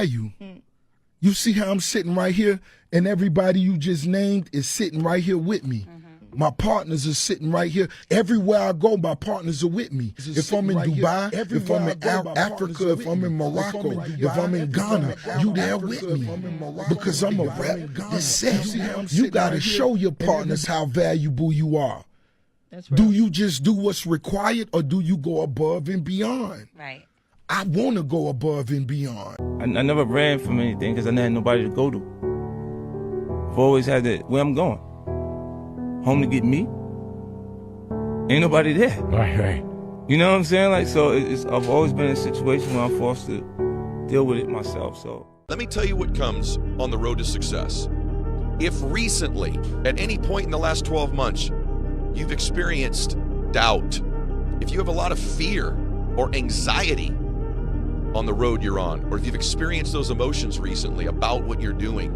value. You see how I'm sitting right here, and everybody you just named is sitting right here with me. My partners are sitting right here. Everywhere I go, my partners are with me. If I'm in Dubai, if I'm in Africa, if I'm in Morocco, if I'm in Ghana, you there with me. Because I'm a rep. It's it. You gotta show your partners how valuable you are. That's right. Do you just do what's required, or do you go above and beyond? Right. I want to go above and beyond. I never ran from anything because I never had nobody to go to. I've always had that, where I'm going. Home to get me. Ain't nobody there. Right. You know what I'm saying? Like, so I've always been in a situation where I'm forced to deal with it myself, so. Let me tell you what comes on the road to success. If recently, at any point in the last 12 months, you've experienced doubt, if you have a lot of fear or anxiety on the road you're on, or if you've experienced those emotions recently about what you're doing,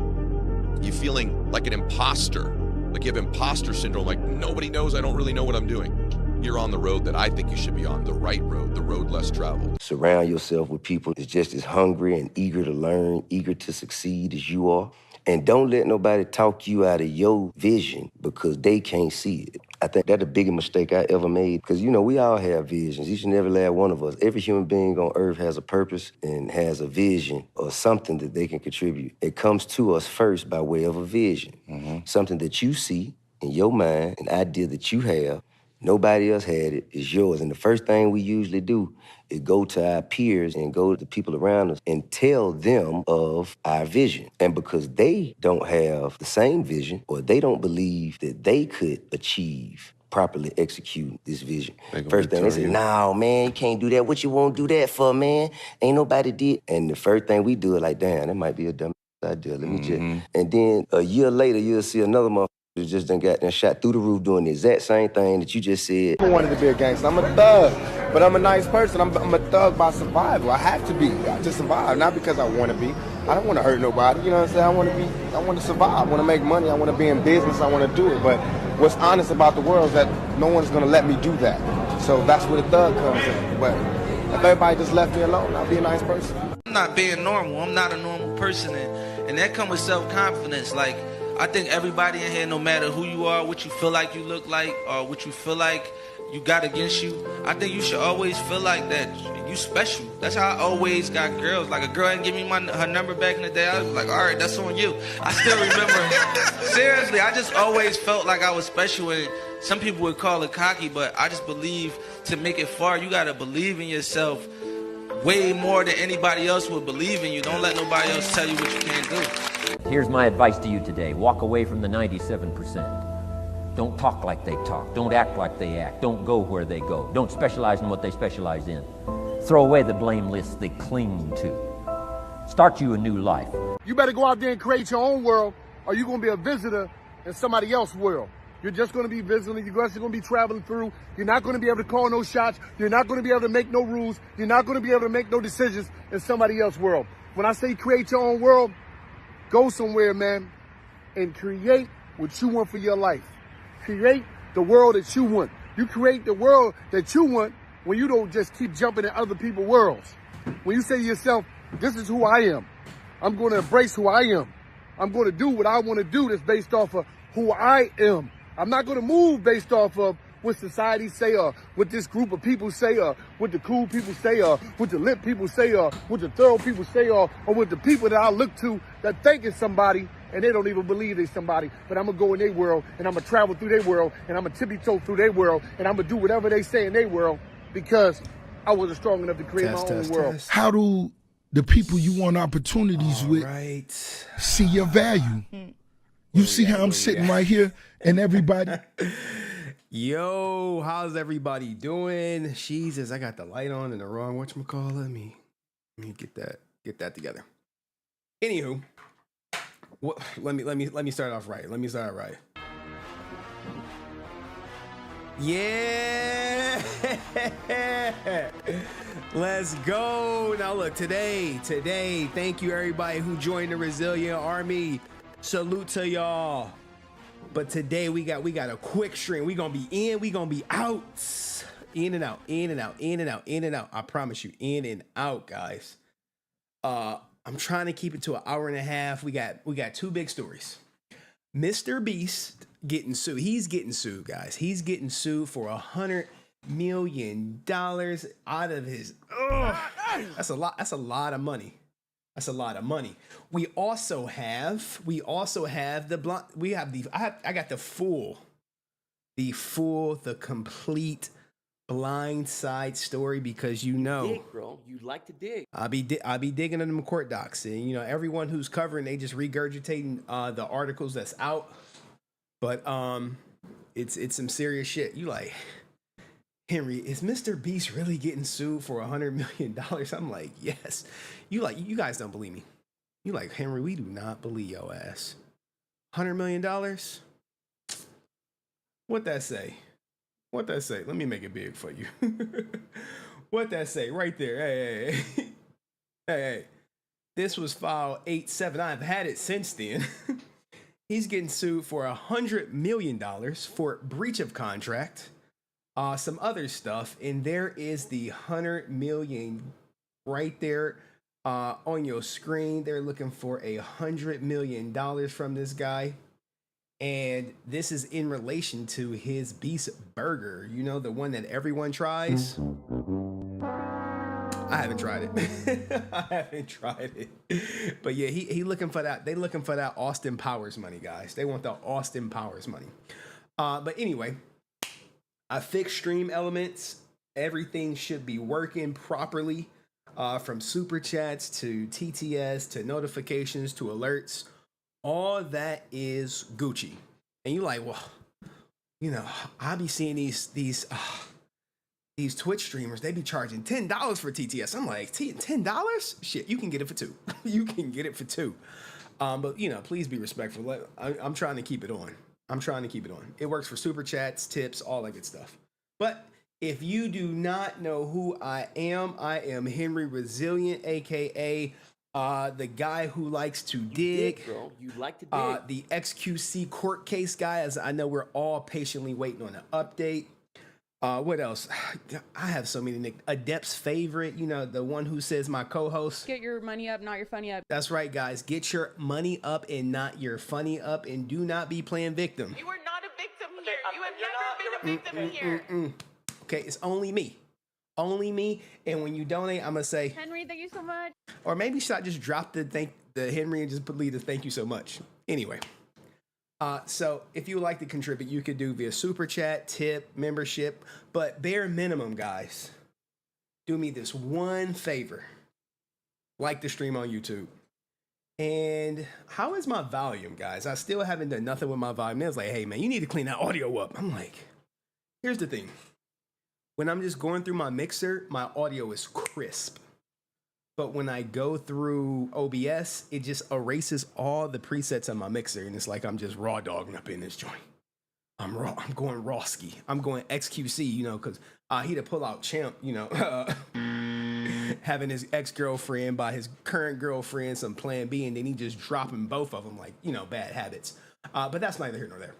you feeling like an imposter, like you have imposter syndrome, like nobody knows, I don't really know what I'm doing. You're on the road that I think you should be on, the right road, the road less traveled. Surround yourself with people that's just as hungry and eager to learn, eager to succeed as you are. And don't let nobody talk you out of your vision because they can't see it. I think that's the biggest mistake I ever made because, you know, we all have visions, each and every last one of us. Every human being on earth has a purpose and has a vision or something that they can contribute. It comes to us first by way of a vision, something that you see in your mind, an idea that you have. Nobody else had it, it's yours. And the first thing we usually do is go to our peers and go to the people around us and tell them of our vision. And because they don't have the same vision or they don't believe that they could achieve, properly execute this vision. First thing they say, no, man, you can't do that. What you won't do that for, man? Ain't nobody did. And the first thing we do is like, damn, that might be a dumb idea. Let me just. And then a year later, you'll see another motherfucker who just done got shot through the roof doing the exact same thing that you just said. I wanted to be a gangster. I'm a thug, but I'm a nice person. I'm a thug by survival. I have to be to survive, not because I want to be. I don't want to hurt nobody. You know what I'm saying? I want to survive. I want to make money. I want to be in business. I want to do it. But what's honest about the world is that no one's going to let me do that. So that's where the thug comes in. But if everybody just left me alone, I'll be a nice person. I'm not being normal. I'm not a normal person. And that comes with self-confidence. Like, I think everybody in here, no matter who you are, what you feel like you look like, or what you feel like you got against you, I think you should always feel like that you special. That's how I always got girls. Like, a girl didn't give me her number back in the day, I was like, all right, that's on you. I still remember. Seriously, I just always felt like I was special, and some people would call it cocky, but I just believe to make it far, you gotta believe in yourself way more than anybody else would believe in you. Don't let nobody else tell you what you can't do. Here's my advice to you today. Walk away from the 97%. Don't talk like they talk. Don't act like they act. Don't go where they go. Don't specialize in what they specialize in. Throw away the blame list they cling to. Start you a new life. You better go out there and create your own world, or you're going to be a visitor in somebody else's world. You're just going to be visiting. You're just going to be traveling through. You're not going to be able to call no shots. You're not going to be able to make no rules. You're not going to be able to make no decisions in somebody else's world. When I say create your own world, go somewhere, man, and create what you want for your life. Create the world that you want. You create the world that you want when you don't just keep jumping in other people's worlds. When you say to yourself, this is who I am. I'm going to embrace who I am. I'm going to do what I want to do that's based off of who I am. I'm not going to move based off of what society say, or what this group of people say, or what the cool people say, or what the lit people say, or what the thorough people say, or what the people that I look to that think is somebody and they don't even believe they're somebody. But I'm going to go in their world, and I'm going to travel through their world, and I'm going to tippy-toe through their world, and I'm going to do whatever they say in their world because I wasn't strong enough to create my own world. How do the people you want opportunities with see your value? You see how I'm sitting right here, and everybody... Yo, how's everybody doing? Jesus, I got the light on in the wrong whatchamacallit. Let me get that together. Anywho, let me start off right. Yeah. Let's go. Now look, today, thank you everybody who joined the Resilient Army. Salute to y'all. But today we got a quick stream. We gonna be in, we gonna be out. In and out. I promise you, in and out, guys. I'm trying to keep it to an hour and a half. We got two big stories. MrBeast getting sued. He's getting sued, guys. He's getting sued for $100 million out of his. That's a lot. That's a lot of money. That's a lot of money. We also have the I got the complete Blindside story, because dig, bro. You like to dig. I'll be digging in them court docs, and everyone who's covering, they just regurgitating the articles that's out. But it's some serious shit. You like, Henry, is MrBeast really getting sued for $100 million? I'm like, yes. You guys don't believe me. You like, Henry, we do not believe your ass. $100 million? What that say? What that say? Let me make it big for you. What that say? Right there. Hey. This was filed 8/7. I've had it since then. He's getting sued for $100 million for breach of contract, some other stuff, and there is the $100 million right there on your screen. They're looking for $100 million from this guy. And this is in relation to his Beast Burger, the one that everyone tries. I haven't tried it. But yeah, he looking for that. They looking for that Austin Powers money, guys. They want the Austin Powers money. But anyway, I fixed stream elements. Everything should be working properly, from super chats to TTS to notifications to alerts. All that is Gucci. And you like, well, I be seeing these Twitch streamers, they be charging $10 for TTS. I'm like, $10? Shit, you can get it for $2. You can get it for $2. But please be respectful. I'm trying to keep it on. It works for super chats, tips, all that good stuff. But if you do not know who I am HenryResilient, aka the guy who likes to dig, bro. You like to dig. The XQC court case guy, as I know we're all patiently waiting on an update. What else? I have so many nicknames. Adept's favorite, the one who says my co-host. Get your money up, not your funny up. That's right, guys. Get your money up and not your funny up, and do not be playing victim. You are not a victim here. You have never been a victim here. Okay, it's only me. Only me. And when you donate, I'm gonna say, Henry, thank you so much. Or maybe should I just drop the Henry and just put the thank you so much. Anyway. So if you would like to contribute, you could do via super chat, tip, membership, but bare minimum, guys, do me this one favor. Like the stream on YouTube. And how is my volume, guys? I still haven't done nothing with my volume. It was like, hey man, you need to clean that audio up. I'm like, here's the thing. When I'm just going through my mixer, my audio is crisp. But when I go through OBS, it just erases all the presets on my mixer. And it's like I'm just raw dogging up in this joint. I'm going rawski. I'm going XQC, because he the pull-out champ, having his ex-girlfriend by his current girlfriend, some plan B, and then he just dropping both of them like, bad habits. But that's neither here nor there.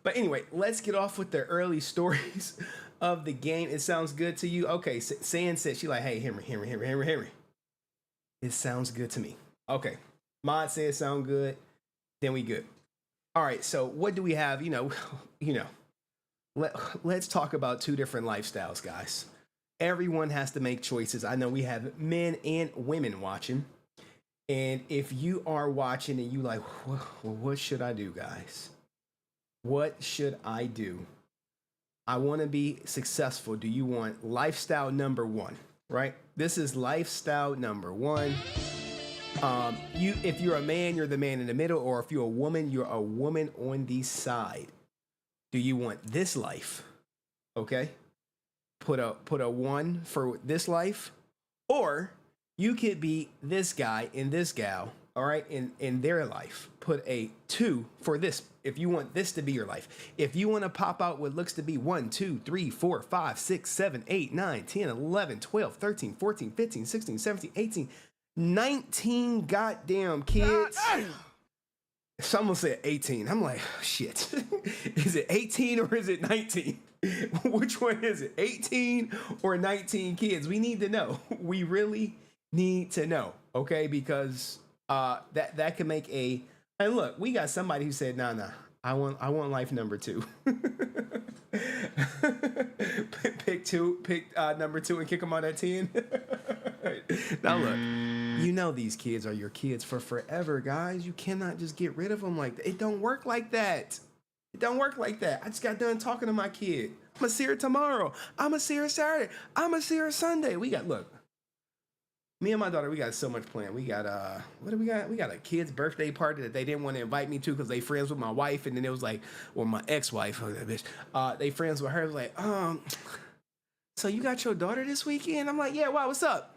But anyway, let's get off with the early stories of the game. It sounds good to you? Okay, San said, she like, hey, Henry. It sounds good to me. Okay. Mod said it sound good. Then we good. All right. So what do we have? Let's talk about two different lifestyles, guys. Everyone has to make choices. I know we have men and women watching. And if you are watching and you like, well, what should I do, guys? What should I do? I want to be successful. Do you want lifestyle number one? Right? This is lifestyle number one. If you're a man, you're the man in the middle, or if you're a woman, you're a woman on the side. Do you want this life? Okay. Put a 1 for this life, or you could be this guy and this gal, all right, in their life. Put a 2 for this. If you want this to be your life. If you want to pop out what looks to be 1, 2, 3, 4, 5, 6, 7, 8, 9, 10, 11, 12, 13, 14, 15, 16, 17, 18, 19 goddamn kids. Someone said 18. I'm like, shit. Is it 18 or is it 19? Which one is it? 18 or 19 kids? We need to know. We really need to know. okay? Because that could make a. And look, we got somebody who said, nah, I want life number 2. pick number 2 and kick them on that 10. Now look, you know these kids are your kids for forever, guys. You cannot just get rid of them like that. It don't work like that. It don't work like that. I just got done talking to my kid. I'm gonna see her tomorrow. I'm gonna see her Saturday. I'm gonna see her Sunday. Look. Me and my daughter, we got so much planned. We got what do we got? We got a kid's birthday party that they didn't want to invite me to because they friends with my wife, and then it was like, well, my ex-wife, oh, that bitch. They friends with her. It was like, so you got your daughter this weekend? I'm like, yeah. Why? What's up?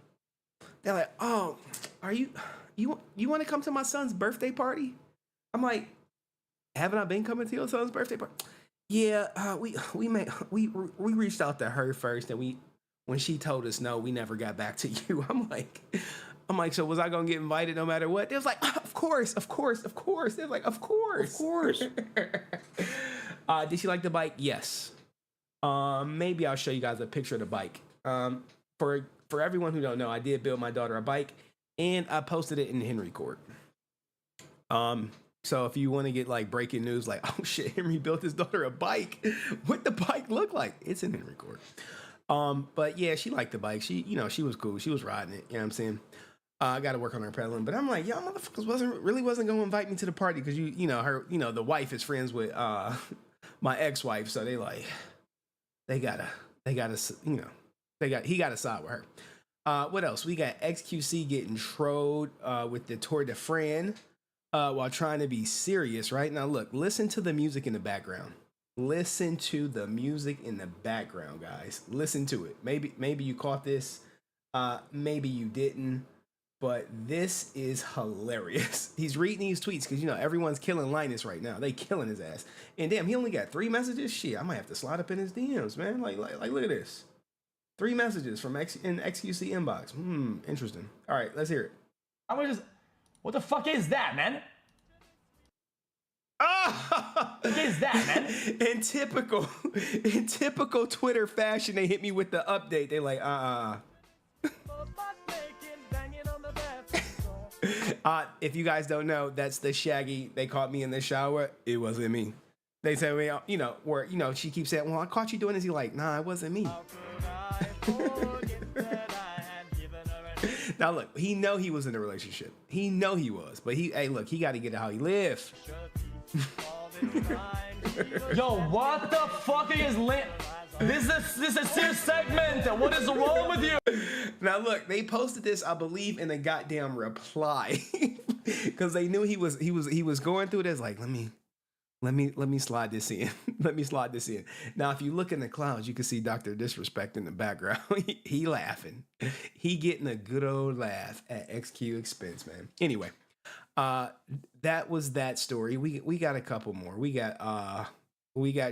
They're like, oh, are you want to come to my son's birthday party? I'm like, haven't I been coming to your son's birthday party? Yeah, we reached out to her first, and when she told us no, we never got back to you. I'm like, so was I gonna get invited no matter what? They was like, of course. They're like, of course. Did she like the bike? Yes. Maybe I'll show you guys a picture of the bike. For everyone who don't know, I did build my daughter a bike, and I posted it in Henry Court. So if you want to get like breaking news, like, oh shit, Henry built his daughter a bike. What the bike look like? It's in Henry Court. But yeah, she liked the bike. She was cool. She was riding it. You know what I'm saying? I got to work on her pedaling. But I'm like, y'all motherfuckers wasn't going to invite me to the party because the wife is friends with my ex-wife, so he got to side with her. What else? We got XQC getting trolled with the Tour de France while trying to be serious. Right now, look, listen to the music in the background. Listen to the music in the background, guys. Listen to it. Maybe you caught this. Maybe you didn't. But this is hilarious. He's reading these tweets because, everyone's killing Linus right now. They killing his ass. And damn, he only got 3 messages? Shit, I might have to slide up in his DMs, man. Like look at this. 3 messages from in XQC inbox. Interesting. All right, let's hear it. What the fuck is that, man? What is that, man? In typical Twitter fashion, they hit me with the update. They like, if you guys don't know, that's the Shaggy. They caught me in the shower. It wasn't me. They said, well, she keeps saying, well, I caught you doing this. He's like, nah, it wasn't me. Now look, he know he was in a relationship. He know he was, but he got to get it how he live. Yo, what the fuck is lit? This is a serious segment. What is wrong with you? Now look, they posted this, I believe, in a goddamn reply because they knew he was going through this. Like, let me slide this in. Let me slide this in. Now, if you look in the clouds, you can see Dr. Disrespect in the background. he laughing. He getting a good old laugh at XQ expense, man. Anyway, that was that story. We got a couple more. We got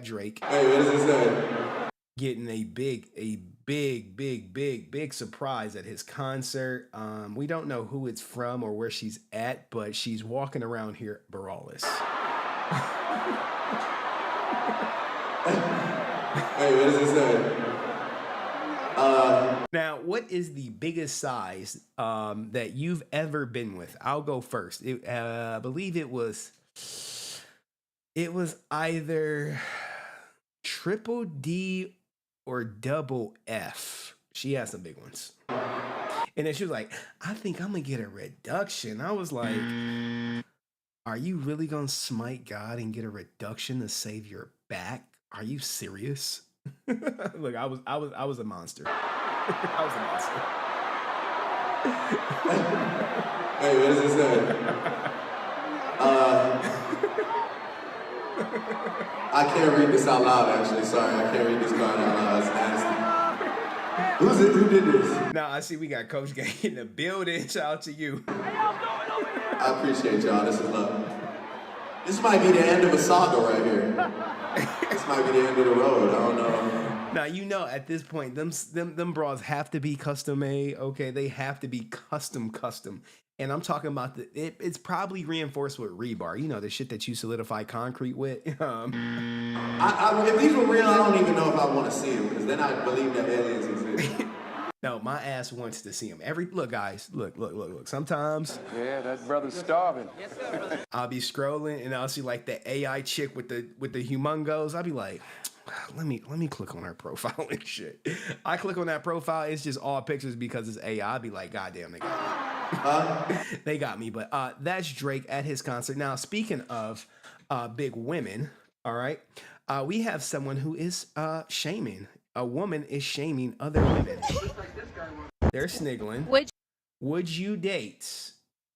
Drake. Hey, what does it say? Getting a big surprise at his concert. We don't know who it's from or where she's at, but she's walking around here braless. Hey, what does it say? Now, what is the biggest size that you've ever been with? I'll go first. I believe it was either triple D or double F. She has some big ones. And then she was like, I think I'm gonna get a reduction. I was like, are you really gonna smite God and get a reduction to save your back? Are you serious? Look, I was a monster. I was a monster. Hey, what does it say? I can't read this out loud, actually. Sorry, I can't read this card out loud. It's nasty. Who's it? Who did this? Now, I see we got Coach Gang in the building. Shout out to you. I appreciate y'all. This is love. This might be the end of a saga right here. This might be the end of the road. I don't know. Now, at this point, them bras have to be custom made. Okay, they have to be custom. And I'm talking about it's probably reinforced with rebar. The shit that you solidify concrete with. If these were real, I don't even know if I want to see them because then I believe that aliens exist. No, my ass wants to see him. Look, guys, look. Sometimes, Yeah, that brother's starving. I'll be scrolling and I'll see like the AI chick with the humongos. I'll be like, let me click on her profile and shit. I click on that profile, it's just all pictures because it's AI. I'll be like, goddamn, they got me. They got me. But that's Drake at his concert. Now, speaking of big women, all right, we have someone who is shaming. A woman is shaming other women. They're sniggling. Would you date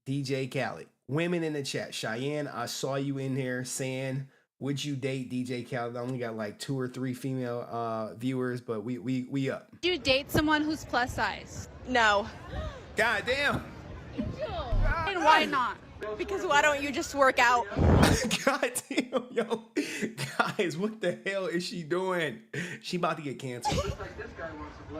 DJ Khaled? Women in the chat. Cheyenne, I saw you in here saying, would you date DJ Khaled? I only got like 2 or 3 female viewers, but we up. Would you date someone who's plus size? No. God damn. And why not? Because why don't you just work out? God damn, yo. Guys, what the hell is she doing? She about to get canceled.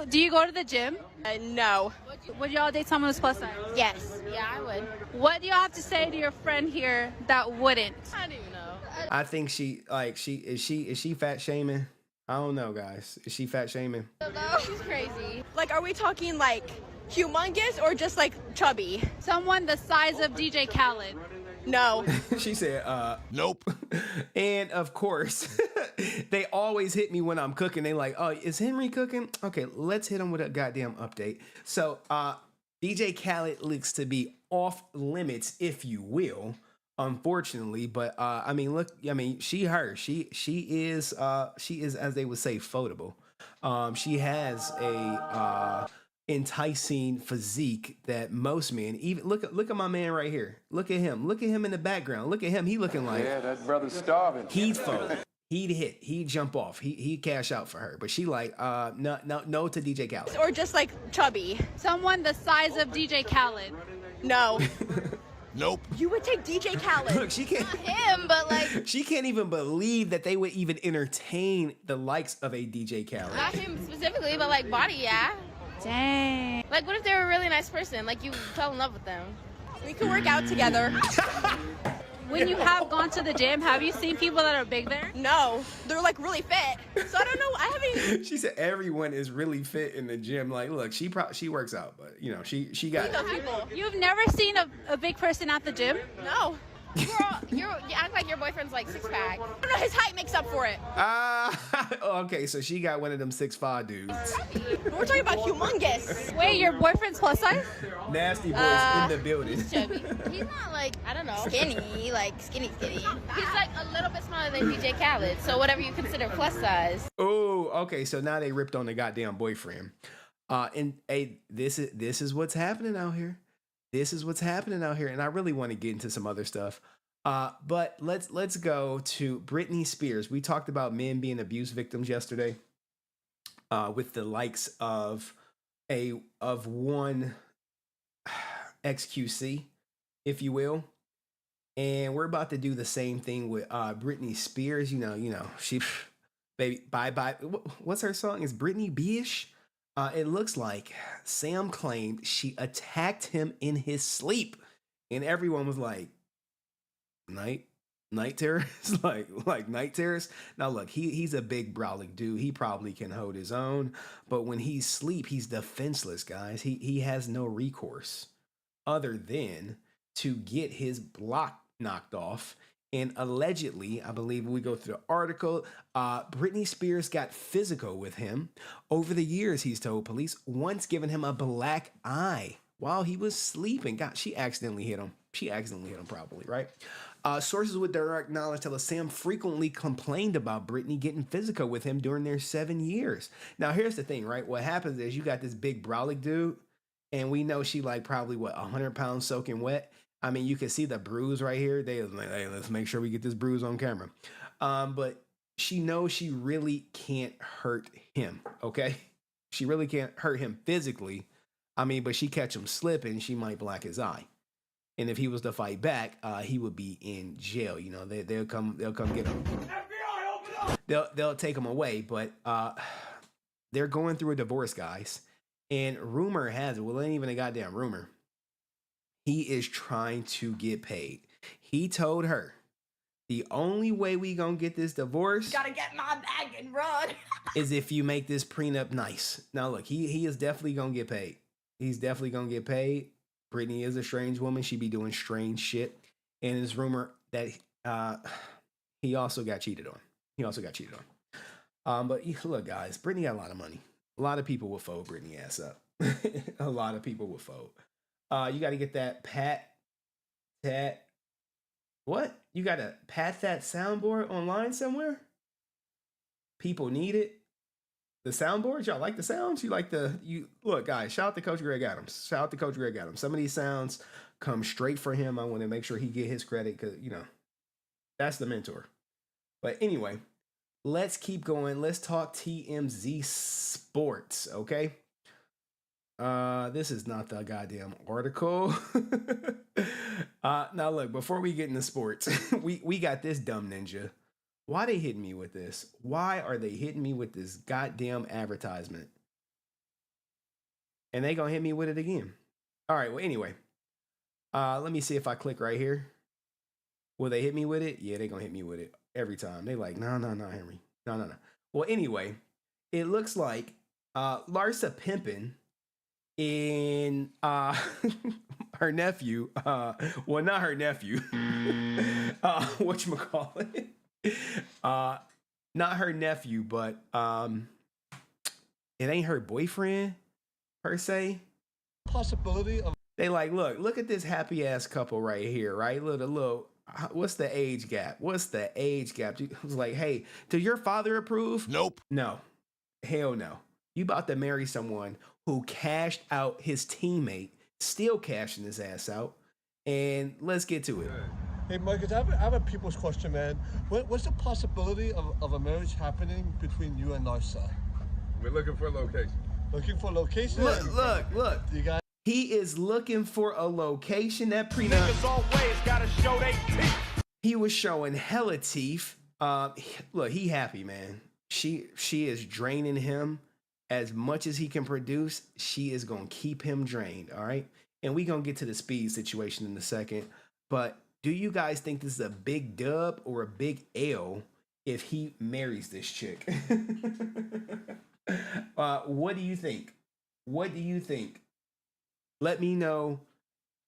Do you go to the gym? No. Would y'all date someone who's plus size? Yes. Yeah, I would. What do you have to say to your friend here that wouldn't? I don't even know. I think is she fat shaming? I don't know, guys. Is she fat shaming? No, she's crazy. Like, are we talking like humongous or just like chubby? Someone the size of DJ Khaled. No. She said, nope. And of course, they always hit me when I'm cooking. They like, oh, is Henry cooking? Okay, let's hit him with a goddamn update. So, DJ Khaled looks to be off limits, if you will, unfortunately. But I mean, look, I mean, she is, as they would say, foldable. She has a enticing physique that most men, even look at my man right here. Look at him in the background. Look at him. He looking like, Yeah, that brother's starving. he'd fold. He'd hit. He'd jump off. He'd cash out for her. But she like, no to DJ Khaled. Or just like chubby. Someone the size of DJ Khaled. No. Nope. You would take DJ Khaled. Look, she can't. Not him, but like. She can't even believe that they would even entertain the likes of a DJ Khaled. Not him specifically, but like body, yeah. Dang. Like, what if they're a really nice person? Like, you fell in love with them. We could work out together. When you have gone to the gym, have you seen people that are big there? No. They're, like, really fit. So, I don't know. I haven't even... She said everyone is really fit in the gym. Like, look, she works out, but, you know, she got it. People. You've never seen a big person at the gym? No. You act like your boyfriend's like 6'5". I don't know, his height makes up for it. Okay, so she got one of them 6'5" dudes. We're talking about humongous. Wait, your boyfriend's plus size? Nasty boys in the building. He's chubby. He's not like, I don't know, skinny, like skinny. He's like a little bit smaller than DJ Khaled, so whatever you consider plus size. Oh, okay, so now they ripped on the goddamn boyfriend. And hey, this is what's happening out here. This is what's happening out here, and I really want to get into some other stuff. But let's go to Britney Spears. We talked about men being abuse victims yesterday, with the likes of one XQC, if you will, and we're about to do the same thing with Britney Spears. You know, she, baby, bye. What's her song? Is Britney B-ish? It looks like Sam claimed she attacked him in his sleep, and everyone was like, night terrorist, like night terrorist. Now look, he's a big brolic dude. He probably can hold his own, but when he's asleep, he's defenseless, guys. He has no recourse other than to get his block knocked off. And allegedly, I believe we go through the article, Britney Spears got physical with him over the years, he's told police, once giving him a black eye while he was sleeping. God, she accidentally hit him. Probably, right? Sources with direct knowledge tell us Sam frequently complained about Britney getting physical with him during their 7 years. Now, here's the thing, right? What happens is you got this big brolic dude, and we know she like probably, 100 pounds soaking wet. I mean, you can see the bruise right here. They was like, hey, let's make sure we get this bruise on camera. But she knows she really can't hurt him, okay? She really can't hurt him physically. I mean, but she catch him slipping, she might black his eye. And if he was to fight back, he would be in jail. You know, they'll come get him. FBI, open up! They'll take him away, but they're going through a divorce, guys. And rumor has it, well, it ain't even a goddamn rumor. He is trying to get paid. He told her The only way we gonna get this divorce Gotta get my bag and run. is if you make this prenup nice. Now look, he is definitely gonna get paid. He's definitely gonna get paid. Britney is a strange woman. She be doing strange shit. And it's rumor that he also got cheated on. But look, guys, Britney got a lot of money. A lot of people will fold Britney ass up. A lot of people will fold. You got to get that what? You got to pat that soundboard online somewhere? People need it. The soundboards, y'all like the sounds? Look, guys, shout out to Coach Greg Adams. Some of these sounds come straight for him. I want to make sure he get his credit because, that's the mentor. But anyway, let's keep going. Let's talk TMZ sports, okay? This is not the goddamn article. Now look, before we get into sports, we got this dumb ninja. Why they hitting me with this? Why are they hitting me with this goddamn advertisement? And they gonna hit me with it again. All right, well, anyway. Let me see if I click right here. Will they hit me with it? Yeah, they gonna hit me with it every time. They like, no, Henry. No. Well, anyway, it looks like Larsa Pippen in her nephew, well, not her nephew, whatchamacallit, not her nephew, but it ain't her boyfriend per se. Possibility of they like, look at this happy ass couple right here, right? Little, what's the age gap? It was like, hey, does your father approve? Nope. No, hell no. You about to marry someone who cashed out his teammate, still cashing his ass out, and let's get to it. Hey, Marcus, I have a people's question, man. What's the possibility of a marriage happening between you and Larsa? We're looking for a location. Looking for a location? Look. You guys. He is looking for a location. That prenup. Always gotta show they teeth. He was showing hella teeth. Look, he happy, man. She is draining him as much as he can produce. She is gonna keep him drained. All right, and we gonna get to the speed situation in a second. But do you guys think this is a big dub or a big L if he marries this chick? What do you think? Let me know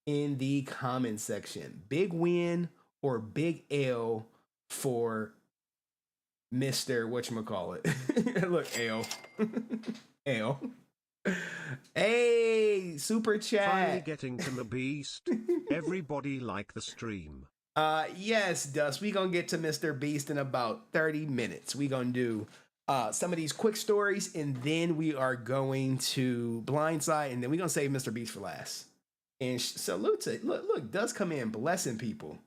in the comment section. Big win or big L for Mr. Whatchamacallit. Look, L. L. Hey, super chat. Finally getting to the beast. Everybody like the stream. Yes, Dust. We gonna get to Mr. Beast in about 30 minutes. We gonna do some of these quick stories, and then we are going to Blindside, and then we're gonna save Mr. Beast for last. And salute to look, does come in blessing people.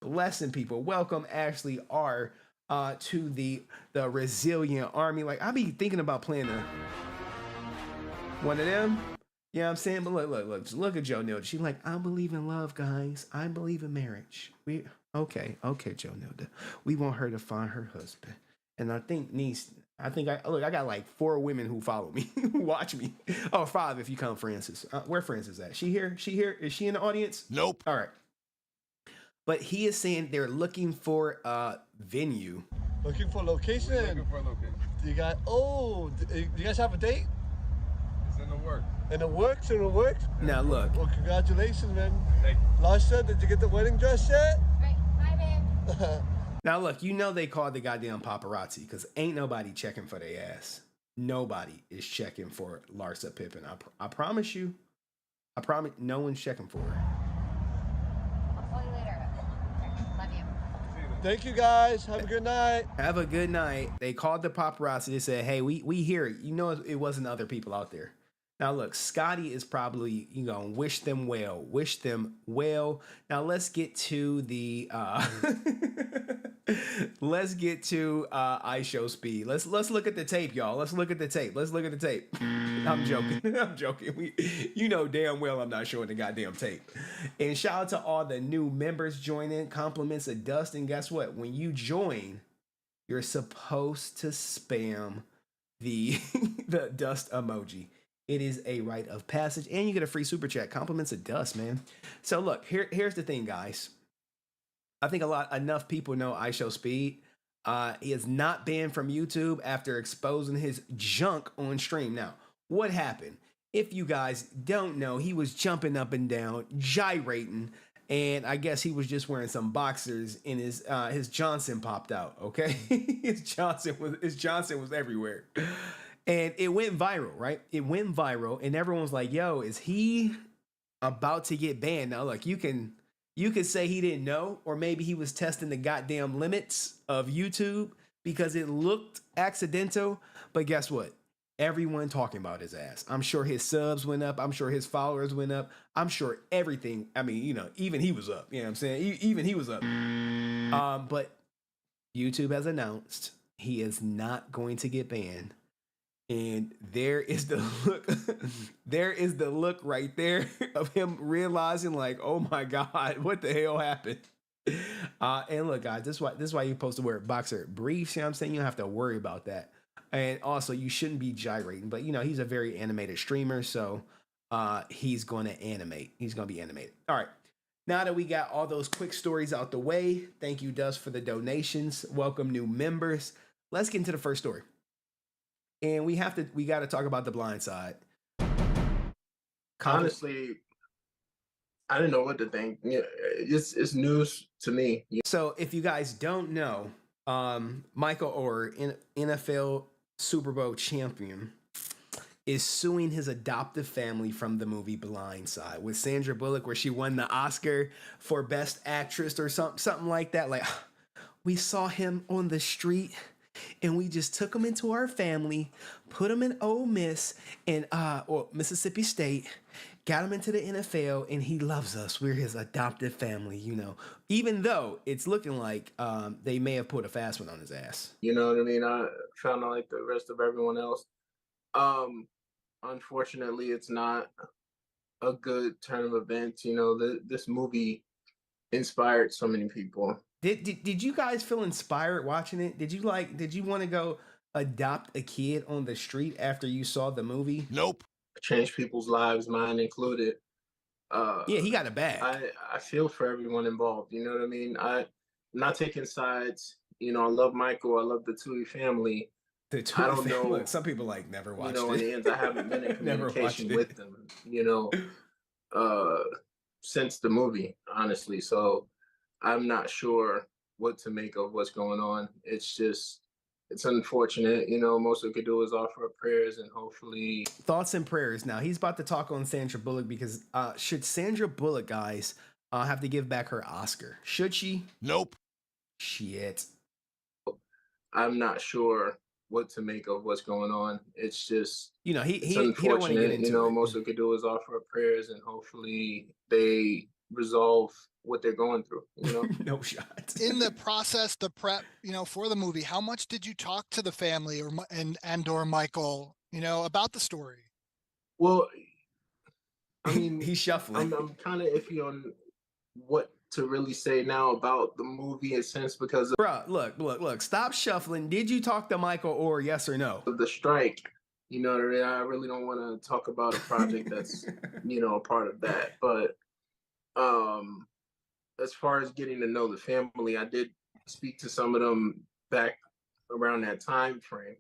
Welcome, Ashley R, to the Resilient Army. Like, I be thinking about playing one of them. You know what I'm saying? But look at Joe Nilda. She's like, I believe in love, guys. I believe in marriage. Okay, Joe Nilda. We want her to find her husband. And I think I got like 4 women who follow me, who watch me. Oh, 5 if you count Francis. Where Francis at? She here? Is she in the audience? Nope. All right. But he is saying they're looking for a venue. Looking for a location. Do you guys have a date? It's in the works. In the works? Now look. Well, congratulations, man. Thank you. Larsa, did you get the wedding dress yet? Right. Hi, babe. Now look, you know they called the goddamn paparazzi because ain't nobody checking for their ass. Nobody is checking for Larsa Pippen. I promise you. No one's checking for her. I'll call you later. Love you. Thank you, guys. Have a good night. Have a good night. They called the paparazzi. They said, hey, we hear it. You know it wasn't other people out there. Now look, Scotty is probably, wish them well. Now let's get to the Ishowspeed. Let's look at the tape, y'all. Let's look at the tape. I'm joking. You know damn well I'm not showing the goddamn tape. And shout out to all the new members joining. Compliments of Dust. And guess what? When you join, you're supposed to spam the Dust emoji. It is a rite of passage, and you get a free super chat. Compliments of Dust, man. So look, here's the thing, guys. I think enough people know Ishowspeed. He is not banned from YouTube after exposing his junk on stream. Now, what happened? If you guys don't know, he was jumping up and down, gyrating, and I guess he was just wearing some boxers, and his Johnson popped out. Okay, his Johnson was everywhere, and it went viral. Right, it went viral, and everyone was like, "Yo, is he about to get banned?" Now, look, you could say he didn't know, or maybe he was testing the goddamn limits of YouTube because it looked accidental. But guess what? Everyone talking about his ass. I'm sure his subs went up. I'm sure his followers went up. I'm sure everything. I mean, even he was up. You know what I'm saying? Even he was up. But YouTube has announced he is not going to get banned. And there is the look. There is the look right there of him realizing, like, oh my God, what the hell happened? And look, guys, this is why you're supposed to wear boxer briefs. You know what I'm saying? You don't have to worry about that. And also, you shouldn't be gyrating. But he's a very animated streamer, so he's going to animate. He's going to be animated. All right. Now that we got all those quick stories out the way, thank you, Dust, for the donations. Welcome new members. Let's get into the first story. And we got to talk about the Blindside. Honestly, I didn't know what to think. It's news to me. So if you guys don't know, Michael Oher, NFL Super Bowl champion, is suing his adoptive family from the movie Blindside with Sandra Bullock, where she won the Oscar for Best Actress or something like that. Like, we saw him on the street and we just took him into our family, put him in Ole Miss or Mississippi State, got him into the NFL, and he loves us. We're his adopted family, even though it's looking like they may have put a fast one on his ass. You know what I mean? I found out like the rest of everyone else. Unfortunately, it's not a good turn of events. This movie inspired so many people. Did you guys feel inspired watching it? Did you want to go adopt a kid on the street after you saw the movie? Nope. Change people's lives, mine included. Yeah, he got a bag. I feel for everyone involved. You know what I mean? I'm not taking sides. I love Michael. I love the Tui family. I don't know. Look, some people never watched it. In the end, I haven't been in communication with them. Since the movie, honestly. So I'm not sure what to make of what's going on. It's unfortunate. Most we could do is offer prayers and hopefully. Thoughts and prayers. Now, he's about to talk on Sandra Bullock because should Sandra Bullock, guys, have to give back her Oscar? Should she? Nope. Shit. I'm not sure what to make of what's going on. It's just, he unfortunate. He don't want to get into it. Most we could do is offer prayers and hopefully they resolve what they're going through. No shot. In the process, the prep, for the movie, how much did you talk to the family or Michael, about the story? Well, I mean, he's shuffling. I'm kind of iffy on what to really say now about the movie in a sense because of, bruh, look, stop shuffling. Did you talk to Michael or yes or no? The strike. I really don't want to talk about a project that's, a part of that. But as far as getting to know the family, I did speak to some of them back around that time frame.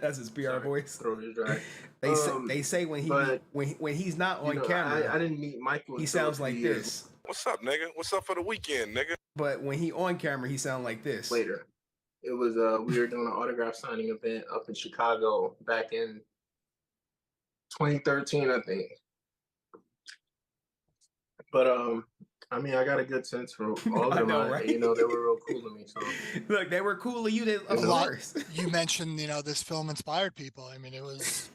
That's his PR voice. Throw his drag. They say when he's not on camera, I didn't meet Michael. He sounds like this. What's up, nigga? What's up for the weekend, nigga? But when he on camera, he sound like this. Later, it was we were doing an autograph signing event up in Chicago back in 2013, I think. But I got a good sense for all of them. Right? They were real cool to me. So look, they were cool to you. Of course. You mentioned, this film inspired people. It was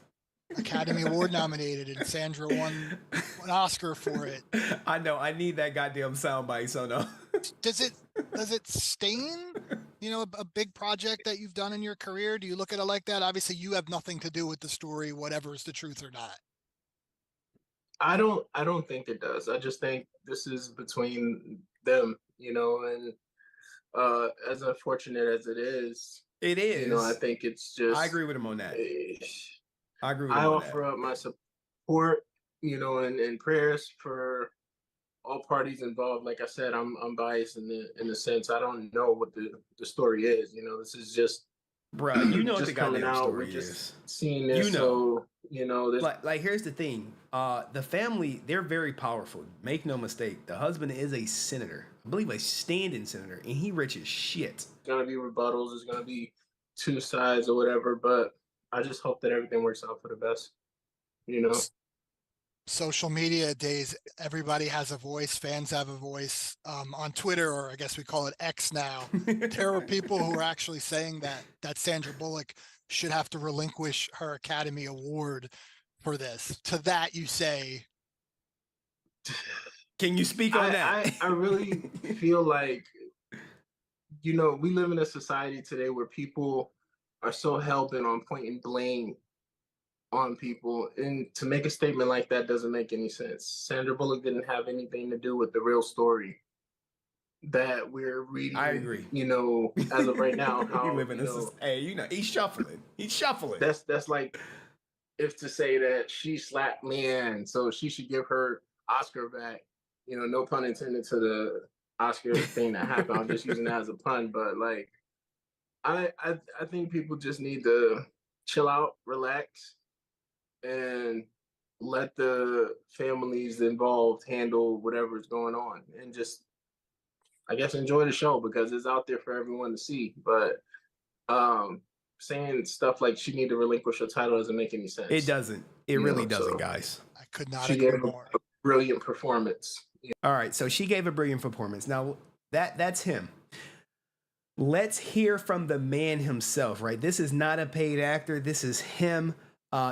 Academy Award nominated, and Sandra won an Oscar for it. I know. I need that goddamn soundbite. So no. Does it stain, a big project that you've done in your career? Do you look at it like that? Obviously, you have nothing to do with the story, whatever is the truth or not. I don't think it does. I just think this is between them, and as unfortunate as it is. I think it's just. I agree with him on that. I agree with him I on offer up my support, and prayers for all parties involved. Like I said, I'm biased in the sense I don't know what the story is. You know, this is just bro. You know what just the coming goddamn out. story We're just is. seeing this. You know. So you know, this. Like here's the thing. The family, they're very powerful. Make no mistake. The husband is a senator. I believe a standing senator, and he rich as shit. There's gonna be rebuttals. There's gonna be two sides or whatever. But I just hope that everything works out for the best. You know. Social media days, everybody has a voice, fans have a voice. On Twitter, or I guess we call it X now, there are people who are actually saying that Sandra Bullock should have to relinquish her Academy Award for this. To that you say, can you speak on that? I really feel like, you know, we live in a society today where people are so hell-bent on pointing blame on people, and to make a statement like that doesn't make any sense. Sandra Bullock didn't have anything to do with the real story that we're reading. I agree. You know, as of right now, how we live in this. Hey, you know, he's shuffling. He's shuffling. That's like if to say that she slapped Leanne, so she should give her Oscar back. You know, no pun intended to the Oscar thing that happened. I'm just using that as a pun, but like, I think people just need to chill out, relax, and let the families involved handle whatever's going on, and just, I guess, enjoy the show because it's out there for everyone to see. But saying stuff like she need to relinquish her title doesn't make any sense. It doesn't. It really doesn't, guys. I could not She agree gave more. a brilliant performance. All right, so she gave a brilliant performance. Now that's him. Let's hear from the man himself, right? This is not a paid actor. This is him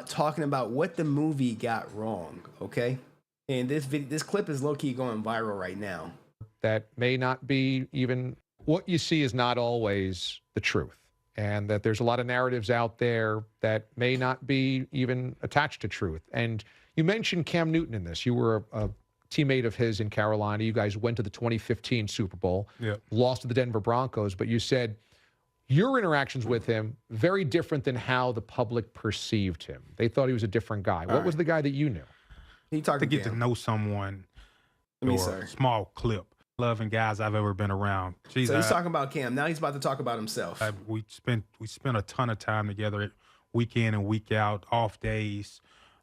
talking about what the movie got wrong, okay? And this clip is low-key going viral right now. That may not be even what you see is not always the truth, and that there's a lot of narratives out there that may not be even attached to truth. And you mentioned Cam Newton in this. You were a teammate of his in Carolina. You guys went to the 2015 Super Bowl, lost to the Denver Broncos, but you said your interactions with him, very different than how the public perceived him. They thought he was a different guy. What was the guy that you knew? He talked to get to know someone, or a small clip. Loving guys I've ever been around. Jeez, so he's talking about Cam. Now he's about to talk about himself. We spent a ton of time together, week in and week out, off days,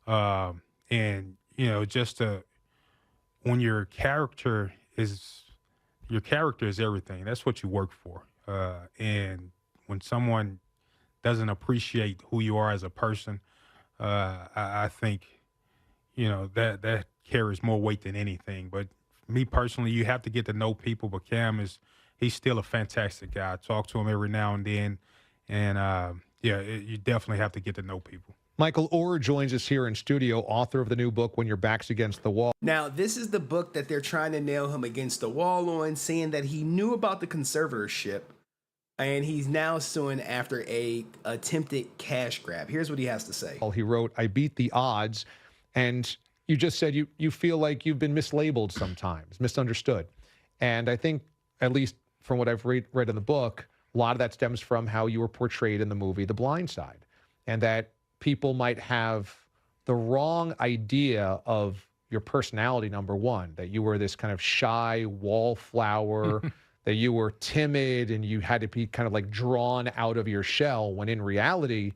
and you know, just when your character is everything. That's what you work for. And when someone doesn't appreciate who you are as a person, I think, you know, that carries more weight than anything. But me personally, you have to get to know people. But Cam he's still a fantastic guy. I talk to him every now and then, and you definitely have to get to know people. Michael Oher joins us here in studio, author of the new book, When Your Back's Against the Wall. Now, this is the book that they're trying to nail him against the wall on, saying that he knew about the conservatorship, and he's now suing after a attempted cash grab. Here's what he has to say. He wrote, I beat the odds, and you just said you feel like you've been mislabeled sometimes, misunderstood. And I think, at least from what I've read in the book, a lot of that stems from how you were portrayed in the movie The Blindside, and that people might have the wrong idea of your personality, number one, that you were this kind of shy wallflower, that you were timid and you had to be kind of like drawn out of your shell, when in reality,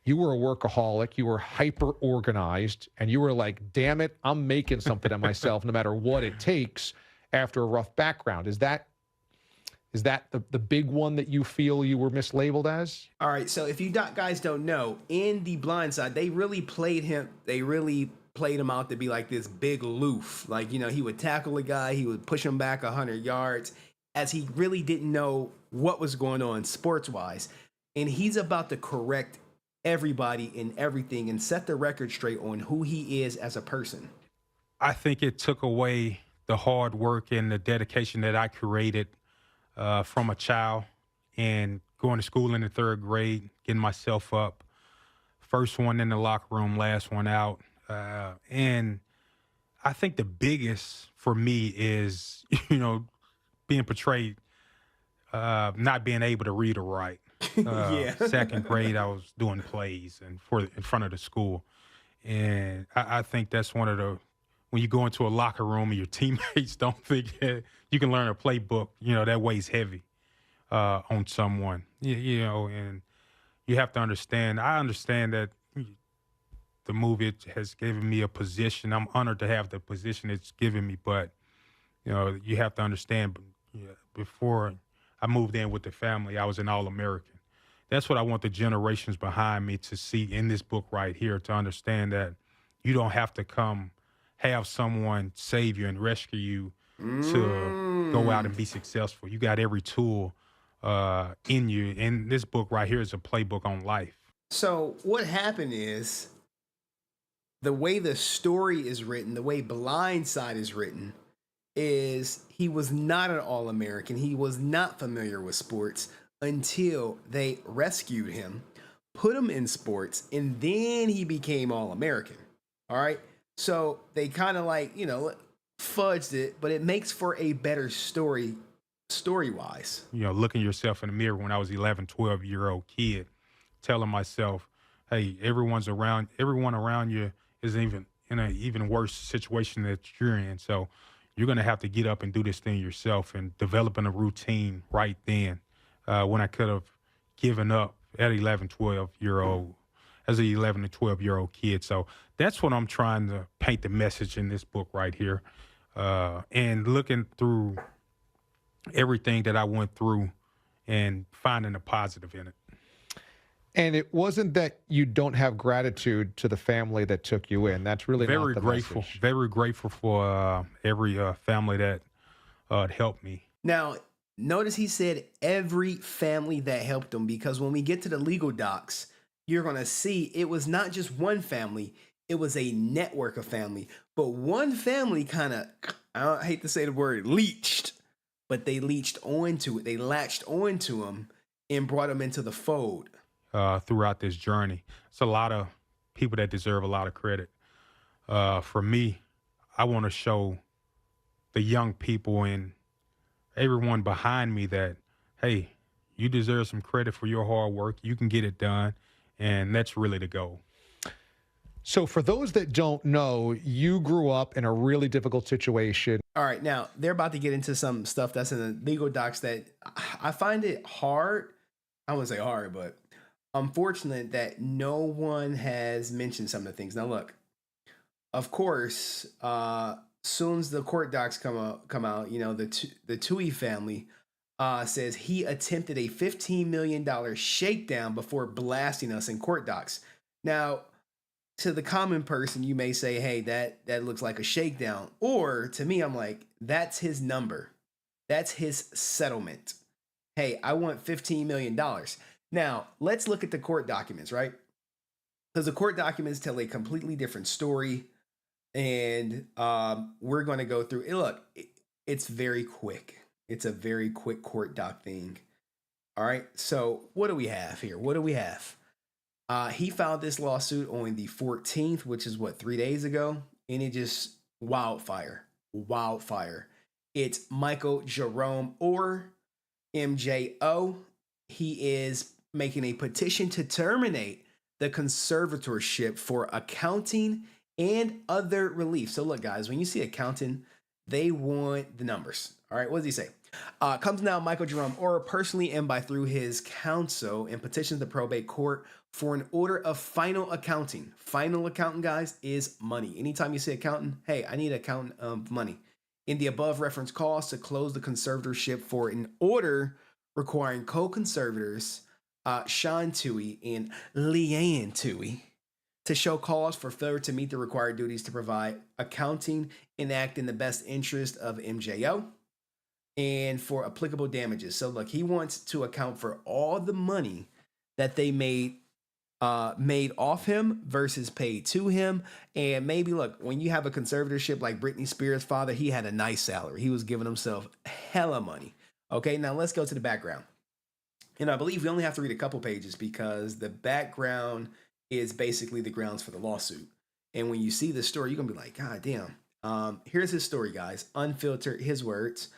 you were a workaholic, you were hyper organized, and you were like, damn it, I'm making something of myself no matter what it takes after a rough background. Is that the big one that you feel you were mislabeled as? All right, so if you guys don't know, in The Blindside, they really played him. They really played him out to be like this big loof. Like, you know, he would tackle a guy, he would push him back 100 yards, as he really didn't know what was going on sports-wise. And he's about to correct everybody and everything and set the record straight on who he is as a person. I think it took away the hard work and the dedication that I created from a child, and going to school in the 3rd grade, getting myself up, first one in the locker room, last one out. And I think the biggest for me is, you know, being portrayed, not being able to read or write. 2nd grade, I was doing plays in front of the school. And I think that's one of when you go into a locker room and your teammates don't think you can learn a playbook, that weighs heavy on someone. And you have to understand. I understand that the movie has given me a position. I'm honored to have the position it's given me, but you have to understand. Before I moved in with the family, I was an All-American. That's what I want the generations behind me to see in this book right here, to understand that you don't have to have someone save you and rescue you to go out and be successful. You got every tool in you. And this book right here is a playbook on life. So what happened is, the way the story is written, the way Blindside is written, is he was not an All-American. He was not familiar with sports until they rescued him, put him in sports, and then he became All-American. All right? So they kind of fudged it, but it makes for a better story, story-wise. Looking yourself in the mirror when I was 11, 12-year-old kid, telling myself, hey, everyone around you is in an even worse situation that you're in. So you're going to have to get up and do this thing yourself, and developing a routine right then when I could have given up at 11, 12-year-old, as an 11 to 12-year-old kid. So that's what I'm trying to paint the message in this book right here. And looking through everything that I went through and finding a positive in it. And it wasn't that you don't have gratitude to the family that took you in. That's really very not the grateful. message. Very grateful for every family that helped me. Now, notice he said every family that helped him, because when we get to the legal docs, you're going to see it was not just one family. It was a network of family. But one family kind of, I hate to say the word, leached, but they leached onto it. They latched onto him and brought him into the fold. Throughout this journey. It's a lot of people that deserve a lot of credit. For me, I want to show the young people and everyone behind me that, hey, you deserve some credit for your hard work. You can get it done. And that's really the goal. So for those that don't know, you grew up in a really difficult situation. All right, now they're about to get into some stuff that's in the legal docs that I find it hard. I wouldn't say hard, but unfortunate that no one has mentioned some of the things. Now, look, of course, soon as the court docs come out, the Tui family says he attempted a $15 million shakedown before blasting us in court docs. Now, to the common person, you may say, hey, that looks like a shakedown. Or to me, I'm like, that's his number. That's his settlement. Hey, I want $15 million. Now, let's look at the court documents, right? Because the court documents tell a completely different story. And we're going to go through it. Look, it's very quick. It's a very quick court doc thing. All right. So what do we have here? What do we have? He filed this lawsuit on the 14th, which is 3 days ago. And it just wildfire. It's Michael Jerome Oher, MJO. He is making a petition to terminate the conservatorship for accounting and other relief. So look, guys, when you see accounting, they want the numbers. All right, what does he say? Comes now Michael Jerome Oher personally and by through his counsel and petitions the probate court for an order of final accounting. Final accounting, guys, is money. Anytime you say accountant, hey, I need accountant of money. In the above reference cause to close the conservatorship for an order requiring co-conservators Sean Tui and Leanne Tui to show cause for failure to meet the required duties to provide accounting and act in the best interest of MJO and for applicable damages. So look, he wants to account for all the money that they made off him versus paid to him. And maybe, look, when you have a conservatorship like Britney Spears' father, he had a nice salary. He was giving himself hella money. Okay, now let's go to the background. And I believe we only have to read a couple pages because the background is basically the grounds for the lawsuit. And when you see the story, you're going to be like, God damn. Here's his story, guys. Unfiltered, his words.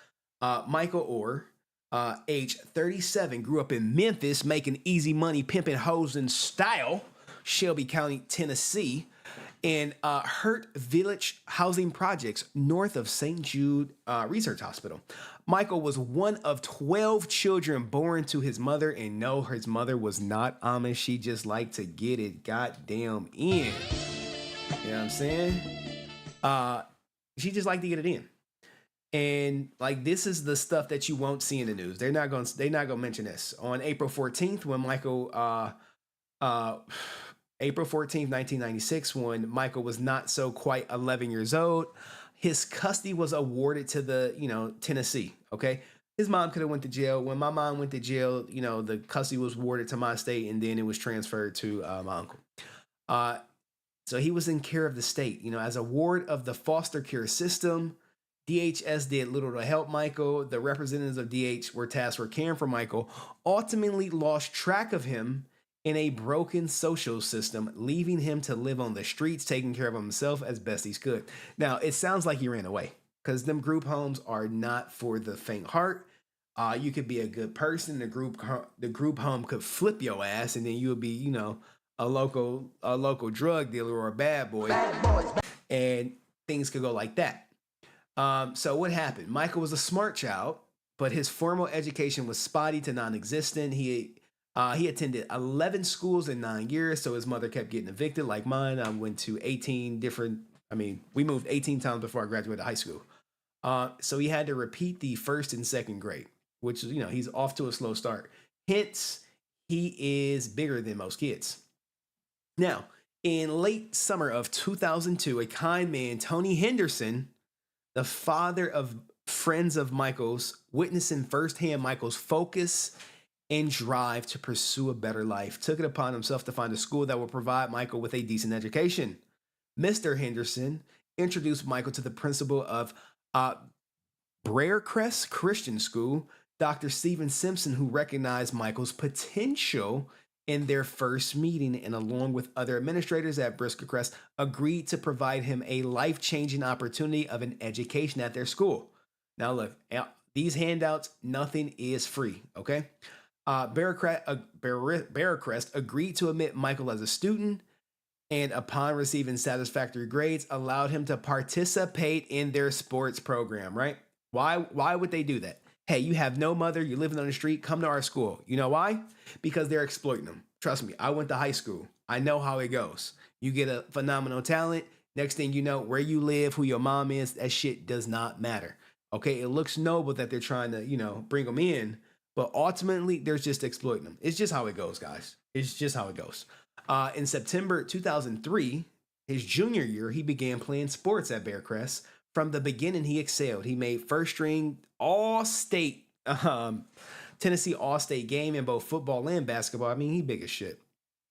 Michael Oher, age 37, grew up in Memphis, making easy money, pimping hoes in style. Shelby County, Tennessee, in Hurt Village housing projects north of St. Jude Research Hospital. Michael was one of 12 children born to his mother, and no, his mother was not Amish. She just liked to get it goddamn in. You know what I'm saying? She just liked to get it in. And like, this is the stuff that you won't see in the news. They're not gonna mention this. On April 14th, when Michael April 14th, 1996, when Michael was not so quite 11 years old, his custody was awarded to the, Tennessee, okay? His mom could have went to jail. When my mom went to jail, the custody was awarded to my state, and then it was transferred to my uncle. So he was in care of the state, as a ward of the foster care system. DHS did little to help Michael. The representatives of DH were tasked with caring for Michael, ultimately lost track of him in a broken social system, leaving him to live on the streets, taking care of himself as best he could. Now, it sounds like he ran away, because them group homes are not for the faint heart. You could be a good person. The group home could flip your ass, and then you would be, a local drug dealer or a bad boy. And things could go like that. So what happened? Michael was a smart child, but his formal education was spotty to non-existent. He attended 11 schools in 9 years, so his mother kept getting evicted like mine. I went to we moved 18 times before I graduated high school. So he had to repeat the first and second grade, which is, he's off to a slow start. Hence, he is bigger than most kids. Now, in late summer of 2002, a kind man, Tony Henderson, the father of friends of Michael's, witnessing firsthand Michael's focus and drive to pursue a better life, took it upon himself to find a school that would provide Michael with a decent education. Mr. Henderson introduced Michael to the principal of Briarcrest Christian School, Dr. Stephen Simpson, who recognized Michael's potential in their first meeting, and along with other administrators at Briarcrest, agreed to provide him a life-changing opportunity of an education at their school. Now look, these handouts, nothing is free, okay? Briarcrest agreed to admit Michael as a student, and upon receiving satisfactory grades, allowed him to participate in their sports program, right? Why would they do that? Hey, you have no mother, you're living on the street, come to our school. You know why? Because they're exploiting them. Trust me, I went to high school. I know how it goes. You get a phenomenal talent, next thing you know, where you live, who your mom is, that shit does not matter. Okay, it looks noble that they're trying to, bring them in, but ultimately, they're just exploiting them. It's just how it goes, guys. It's just how it goes. In September 2003, his junior year, he began playing sports at Briarcrest. From the beginning, he excelled. He made first string all-state, Tennessee all-state game in both football and basketball. I mean, he big as shit.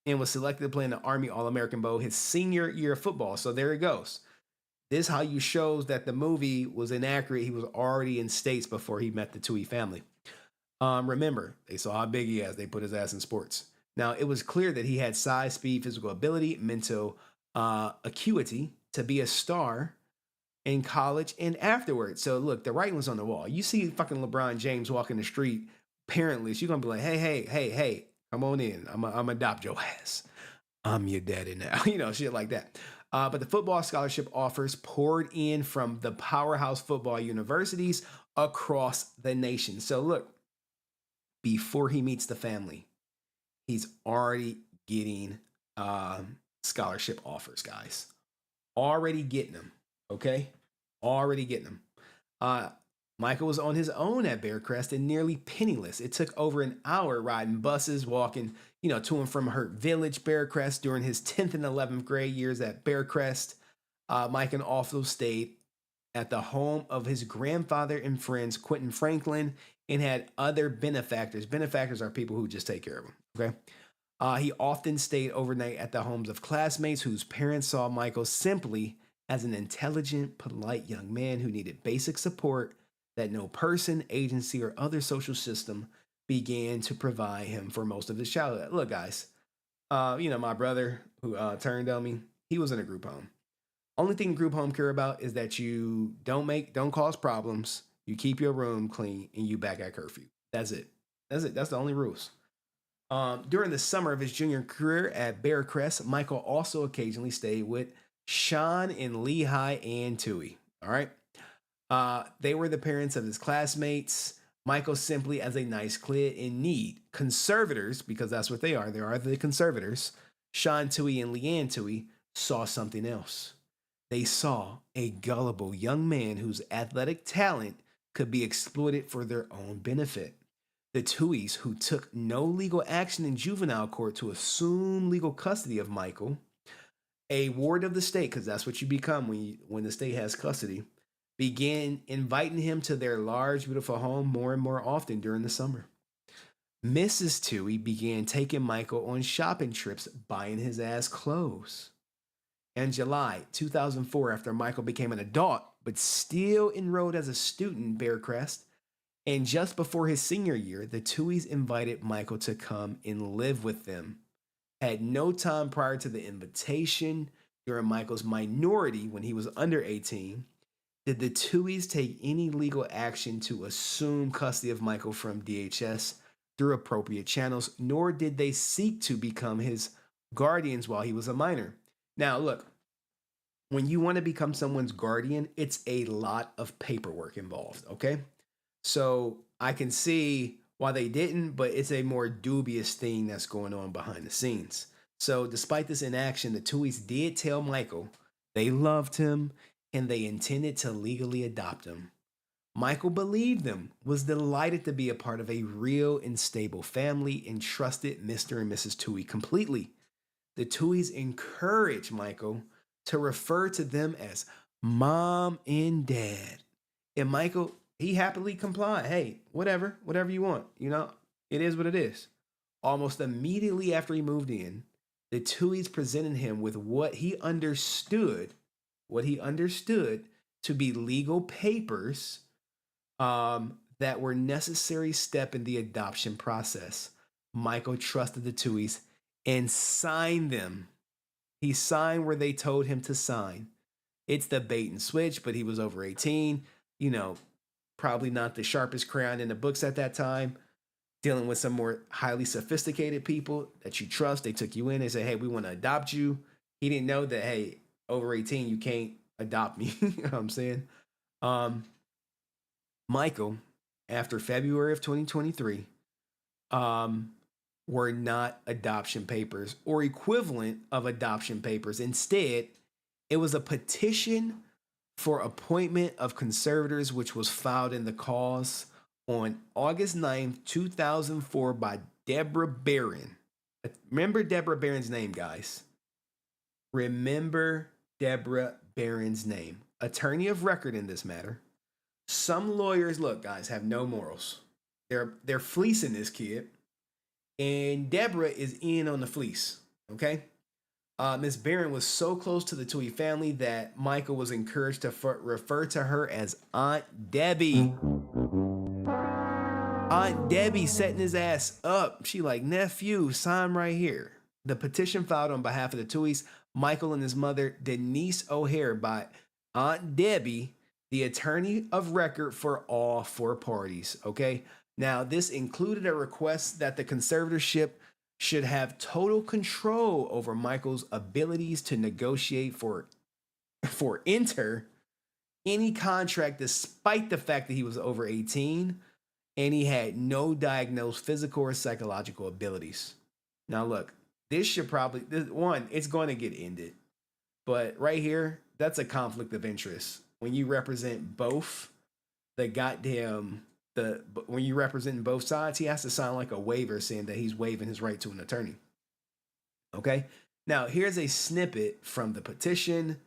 And was selected to play in the Army All-American Bowl his senior year of football. So there it goes. This how you shows that the movie was inaccurate. He was already in states before he met the Tui family. Remember, they saw how big he is. They put his ass in sports. Now, it was clear that he had size, speed, physical ability, mental acuity to be a star in college and afterwards. So look, the writing was on the wall. You see fucking LeBron James walking the street, parentless, you're gonna be like, hey, come on in. I'm adopt your ass. I'm your daddy now. Shit like that. But the football scholarship offers poured in from the powerhouse football universities across the nation. So look, before he meets the family, he's already getting scholarship offers, guys. Already getting them. Okay, already getting them. Michael was on his own at Briarcrest and nearly penniless. It took over an hour riding buses, walking, to and from Hurt Village, Briarcrest, during his 10th and 11th grade years at Briarcrest. Mike also stayed at the home of his grandfather and friends, Quentin Franklin, and had other benefactors. Benefactors are people who just take care of him. Okay. He often stayed overnight at the homes of classmates whose parents saw Michael simply as an intelligent, polite young man who needed basic support that no person, agency, or other social system began to provide him for most of his childhood. Look, guys, my brother who turned on me, he was in a group home. Only thing group home care about is that you don't cause problems, you keep your room clean, and you back at curfew. That's it. That's the only rules. During the summer of his junior career at Bearcrest, Michael also occasionally stayed with Sean and Lehigh and Tui. All right. They were the parents of his classmates. Michael simply as a nice kid in need. Conservators, because that's what they are the conservators, Sean Tui and Leanne Tui, saw something else. They saw a gullible young man whose athletic talent could be exploited for their own benefit. The Tuis, who took no legal action in juvenile court to assume legal custody of Michael, a ward of the state, because that's what you become when the state has custody, began inviting him to their large, beautiful home more and more often during the summer. Mrs. Tui began taking Michael on shopping trips, buying his ass clothes. In July 2004, after Michael became an adult, but still enrolled as a student in Bearcrest, and just before his senior year, the Tuis invited Michael to come and live with them. At no time prior to the invitation, during Michael's minority when he was under 18, did the Tuis take any legal action to assume custody of Michael from DHS through appropriate channels, nor did they seek to become his guardians while he was a minor. Now, look, when you want to become someone's guardian, it's a lot of paperwork involved, okay? So I can see why they didn't, but it's a more dubious thing that's going on behind the scenes. So despite this inaction, the Tuis did tell Michael they loved him and they intended to legally adopt him. Michael believed them, was delighted to be a part of a real and stable family, and trusted Mr. and Mrs. Tui completely. The Tuis encouraged Michael to refer to them as mom and dad. And Michael, he happily complied. Hey, whatever you want. You know, it is what it is. Almost immediately after he moved in, the Tuis presented him with what he understood to be legal papers that were necessary step in the adoption process. Michael trusted the Tuis and signed them. He signed where they told him to sign. It's the bait and switch, but he was over 18, you know, probably not the sharpest crayon in the books at that time, dealing with some more highly sophisticated people that you trust. They took you in, they said, hey, we want to adopt you. He didn't know that, hey, over 18, you can't adopt me. You know what I'm saying? Michael, after February of 2023, were not adoption papers or equivalent of adoption papers. Instead, it was a petition for appointment of conservators, which was filed in the cause on August 9th, 2004 by Deborah Barron. Remember Deborah Barron's name, guys. Remember Deborah Barron's name. Attorney of record in this matter. Some lawyers, look, guys, have no morals. They're fleecing this kid. And Deborah is in on the fleece, okay? Miss Barron was so close to the Tui family that Michael was encouraged to refer to her as Aunt Debbie. Aunt Debbie setting his ass up. She like, nephew, sign right here. The petition filed on behalf of the Tuis, Michael and his mother, Denise Oher, by Aunt Debbie, the attorney of record for all four parties, okay? Now, this included a request that the conservatorship should have total control over Michael's abilities to negotiate for enter any contract despite the fact that he was over 18 and he had no diagnosed physical or psychological abilities. Now, look, this should probably, it's going to get ended. But right here, that's a conflict of interest. When you represent both when you represent both sides, he has to sign like a waiver saying that he's waiving his right to an attorney. Okay. Now here's a snippet from the petition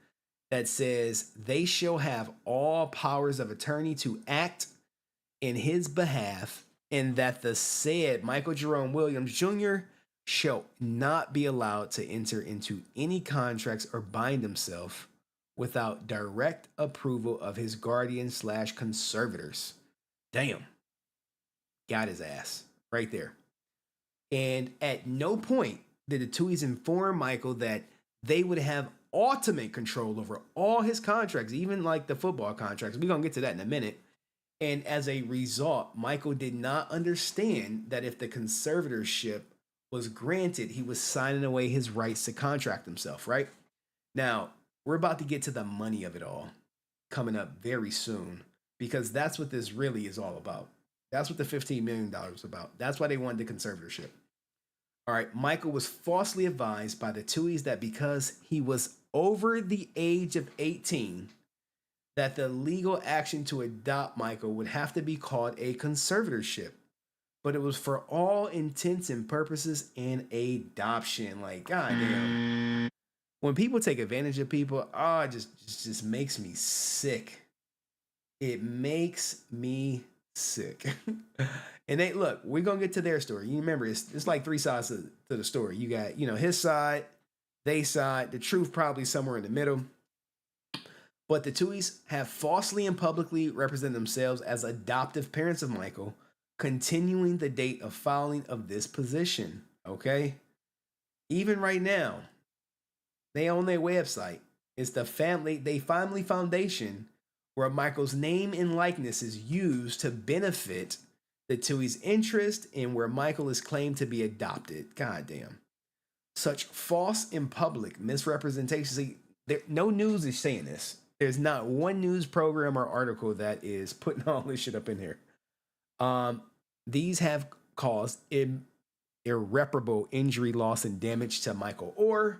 that says they shall have all powers of attorney to act in his behalf, and that the said Michael Jerome Williams Jr. shall not be allowed to enter into any contracts or bind himself without direct approval of his guardian/conservators. Damn. Got his ass right there. And at no point did the Tuis inform Michael that they would have ultimate control over all his contracts, even like the football contracts. We're going to get to that in a minute. And as a result, Michael did not understand that if the conservatorship was granted, he was signing away his rights to contract himself, right? Now, we're about to get to the money of it all coming up very soon, because that's what this really is all about. That's what the $15 million is about. That's why they wanted the conservatorship. All right, Michael was falsely advised by the Tuohys that because he was over the age of 18, that the legal action to adopt Michael would have to be called a conservatorship. But it was for all intents and purposes an adoption. Like, goddamn. When people take advantage of people, it just makes me sick. It makes me sick. And they look, we're gonna get to their story. You remember, it's like three sides to the story. You got, his side, they side, the truth probably somewhere in the middle. But the Tuohys have falsely and publicly represented themselves as adoptive parents of Michael, continuing the date of filing of this position. Okay, even right now, they own their website. It's the Family Foundation, where Michael's name and likeness is used to benefit the Tuohys' interest and where Michael is claimed to be adopted. Goddamn. Such false and public misrepresentation. See, no news is saying this. There's not one news program or article that is putting all this shit up in here. These have caused irreparable injury, loss, and damage to Michael Oher.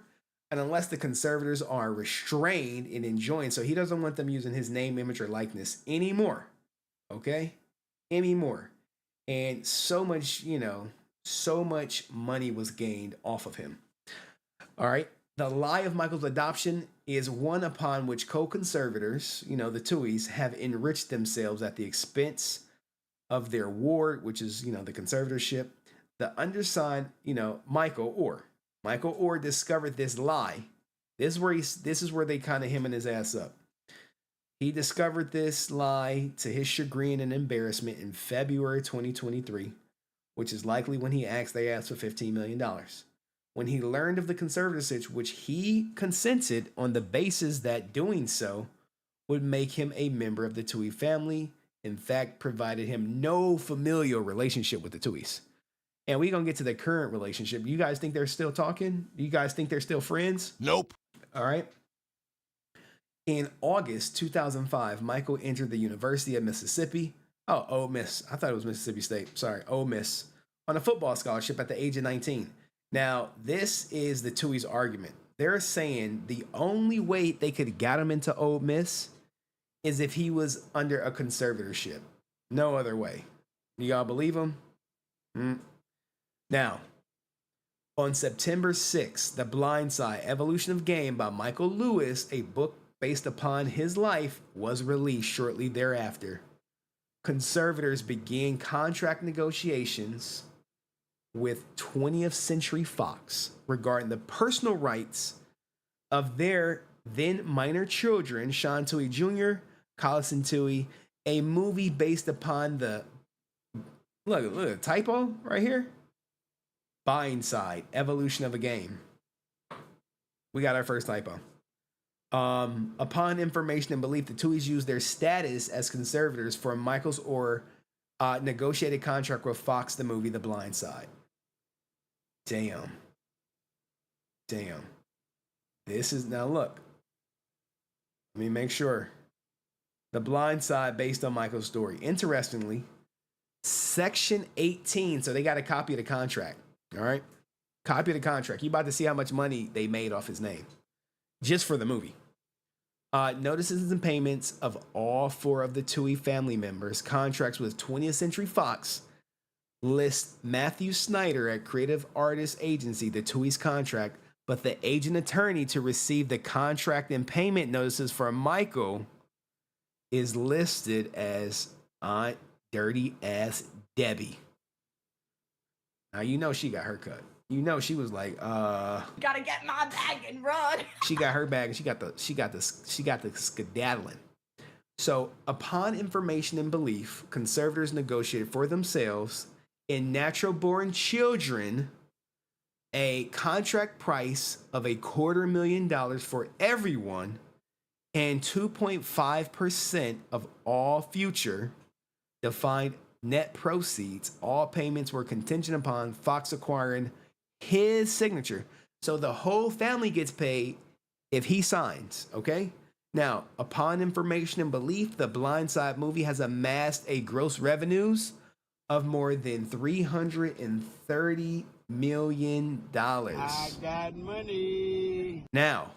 And unless the conservators are restrained and enjoined, so he doesn't want them using his name, image, or likeness anymore. Okay? Anymore. And so much, so much money was gained off of him. All right? The lie of Michael's adoption is one upon which co-conservators, the Tuohys, have enriched themselves at the expense of their ward, which is, the conservatorship. The undersigned, Michael Oher. Michael Oher discovered this lie. This is where they kind of hemming his ass up. He discovered this lie to his chagrin and embarrassment in February 2023, which is likely when they asked for $15 million. When he learned of the conservatorship, which he consented on the basis that doing so would make him a member of the Tuohy family, in fact, provided him no familial relationship with the Tuohys. And we're going to get to the current relationship. You guys think they're still talking? You guys think they're still friends? Nope. All right. In August 2005, Michael entered the University of Mississippi. Oh, Ole Miss. I thought it was Mississippi State. Sorry, Ole Miss. On a football scholarship at the age of 19. Now, this is the Tuohy's argument. They're saying the only way they could have got him into Ole Miss is if he was under a conservatorship. No other way. Do y'all believe him? Now, on September 6th, The Blindside, Evolution of Game by Michael Lewis, a book based upon his life, was released shortly thereafter. Conservators began contract negotiations with 20th Century Fox regarding the personal rights of their then minor children, Sean Tuohy Jr., Collison Tuohy, a movie based upon the, look, typo right here. Blindside, Evolution of a Game. We got our first typo. Upon information and belief, the Tuohys used their status as conservators for Michael's or negotiated contract with Fox, the movie The Blindside. Damn. This is, now look. Let me make sure. The Blindside based on Michael's story. Interestingly, Section 18, so they got a copy of the contract. All right? Copy of the contract. You about to see how much money they made off his name. Just for the movie. Notices and payments of all four of the Tuohy family members. Contracts with 20th Century Fox. List Matthew Snyder at Creative Artists Agency, the Tuohy's contract. But the agent attorney to receive the contract and payment notices for Michael is listed as Aunt Dirty Ass Debbie. Now she got her cut. She was like, Gotta get my bag and run. She got her bag and she got the skedaddling. So upon information and belief, conservators negotiated for themselves and natural born children a contract price of $250,000 for everyone and 2.5% of all future defined net proceeds. All payments were contingent upon Fox acquiring His signature. So the whole family gets paid if he signs, okay? Now, upon information and belief, the Blindside movie has amassed a gross revenues of more than $330 million. I got money. Now,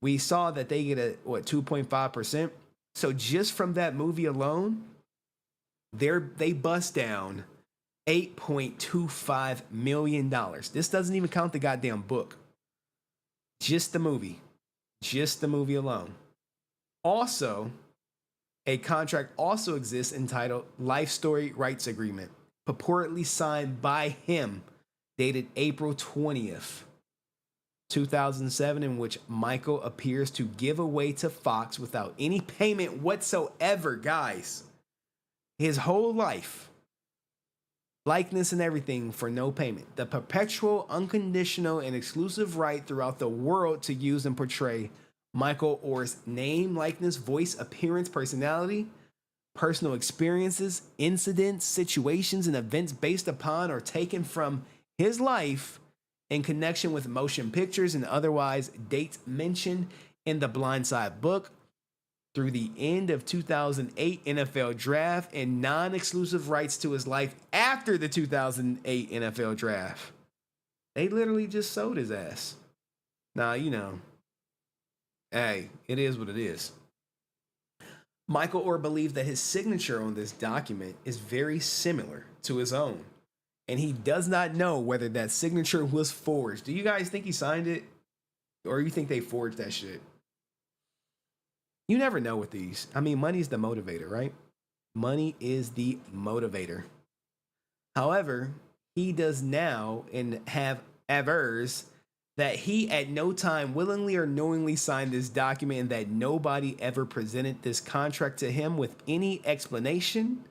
we saw that they get 2.5%. So just from that movie alone, they bust down $8.25 million. This doesn't even count the goddamn book. Just the movie. Just the movie alone. Also, a contract also exists entitled Life Story Rights Agreement, purportedly signed by him, dated April 20th, 2007, in which Michael appears to give away to Fox without any payment whatsoever, guys. His whole life, likeness and everything for no payment. The perpetual, unconditional, and exclusive right throughout the world to use and portray Michael Oher's name, likeness, voice, appearance, personality, personal experiences, incidents, situations, and events based upon or taken from his life in connection with motion pictures and otherwise dates mentioned in the Blindside book through the end of 2008 NFL draft and non-exclusive rights to his life after the 2008 NFL draft. They literally just sold his ass. Now, you know, hey, it is what it is. Michael Oher believes that his signature on this document is very similar to his own, and he does not know whether that signature was forged. Do you guys think he signed it, or you think they forged that shit? You never know with these. I mean, money's the motivator, right? Money is the motivator. However, he does now and have avers that he at no time willingly or knowingly signed this document and that nobody ever presented this contract to him with any explanation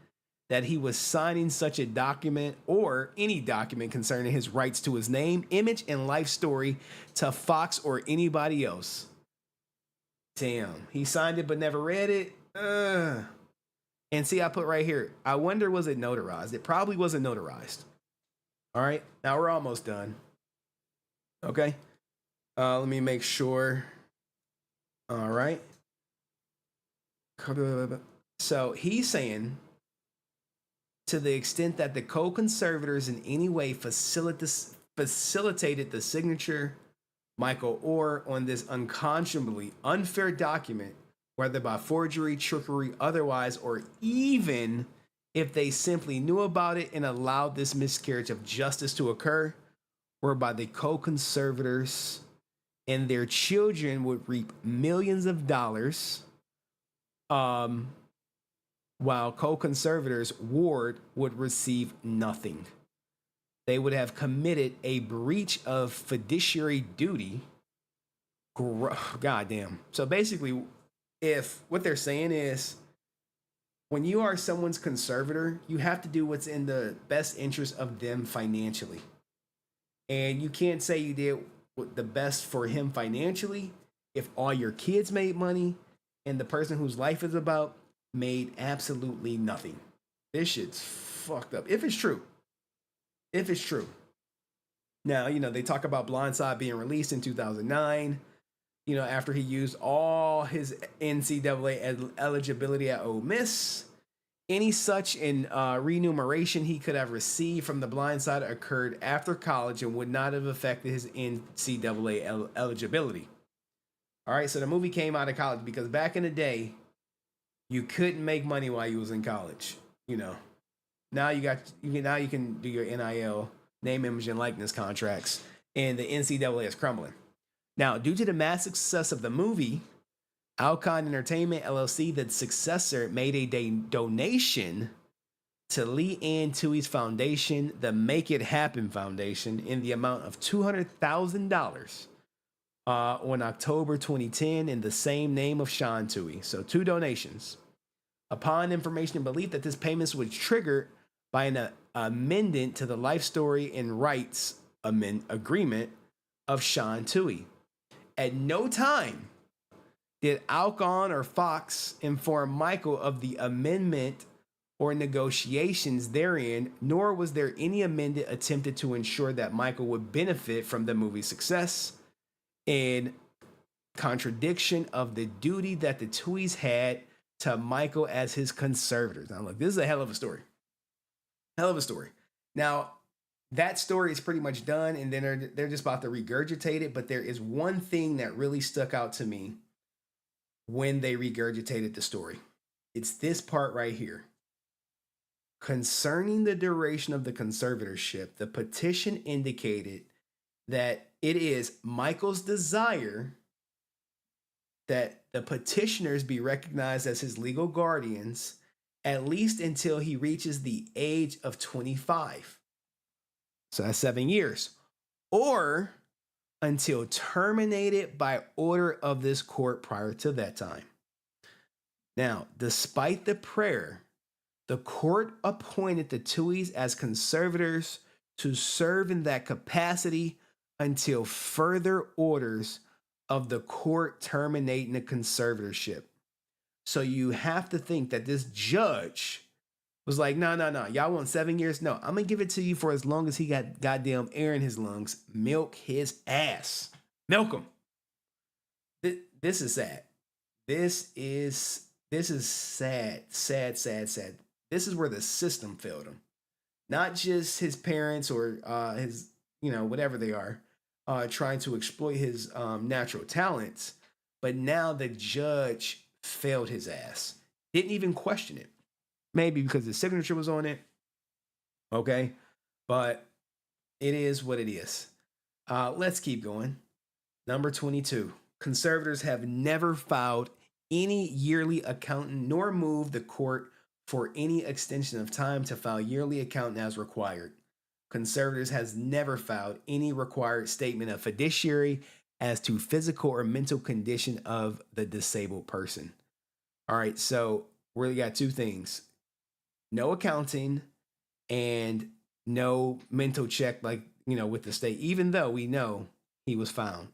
that he was signing such a document or any document concerning his rights to his name, image, and life story to Fox or anybody else. Damn, he signed it but never read it. And see, I put right here, I wonder, was it notarized? It probably wasn't notarized. All right, now we're almost done. Okay, let me make sure. All right. So he's saying, to the extent that the co-conservators in any way facilitated the signature Michael Oher on this unconscionably unfair document, whether by forgery, trickery, otherwise, or even if they simply knew about it and allowed this miscarriage of justice to occur, whereby the co-conservators and their children would reap millions of dollars, while co-conservators Ward would receive nothing. They would have committed a breach of fiduciary duty. Goddamn. So basically, if what they're saying is, when you are someone's conservator, you have to do what's in the best interest of them financially. And you can't say you did the best for him financially if all your kids made money and the person whose life is about made absolutely nothing. This shit's fucked up. If it's true. If it's true. Now, you know, they talk about Blindside being released in 2009, you know, after he used all his NCAA eligibility at Ole Miss. Any such remuneration he could have received from the Blindside occurred after college and would not have affected his NCAA eligibility. All right, so the movie came out of college because back in the day, you couldn't make money while you was in college. You know, now you can do your NIL, name, image, and likeness contracts, and the NCAA is crumbling. Now, due to the massive success of the movie, Alcon Entertainment LLC, the successor, made a donation to Lee Ann Tuohy's foundation, the Make It Happen Foundation, in the amount of $200,000 on October 2010 in the same name of Sean Tuohy. So 2 donations. Upon information and belief that this payment was triggered by an amendment to the life story and rights agreement of Sean Tuohy. At no time did Alcon or Fox inform Michael of the amendment or negotiations therein, nor was there any amendment attempted to ensure that Michael would benefit from the movie's success, in contradiction of the duty that the Tuohys had to Michael as his conservators. Now, look, this is a hell of a story. Hell of a story. Now, that story is pretty much done, and then they're just about to regurgitate it, but there is one thing that really stuck out to me when they regurgitated the story. It's this part right here. Concerning the duration of the conservatorship, the petition indicated that it is Michael's desire that the petitioners be recognized as his legal guardians at least until he reaches the age of 25. So that's 7 years. Or until terminated by order of this court prior to that time. Now, despite the prayer, the court appointed the Tuohys as conservators to serve in that capacity until further orders of the court terminating the conservatorship. So you have to think that this judge was like, no. Y'all want 7 years? No, I'm going to give it to you for as long as he got goddamn air in his lungs. Milk his ass. Milk him. This is sad. This is sad. Sad. This is where the system failed him. Not just his parents or his, whatever they are, trying to exploit his natural talents, but now the judge failed his ass. Didn't even question it. Maybe because his signature was on it. Okay. But it is what it is. Let's keep going. Number 22. Conservators have never filed any yearly accountant nor moved the court for any extension of time to file yearly accountant as required. Conservators has never filed any required statement of fiduciary as to physical or mental condition of the disabled person. All right, so we really got two things. No accounting and no mental check with the state, even though we know he was fine.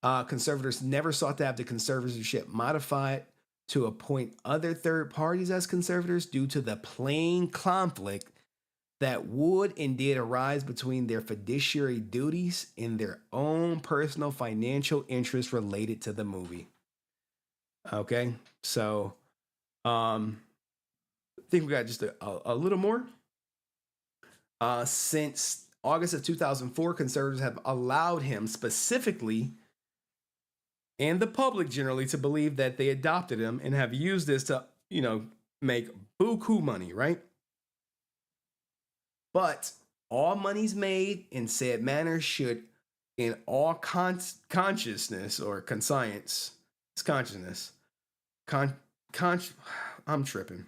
Conservators never sought to have the conservatorship modified to appoint other third parties as conservators due to the plain conflict that would and did arise between their fiduciary duties and their own personal financial interests related to the movie. Okay, so I think we got just a little more. Since August of 2004, conservators have allowed him specifically and the public generally to believe that they adopted him and have used this to, make buku money, right? But all monies made in said manner should, in all consciousness or conscience, it's consciousness, I'm tripping,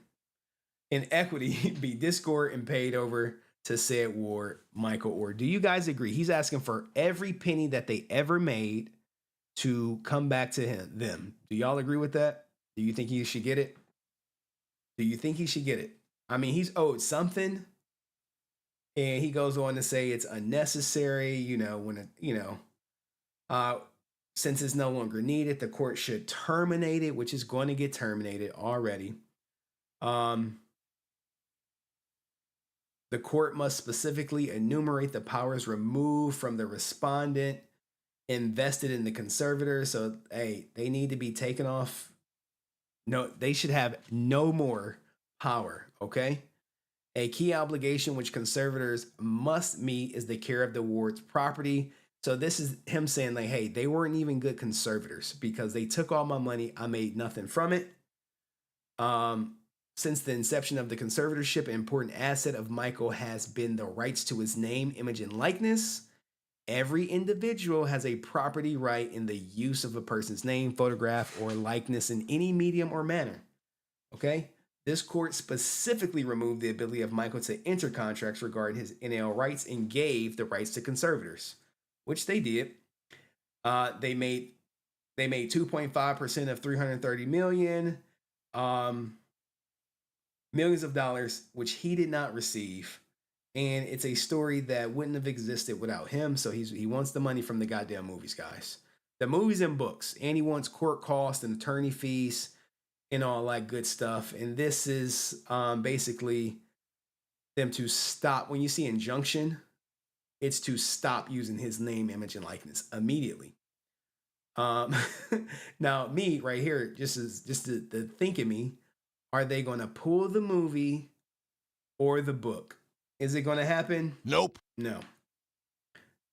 in equity be disgorged and paid over to said ward, Michael Oher. Do you guys agree? He's asking for every penny that they ever made to come back to them. Do y'all agree with that? Do you think he should get it? I mean, he's owed something. And he goes on to say it's unnecessary, since it's no longer needed, the court should terminate it, which is going to get terminated already. The court must specifically enumerate the powers removed from the respondent invested in the conservator. So, hey, they need to be taken off. No, they should have no more power, okay? A key obligation which conservators must meet is the care of the ward's property. So this is him saying like, hey, they weren't even good conservators because they took all my money. I made nothing from it. Since the inception of the conservatorship, an important asset of Michael has been the rights to his name, image, and likeness. Every individual has a property right in the use of a person's name, photograph, or likeness in any medium or manner. Okay? This court specifically removed the ability of Michael to enter contracts regarding his NL rights and gave the rights to conservators, which they did. They made 2.5% of $330 million, millions of dollars, which he did not receive. And it's a story that wouldn't have existed without him. So he wants the money from the goddamn movies, guys. The movies and books. And he wants court costs and attorney fees. and all that good stuff. And this is basically them to stop. When you see injunction, it's to stop using his name, image, and likeness immediately. Now, me right here, just the think of me, are they going to pull the movie or the book? Is it going to happen? Nope. No.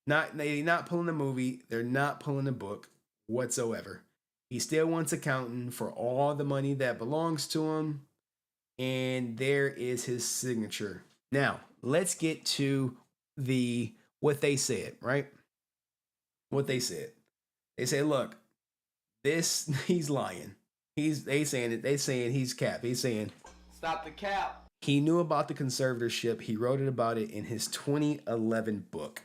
They're not pulling the movie. They're not pulling the book whatsoever. He still wants accounting for all the money that belongs to him. And there is his signature. Now, let's get to what they said, right? What they said. They say, look, he's lying. They saying he's cap. He's saying Stop the cap. he knew about the conservatorship. He wrote about it in his 2011 book.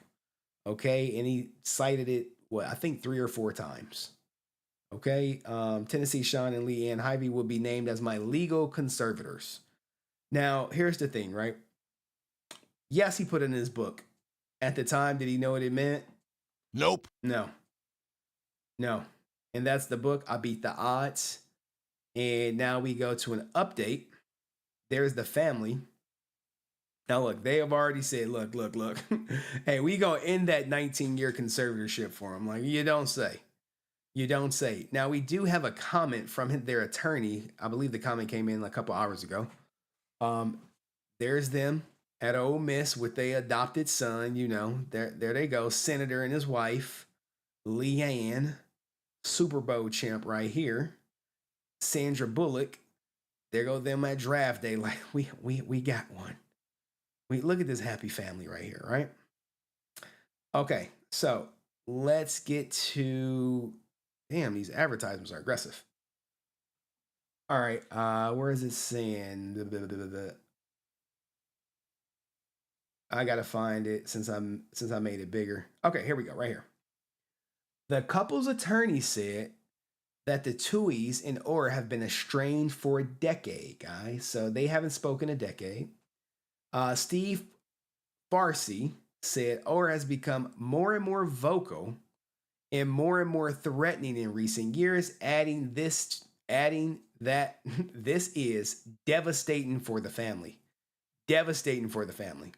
Okay, and he cited it, I think 3 or 4 times. Okay, Tennessee Sean and Leanne Hyvee will be named as my legal conservators. Now, here's the thing, right? Yes, he put it in his book. At the time, did he know what it meant? Nope. No. And that's the book, I Beat the Odds. And now we go to an update. There's the family. Now, look, they have already said, look. Hey, we going to end that 19-year conservatorship for him. Like, you don't say. Now, we do have a comment from their attorney. I believe the comment came in a couple hours ago. There's them at Ole Miss with their adopted son. You know, there they go. Senator and his wife, Leanne, Super Bowl champ right here. Sandra Bullock. There go them at draft day. Like, we got one. We look at this happy family right here, right? Okay, so let's get to, damn, these advertisements are aggressive. All right, where is it saying? I gotta find it since I made it bigger. Okay, here we go, right here. The couple's attorney said that the Tuohys and Oher have been estranged for a decade, guys. So they haven't spoken a decade. Steve Fousey said Oher has become more and more vocal and more threatening in recent years, adding that this is devastating for the family. Devastating for the family.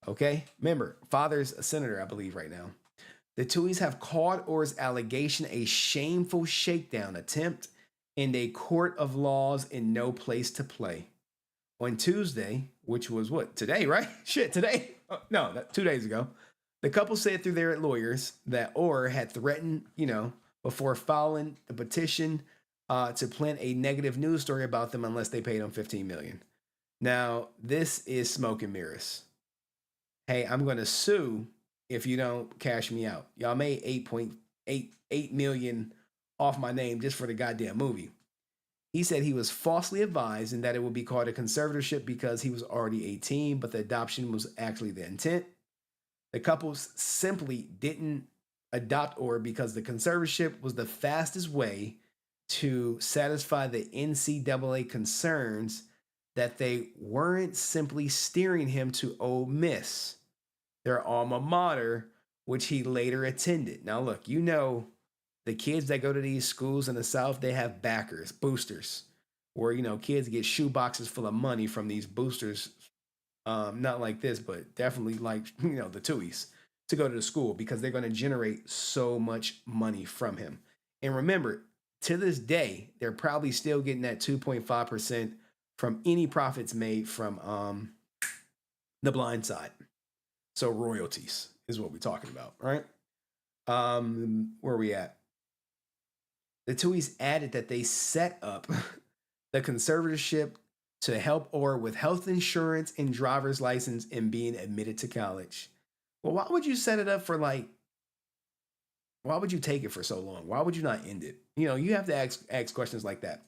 Okay? Remember, father's a senator, I believe, right now. The Tuohys have called Oher's allegation a shameful shakedown attempt and a court of laws in no place to play. On Tuesday, which was what? Today, right? Shit, today? Oh, no, 2 days ago. The couple said through their lawyers that Oher had threatened, before filing the petition to plant a negative news story about them unless they paid him $15 million. Now, this is smoke and mirrors. Hey, I'm going to sue if you don't cash me out. Y'all made $8.8 million off my name just for the goddamn movie. He said he was falsely advised and that it would be called a conservatorship because he was already 18, but the adoption was actually the intent. The couple simply didn't adopt Oher because the conservatorship was the fastest way to satisfy the NCAA concerns that they weren't simply steering him to Ole Miss, their alma mater, which he later attended. Now, look, the kids that go to these schools in the South, they have backers, boosters, where, kids get shoe boxes full of money from these boosters. Not like this, but definitely like, the Tuohys to go to the school because they're going to generate so much money from him. And remember, to this day, they're probably still getting that 2.5% from any profits made from the Blindside. So royalties is what we're talking about, right? Where are we at? The Tuohys added that they set up the conservatorship to help Oher with health insurance and driver's license and being admitted to college. Well, why would you set it up for why would you take it for so long? Why would you not end it? You have to ask questions like that.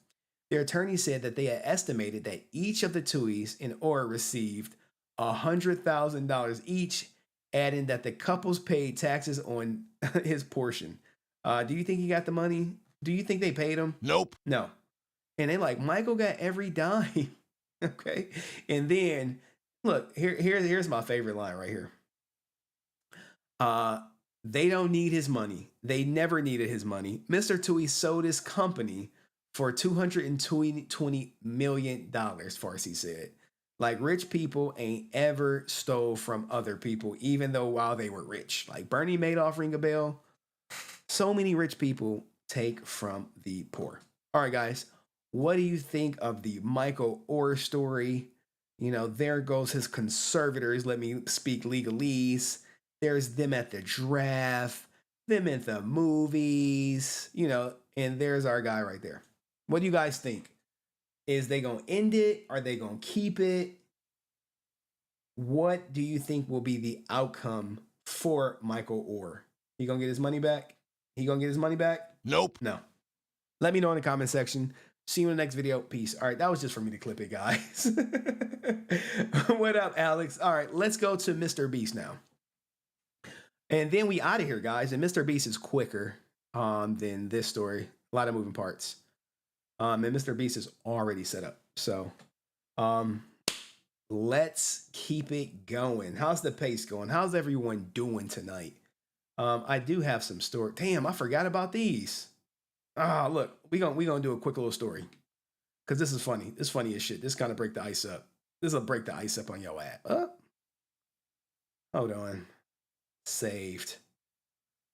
Their attorney said that they had estimated that each of the Tuohys and Oher received $100,000 each, adding that the couples paid taxes on his portion. Do you think he got the money? Do you think they paid him? Nope. No. And they Michael got every dime. Okay. And then look, here's my favorite line right here. They don't need his money. They never needed his money. Mr. Tuohy sold his company for $220 million, Fousey said. Like, rich people ain't ever stole from other people, even though while they were rich. Like, Bernie Madoff, ring a bell. So many rich people take from the poor. All right, guys. What do you think of the Michael Oher story? You know, there goes his conservators. Let me speak legalese. There's them at the draft, them at the movies, you know, and there's our guy right there. What do you guys think? Is they going to end it? Are they going to keep it? What do you think will be the outcome for Michael Oher? He going to get his money back? He going to get his money back? Nope. No. Let me know in the comment section. See you in the next video. Peace. All right, that was just for me to clip it, guys. What up, Alex? All right, let's go to MrBeast now. And then we out of here, guys. And MrBeast is quicker than this story. A lot of moving parts. And MrBeast is already set up. So let's keep it going. How's the pace going? How's everyone doing tonight? I do have some story. Damn, I forgot about these. Look, we gonna do a quick little story. Cause this is funny. It's funny as shit. This kind of break the ice up. This will break the ice up on your ass. Hold on. Saved.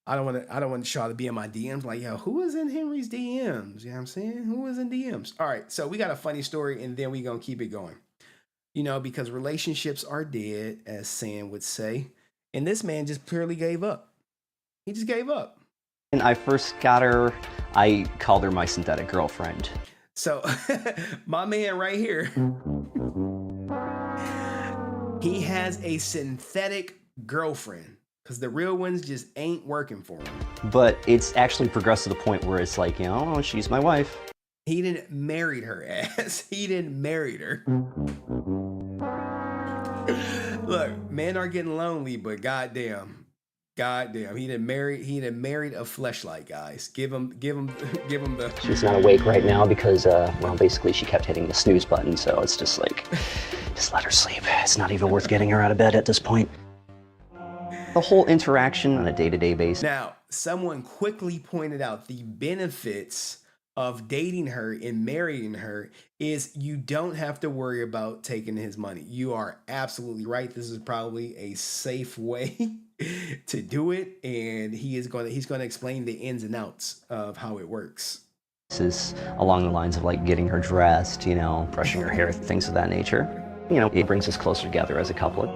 I don't want y'all to be in my DMs like, yo, who is in Henry's DMs? You know what I'm saying? Who is in DMs? All right, so we got a funny story and then we gonna keep it going. You know, because relationships are dead, as Sam would say. And this man just purely gave up. He just gave up. When I first got her, I called her my synthetic girlfriend. So, my man right here, he has a synthetic girlfriend because the real ones just ain't working for him. But it's actually progressed to the point where it's like, you know, she's my wife. He didn't marry her ass. He didn't marry her. Look, men are getting lonely, but goddamn, he done married a fleshlight, guys. Give him the. She's not awake right now because, well, basically she kept hitting the snooze button, so it's just like, just let her sleep. It's not even worth getting her out of bed at this point. The whole interaction on a day-to-day basis. Now, someone quickly pointed out the benefits of dating her and marrying her is you don't have to worry about taking his money. You are absolutely right. This is probably a safe way to do it, and he's going to explain the ins and outs of how it works. This is along the lines of like getting her dressed, you know, brushing her hair, things of that nature. You know, it brings us closer together as a couple.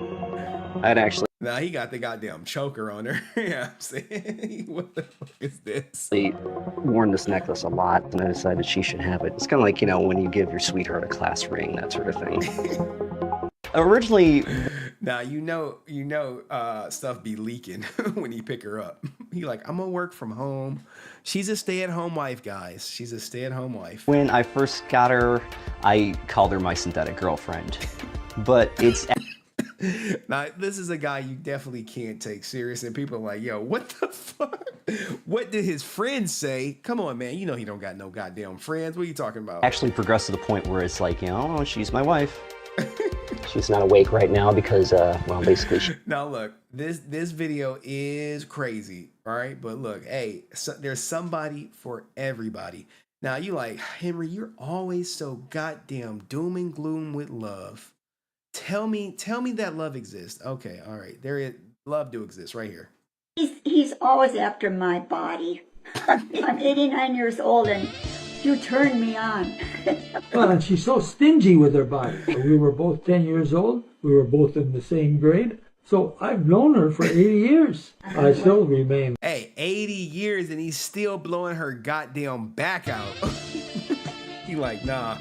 I'd actually. Now he got the goddamn choker on her. Yeah, I'm saying, what the fuck is this? I worn this necklace a lot, and I decided she should have it. It's kind of like, you know, when you give your sweetheart a class ring, that sort of thing. Originally, now you know, stuff be leaking when you pick her up. He like, I'm gonna work from home. She's a stay-at-home wife, guys. She's a stay-at-home wife. When I first got her, I called her my synthetic girlfriend, but it's. Now, this is a guy you definitely can't take serious, and people are like, yo, what the fuck? What did his friends say? Come on, man. You know he don't got no goddamn friends. What are you talking about? Actually progressed to the point where it's like, you know, she's my wife. She's not awake right now because, well, basically she... Now, look, this video is crazy, all right? But look, hey, there's somebody for everybody. Now, you like, Henry, you're always so goddamn doom and gloom with love. Tell me that love exists. Okay, all right. There is love do exist right here. He's always after my body. I'm 89 years old and you turned me on. Well, and she's so stingy with her body. We were both 10 years old. We were both in the same grade. So I've known her for 80 years. I still remain. Hey, 80 years and he's still blowing her goddamn back out. He like, nah.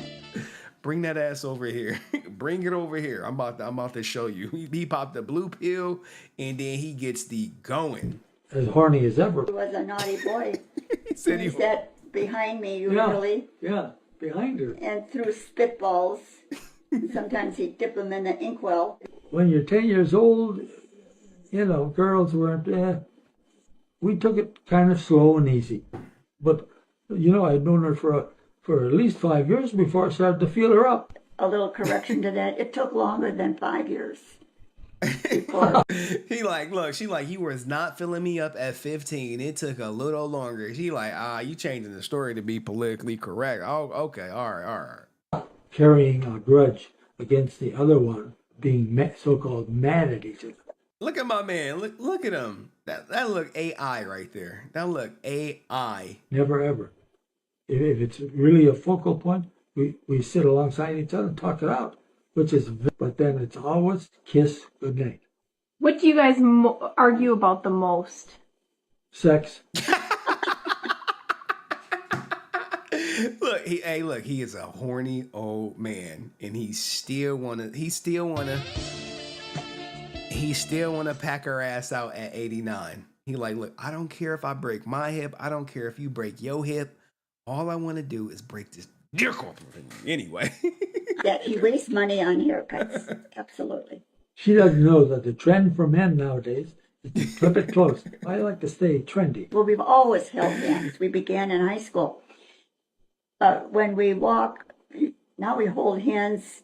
Bring that ass over here. Bring it over here. I'm about to show you. He popped the blue pill and then he gets the going. As horny as ever. He was a naughty boy. He said he sat behind me usually. Yeah, behind her. And threw spitballs. Sometimes he'd dip them in the inkwell. When you're 10 years old, you know, girls weren't, we took it kind of slow and easy. But, you know, I'd known her for at least 5 years before I started to feel her up. A little correction to that, it took longer than 5 years. He like, look, she like, you was not filling me up at 15. It took a little longer. She like, you changing the story to be politically correct. Oh, okay, all right. Carrying a grudge against the other one, being so-called mad at each other. Look at my man. Look at him. That look AI right there. That look AI. Never ever. If it's really a focal point, we sit alongside each other and talk it out, but then it's always kiss goodnight. What do you guys argue about the most? Sex. Look, he is a horny old man, and he still wanna pack her ass out at 89. He like, look, I don't care if I break my hip. I don't care if you break your hip. All I want to do is break this dick off of you anyway. Yeah, he wastes money on haircuts. Absolutely. She doesn't know that the trend for men nowadays is to clip it close. I like to stay trendy. Well, we've always held hands. We began in high school. When we walk, now we hold hands,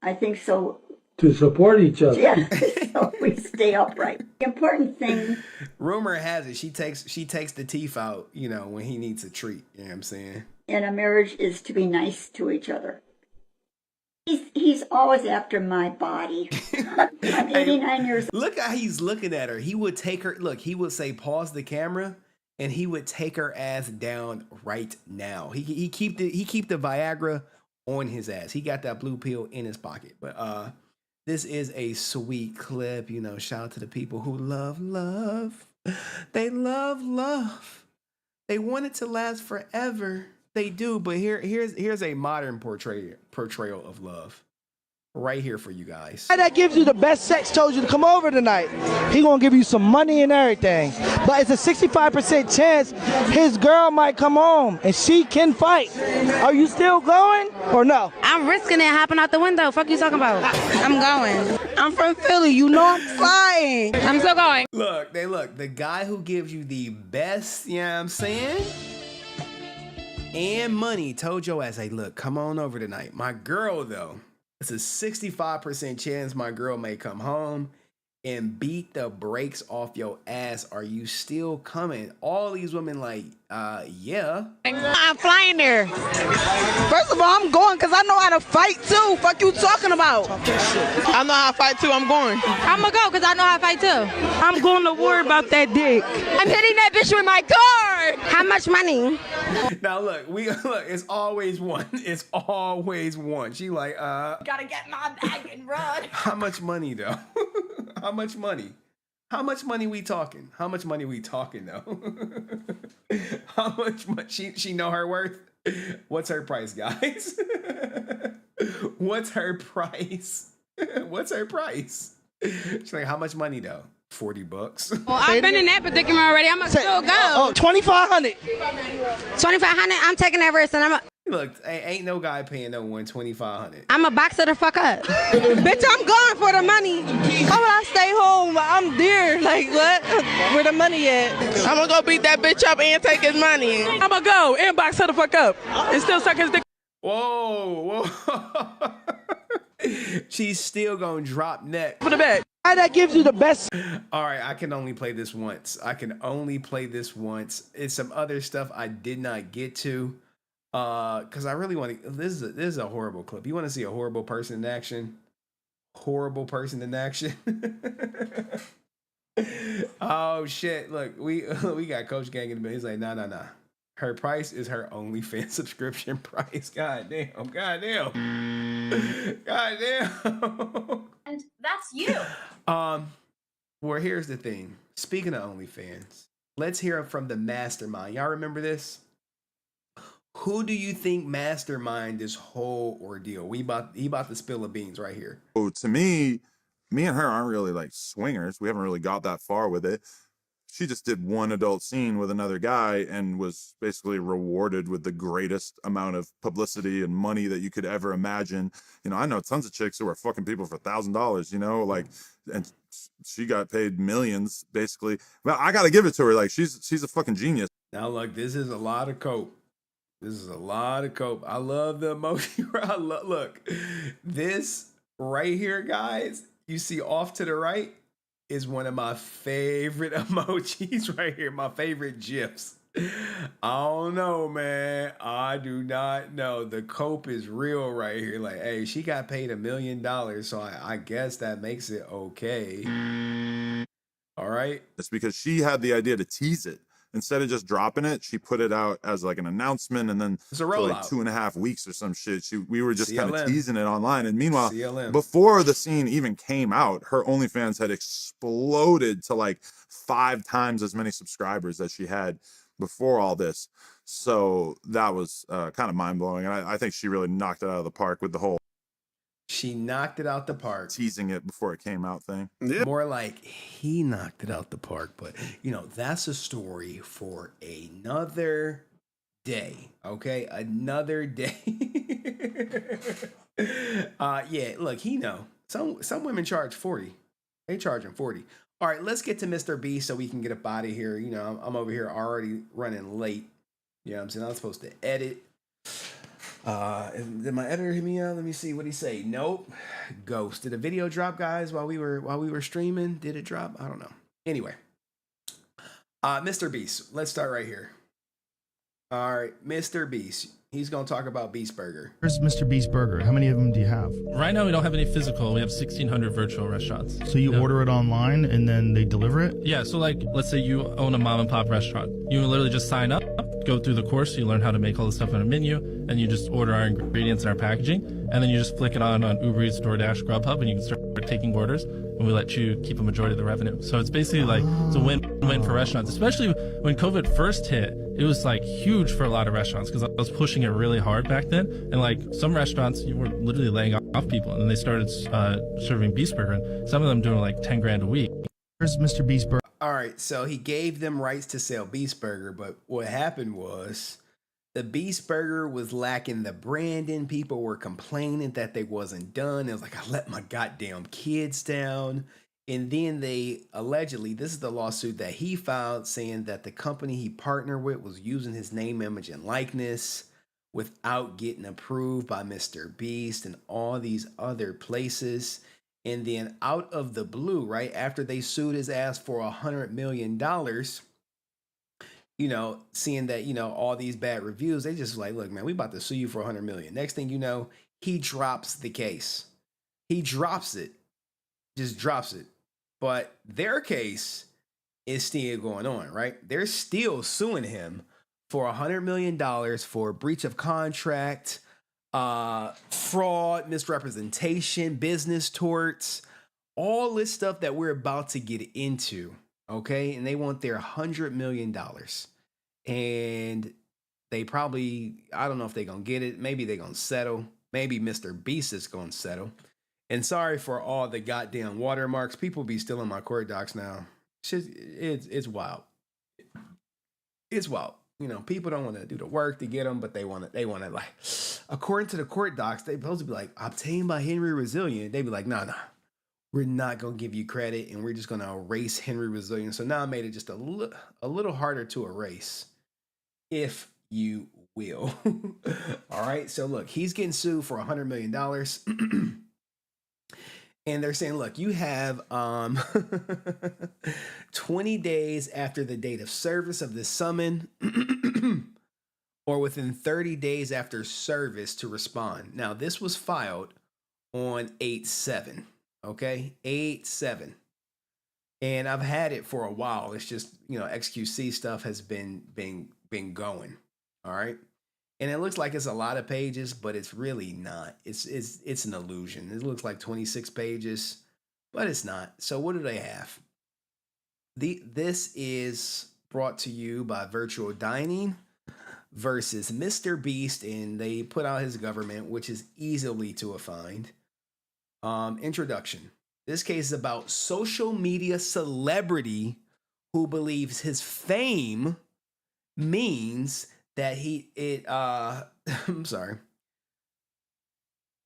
I think so. To support each other. Yeah, so we stay upright. The important thing. Rumor has it she takes the teeth out, when he needs a treat. You know what I'm saying? In a marriage is to be nice to each other. He's always after my body. I'm 89 years old. Look how he's looking at her. He would take her, he would say, pause the camera, and he would take her ass down right now. He keep the Viagra on his ass. He got that blue pill in his pocket. But this is a sweet clip. Shout out to the people who love love. They love love. They want it to last forever. They do, but here's a modern portrayal of love. Right here for you guys. That gives you the best sex told you to come over tonight. He gonna give you some money and everything. But it's a 65% chance his girl might come home and she can fight. Are you still going or no? I'm risking it hopping out the window. Fuck you talking about? I'm going. I'm from Philly. You know I'm flying. I'm still going. Look, the guy who gives you the best, you know what I'm saying? And money told your ass, hey, look, come on over tonight. My girl, though, it's a 65% chance my girl may come home and beat the brakes off your ass. Are you still coming? All these women like, yeah. I'm flying there. First of all, I'm going because I know how to fight too. Fuck you talking about? I know how to fight too. I'm going. I'm going to go because I know how to fight too. I'm going to worry about that dick. I'm hitting that bitch with my car. How much money? Now look, it's always one. It's always one. She like, Gotta get my bag and run. How much money though? How much money? How much money we talking? How much money we talking though? How much money? She know her worth? What's her price, guys? What's her price? What's her price? She's like, how much money though? $40. Well, I've been in that predicament already. I'm gonna still go. Oh, 2,500. 2,500. I'm taking that risk, and Look, ain't no guy paying no one $2,500. I'm a box her the fuck up. Bitch, I'm going for the money. How would I stay home? I'm there. Like, what? Where the money at? I'm gonna go beat that bitch up and take his money. I'm gonna go and box her the fuck up and still suck his dick. Whoa. She's still gonna drop neck. For the bet. That gives you the best. All right, I can only play this once. It's some other stuff I did not get to. Because I really want to. This is a horrible clip. You want to see a horrible person in action? Horrible person in action. Oh shit! Look, we got Coach Gang in the middle. He's like, nah. Her price is her OnlyFans subscription price. God damn. And that's you. Well, here's the thing. Speaking of OnlyFans, let's hear it from the mastermind. Y'all remember this? Who do you think mastermind this whole ordeal? He about to spill the beans right here. Oh, to me and her aren't really like swingers. We haven't really got that far with it. She just did one adult scene with another guy and was basically rewarded with the greatest amount of publicity and money that you could ever imagine. I know tons of chicks who are fucking people for $1,000, and she got paid millions basically. Well, I got to give it to her. Like she's a fucking genius. Now look, this is a lot of coke. I love the emoji. Look, this right here, guys. you see off to the right is one of my favorite emojis right here, my favorite GIFs. I don't know, man. I do not know. The cope is real right here. Like, hey, she got paid $1 million, so I guess that makes it okay. All right. It's because she had the idea to tease it. Instead of just dropping it, she put it out as like an announcement, and then it's a for like rollout. 2.5 weeks or some shit, we were just kind of CLM. teasing it online. And meanwhile, CLM. before the scene even came out, her OnlyFans had exploded to like 5 times as many subscribers as she had before all this. So that was kind of mind blowing, and I think she really knocked it out of the park with the whole She knocked it out the park. teasing it before it came out thing. More like he knocked it out the park, but that's a story for another day. Okay, another day. Yeah, look, some women charge 40. They charging 40. All right, let's get to MrBeast so we can get up out of here. I'm over here already running late. You know what I'm saying? I'm supposed to edit. Did my editor hit me up? Let me see what he say. Nope. Ghost. Did a video drop, guys, while we were streaming? Did it drop? I don't know. Anyway. MrBeast. Let's start right here. All right, MrBeast. He's gonna talk about Beast Burger. Where's MrBeast Burger? How many of them do you have? Right now, we don't have any physical. We have 1,600 virtual restaurants. So you order it online and then they deliver it? Yeah, so like, let's say you own a mom and pop restaurant. You literally just sign up, go through the course, you learn how to make all the stuff on a menu, and you just order our ingredients and our packaging, and then you just flick it on Uber Eats, DoorDash, Grubhub, and you can start taking orders, and we let you keep a majority of the revenue. So it's basically like, it's a win-win for restaurants, especially when COVID first hit. It was like huge for a lot of restaurants because I was pushing it really hard back then. And like some restaurants, you were literally laying off people, and then they started serving Beast Burger, and some of them doing like 10 grand a week. Where's MrBeast Burger? All right, so he gave them rights to sell Beast Burger, but what happened was the Beast Burger was lacking the branding. People were complaining that they wasn't done. It was like, I let my goddamn kids down. And then they allegedly, this is the lawsuit that he filed, saying that the company he partnered with was using his name, image, and likeness without getting approved by MrBeast and all these other places. And then out of the blue, right after they sued his ass for $100 million, seeing that, all these bad reviews, they just like, look, man, we about to sue you for $100 million. Next thing you know, he drops the case. He drops it. Just drops it. But their case is still going on, right? They're still suing him for $100 million for breach of contract, fraud, misrepresentation, business torts, all this stuff that we're about to get into, okay? And they want their $100 million. And they probably, I don't know if they're going to get it. Maybe they're going to settle. Maybe MrBeast is going to settle. And sorry for all the goddamn watermarks. People be stealing my court docs now. It's wild. It's wild. People don't want to do the work to get them, but they want to like, according to the court docs, they supposed to be like obtained by HenryResilient. They be like, nah, we're not gonna give you credit, and we're just gonna erase HenryResilient. So now I made it just a little harder to erase, if you will. All right. So look, he's getting sued for $100 million. And they're saying, look, you have 20 days after the date of service of this summon or within 30 days after service to respond. Now, this was filed on 8/7, okay? 8/7. And I've had it for a while. It's just, XQC stuff has been going, all right? And it looks like it's a lot of pages, but it's really not. It's an illusion. It looks like 26 pages, but it's not. So what do they have? This is brought to you by Virtual Dining versus MrBeast, and they put out his government, which is easily to find. Introduction. This case is about social media celebrity who believes his fame means that I'm sorry.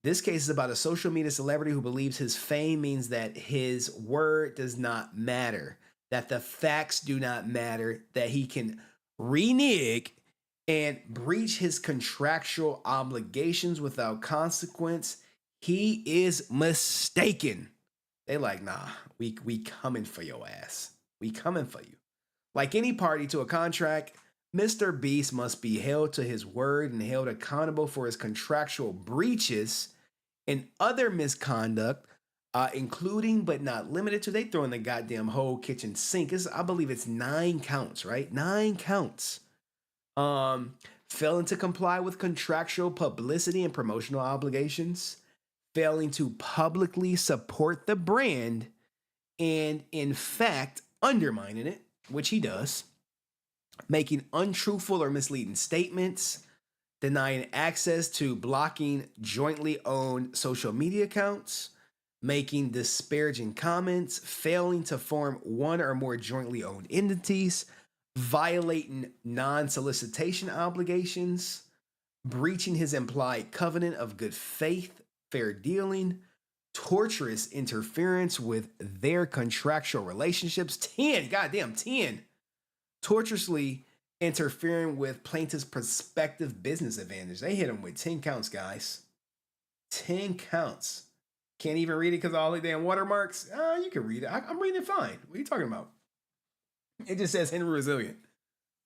This case is about a social media celebrity who believes his fame means that his word does not matter, that the facts do not matter, that he can renege and breach his contractual obligations without consequence. He is mistaken. They like, nah, we coming for your ass. We coming for you. Like any party to a contract, Mr. Beast must be held to his word and held accountable for his contractual breaches and other misconduct, including but not limited to, they throw in the goddamn whole kitchen sink. I believe it's 9 counts, right? 9 counts. Failing to comply with contractual publicity and promotional obligations, failing to publicly support the brand, and in fact, undermining it, which he does, making untruthful or misleading statements, denying access to blocking jointly owned social media accounts, making disparaging comments, failing to form one or more jointly owned entities, violating non-solicitation obligations, breaching his implied covenant of good faith, fair dealing, torturous interference with their contractual relationships, 10, goddamn 10, torturously interfering with plaintiff's prospective business advantage. They hit him with 10 counts, guys. 10 counts. Can't even read it because of all the damn watermarks. You can read it. I'm reading it fine. What are you talking about? It just says Henry Resilient.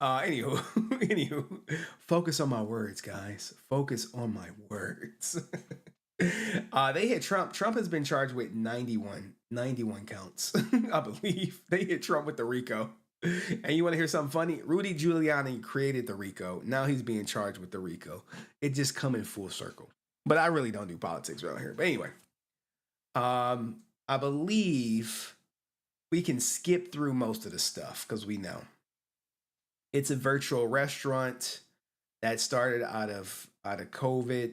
Anywho, focus on my words, guys. Focus on my words. They hit Trump. Trump has been charged with 91 counts, I believe. They hit Trump with the RICO. And you want to hear something funny? Rudy Giuliani created the RICO. Now he's being charged with the RICO. It just come in full circle. But I really don't do politics around here. But anyway, I believe we can skip through most of the stuff because we know it's a virtual restaurant that started out of COVID,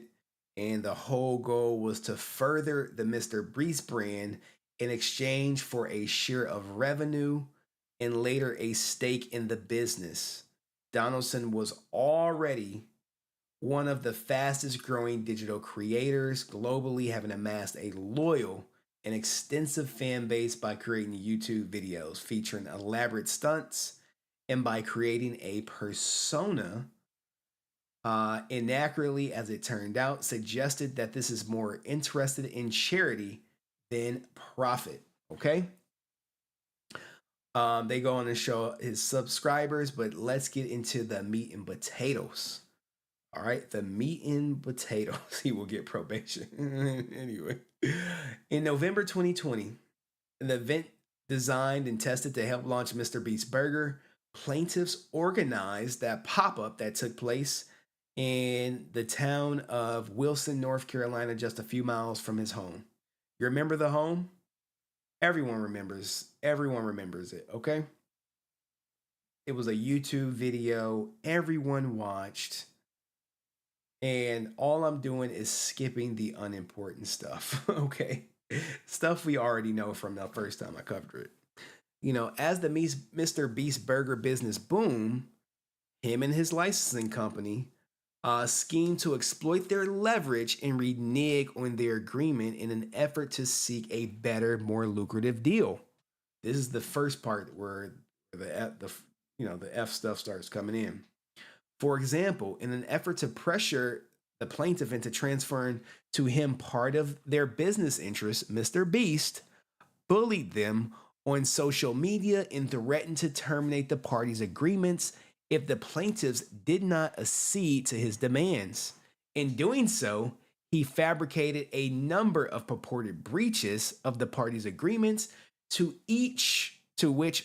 and the whole goal was to further the MrBeast brand in exchange for a share of revenue and later a stake in the business. Donaldson was already one of the fastest growing digital creators globally, having amassed a loyal and extensive fan base by creating YouTube videos featuring elaborate stunts and by creating a persona, inaccurately as it turned out, suggested that this is more interested in charity than profit. Okay? They go on to show his subscribers, but let's get into the meat and potatoes. All right, the meat and potatoes. He will get probation. Anyway, in November 2020, an event designed and tested to help launch MrBeast Burger, plaintiffs organized that pop-up that took place in the town of Wilson, North Carolina, just a few miles from his home. You remember the home? Everyone remembers it, okay? It was a YouTube video everyone watched. And all I'm doing is skipping the unimportant stuff, okay? Stuff we already know from the first time I covered it. You know, as the MrBeast Burger business boomed, him and his licensing company schemed to exploit their leverage and renege on their agreement in an effort to seek a better, more lucrative deal. This is the first part where the F stuff starts coming in. For example, in an effort to pressure the plaintiff into transferring to him part of their business interests, MrBeast bullied them on social media and threatened to terminate the parties' agreements if the plaintiffs did not accede to his demands. In doing so, he fabricated a number of purported breaches of the parties' agreements, to which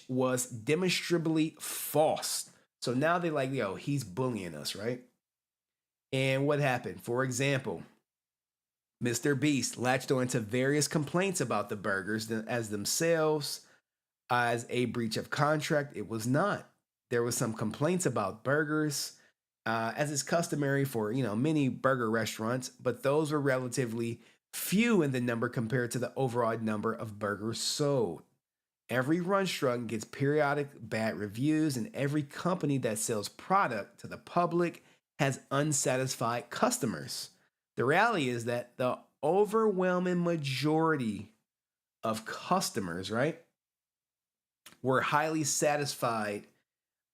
was demonstrably false. So now they're like, yo, he's bullying us, right? And what happened? For example, MrBeast latched on to various complaints about the burgers as themselves as a breach of contract. It was not. There was some complaints about burgers, as is customary for, many burger restaurants, but those were relatively few in the number compared to the overall number of burgers sold. Every restaurant gets periodic bad reviews, and every company that sells product to the public has unsatisfied customers. The reality is that the overwhelming majority of customers, right, were highly satisfied,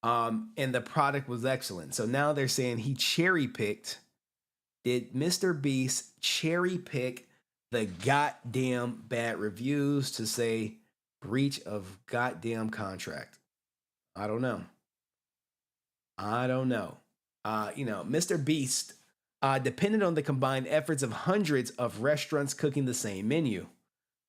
and the product was excellent. So now they're saying he cherry-picked. Did MrBeast cherry-pick the goddamn bad reviews to say breach of goddamn contract. I don't know. MrBeast depended on the combined efforts of hundreds of restaurants cooking the same menu.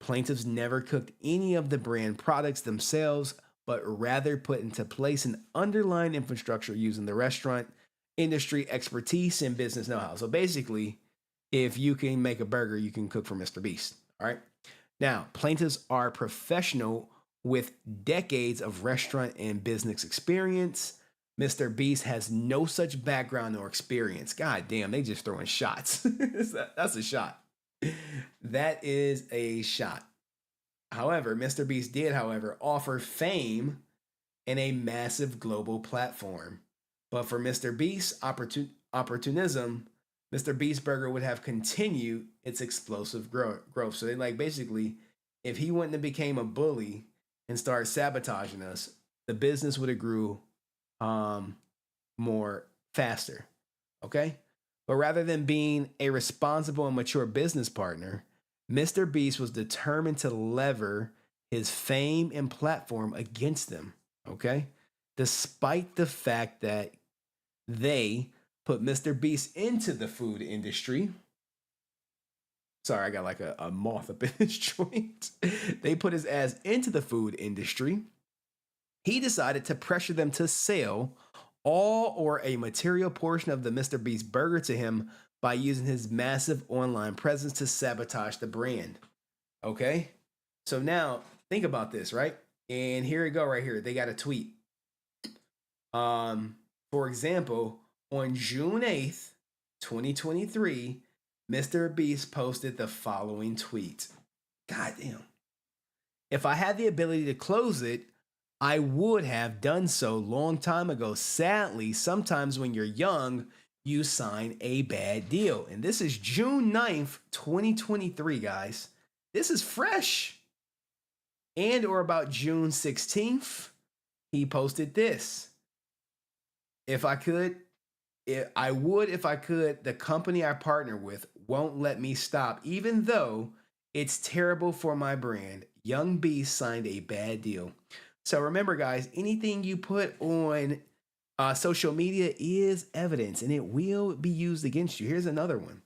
Plaintiffs never cooked any of the brand products themselves, but rather put into place an underlying infrastructure using the restaurant industry expertise and business know-how. So basically, if you can make a burger, you can cook for MrBeast. All right. Now, plaintiffs are professional with decades of restaurant and business experience. MrBeast has no such background or experience. God damn, they just throwing shots. That's a shot. That is a shot. However, MrBeast did, offer fame and a massive global platform. But for MrBeast's opportunism, MrBeast Burger would have continued its explosive growth. So they basically, if he wouldn't have became a bully and started sabotaging us, the business would have grew more faster. Okay? But rather than being a responsible and mature business partner, MrBeast was determined to lever his fame and platform against them. Okay? Despite the fact that they put MrBeast into the food industry. Sorry, I got like a moth up in this joint. They put his ass into the food industry. He decided to pressure them to sell all or a material portion of the MrBeast burger to him by using his massive online presence to sabotage the brand. Okay? So now, think about this, right? And here we go right here. They got a tweet. For example, on June 8th, 2023, MrBeast posted the following tweet. God damn. If I had the ability to close it, I would have done so long time ago. Sadly, sometimes when you're young, you sign a bad deal. And this is June 9th, 2023, guys. This is fresh. And or about June 16th, he posted this. If I could, I would if I could. The company I partner with won't let me stop, even though it's terrible for my brand. Young Beast signed a bad deal. So remember, guys, anything you put on social media is evidence, and it will be used against you. Here's another one.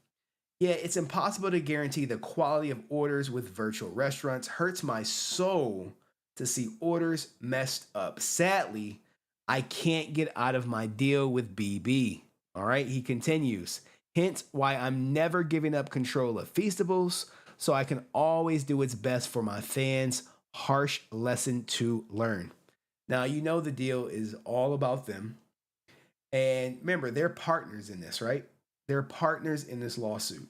Yeah, it's impossible to guarantee the quality of orders with virtual restaurants. Hurts my soul to see orders messed up. Sadly, I can't get out of my deal with BB. All right, he continues. Hence why I'm never giving up control of Feastables, so I can always do what's best for my fans. Harsh lesson to learn. Now, you know the deal is all about them. And remember, they're partners in this, right? They're partners in this lawsuit.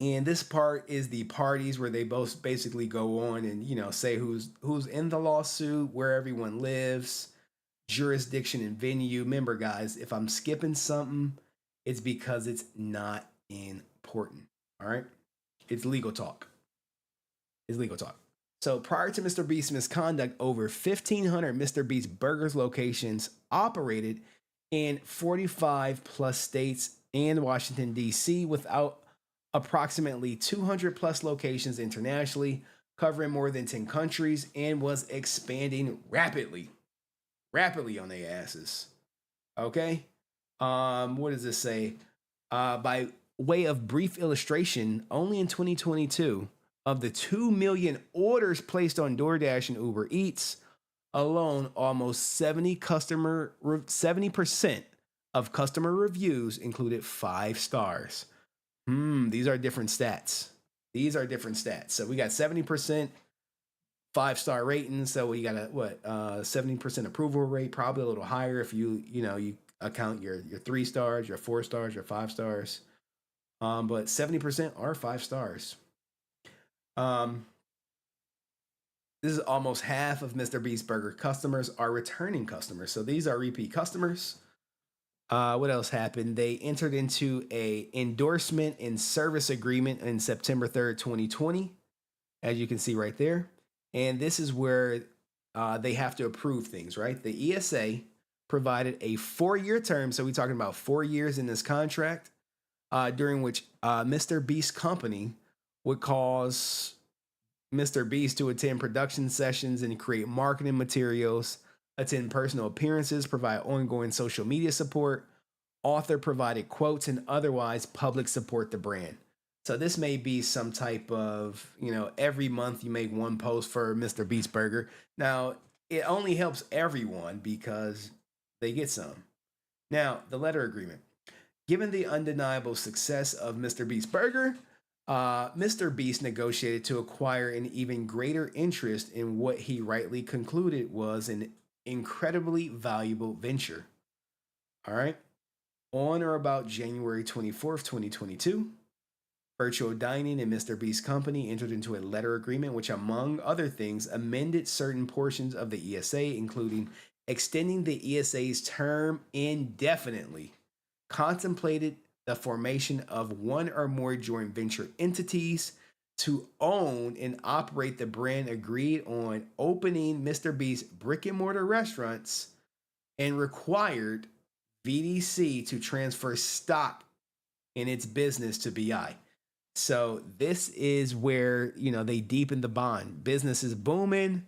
And this part is the parties where they both basically go on and, say who's in the lawsuit, where everyone lives, jurisdiction and venue. Remember, guys, if I'm skipping something, it's because it's not important. All right? It's legal talk. It's legal talk. So prior to MrBeast's misconduct, over 1,500 MrBeast Burgers locations operated in 45 plus states and Washington, D.C., without approximately 200 plus locations internationally, covering more than 10 countries, and was expanding rapidly on their asses. Okay? What does this say? By way of brief illustration, only in 2022, of the 2 million orders placed on DoorDash and Uber Eats alone, almost 70% of customer reviews included 5 stars. These are different stats. So we got 70% 5-star ratings. So we got a 70% approval rate, probably a little higher if you account your 3 stars, your 4 stars, your 5 stars. But 70% are 5 stars. This is almost half of MrBeast Burger customers are returning customers. So these are repeat customers. What else happened? They entered into a endorsement and service agreement in September 3rd, 2020, as you can see right there. And this is where they have to approve things, right? The ESA provided a 4-year term. So we're talking about 4 years in this contract, during which MrBeast company would cause MrBeast to attend production sessions and create marketing materials, attend personal appearances, provide ongoing social media support, author provided quotes, and otherwise public support the brand. So this may be some type of, every month you make one post for MrBeast Burger. Now, it only helps everyone because they get some. Now, the letter agreement. Given the undeniable success of MrBeast Burger, MrBeast negotiated to acquire an even greater interest in what he rightly concluded was an incredibly valuable venture. All right. On or about January 24th, 2022, Virtual Dining and MrBeast Company entered into a letter agreement which, among other things, amended certain portions of the ESA, including extending the ESA's term indefinitely, contemplated the formation of one or more joint venture entities to own and operate the brand, agreed on opening MrBeast brick and mortar restaurants, and required VDC to transfer stock in its business to BI. So this is where, they deepen the bond. Business is booming.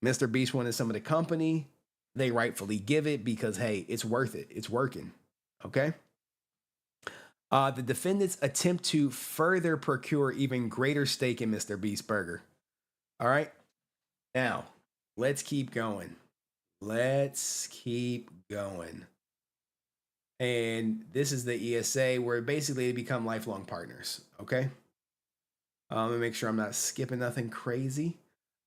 MrBeast wanted some of the company. They rightfully give it because, hey, it's worth it. It's working. Okay. The defendants attempt to further procure even greater stake in MrBeast Burger. All right. Now, let's keep going. And this is the ESA where basically they become lifelong partners. Okay. Let me make sure I'm not skipping nothing crazy.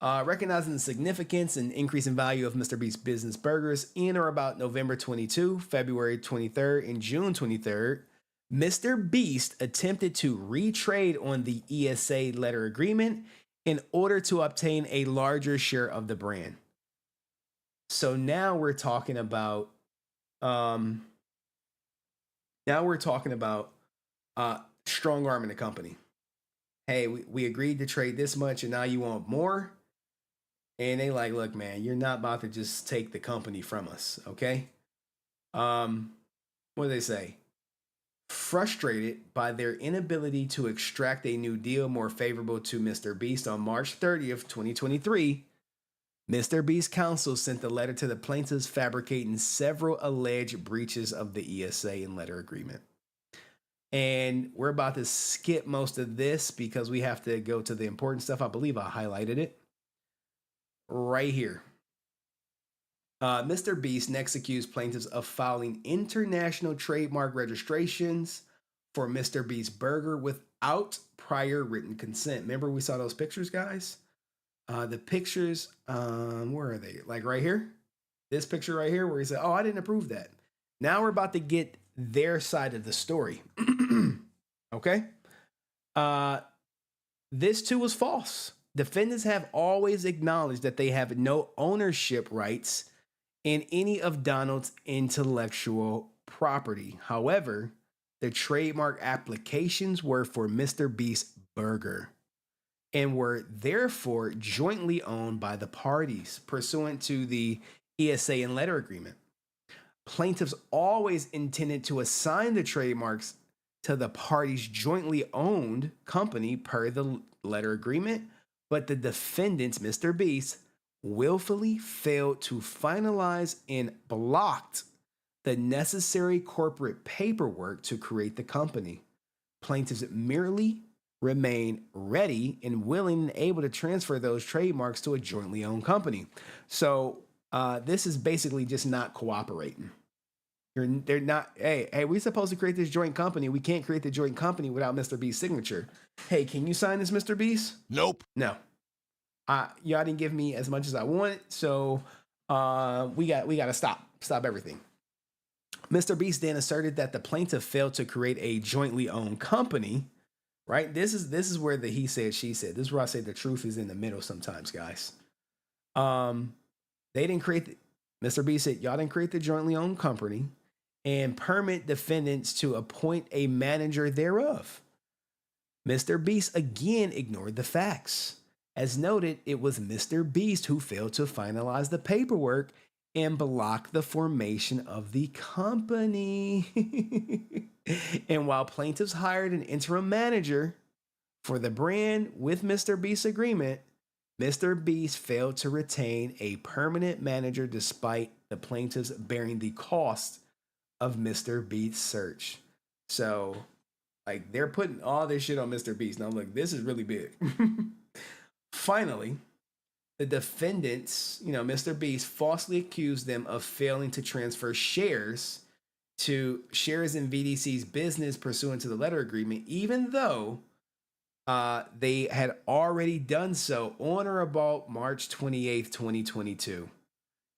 Recognizing the significance and increase in value of MrBeast Business Burgers in or about November 22, February 23rd, and June 23rd, MrBeast attempted to retrade on the ESA letter agreement in order to obtain a larger share of the brand. So now we're talking about strong arming the company. Hey, we agreed to trade this much and now you want more? And they like, look, man, you're not about to just take the company from us, okay? What do they say? Frustrated by their inability to extract a new deal more favorable to MrBeast on March 30th, 2023, MrBeast counsel sent a letter to the plaintiffs fabricating several alleged breaches of the ESA and letter agreement. And we're about to skip most of this because we have to go to the important stuff. I believe I highlighted it right here. MrBeast next accused plaintiffs of filing international trademark registrations for MrBeast Burger without prior written consent. Remember we saw those pictures, guys? The pictures, where are they? Like right here? This picture right here where he said, oh, I didn't approve that. Now we're about to get their side of the story. Okay? This too was false. Defendants have always acknowledged that they have no ownership rights in any of Donald's intellectual property. However, the trademark applications were for MrBeast Burger and were therefore jointly owned by the parties pursuant to the ESA and letter agreement. Plaintiffs always intended to assign the trademarks to the parties' jointly owned company per the letter agreement, but the defendants, MrBeast, willfully failed to finalize and blocked the necessary corporate paperwork to create the company. Plaintiffs merely remain ready and willing and able to transfer those trademarks to a jointly owned company. So this is basically just not cooperating. They're not, hey, we're supposed to create this joint company. We can't create the joint company without MrBeast's signature. Hey, can you sign this, MrBeast? Nope. No. Y'all didn't give me as much as I wanted, so we got to stop everything. MrBeast then asserted that the plaintiff failed to create a jointly owned company. Right? This is where the he said, she said. This is where I say the truth is in the middle sometimes, guys. They didn't create MrBeast said, y'all didn't create the jointly owned company and permit defendants to appoint a manager thereof. MrBeast again ignored the facts. As noted, it was MrBeast who failed to finalize the paperwork and block the formation of the company. And while plaintiffs hired an interim manager For the brand with MrBeast's agreement, MrBeast failed to retain a permanent manager despite the plaintiffs bearing the cost of MrBeast's search. So, like, they're putting all this shit on MrBeast. Now, look, this is really big. Finally, the defendants, MrBeast falsely accused them of failing to transfer shares in VDC's business pursuant to the letter agreement, even though they had already done so on or about March 28th, 2022.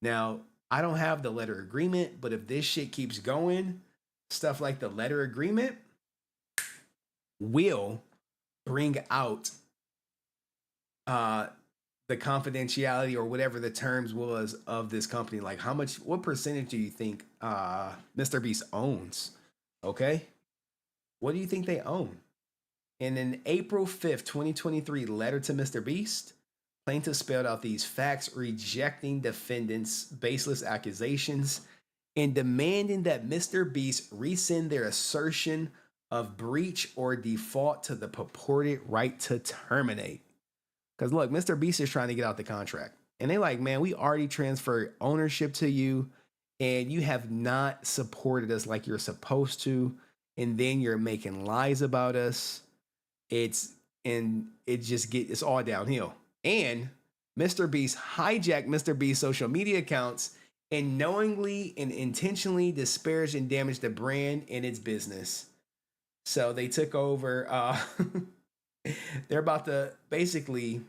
Now, I don't have the letter agreement, but if this shit keeps going, stuff like the letter agreement will bring out the confidentiality or whatever the terms was of this company. Like what percentage do you think MrBeast owns? Okay. What do you think they own? In an April 5th, 2023 letter to MrBeast, plaintiffs spelled out these facts, rejecting defendants' baseless accusations and demanding that MrBeast rescind their assertion of breach or default to the purported right to terminate. Because look, MrBeast is trying to get out the contract. And they like, man, we already transferred ownership to you and you have not supported us like you're supposed to. And then you're making lies about us. It's all downhill. And MrBeast hijacked MrBeast's social media accounts and knowingly and intentionally disparaged and damaged the brand and its business. So they took over. They're about to basically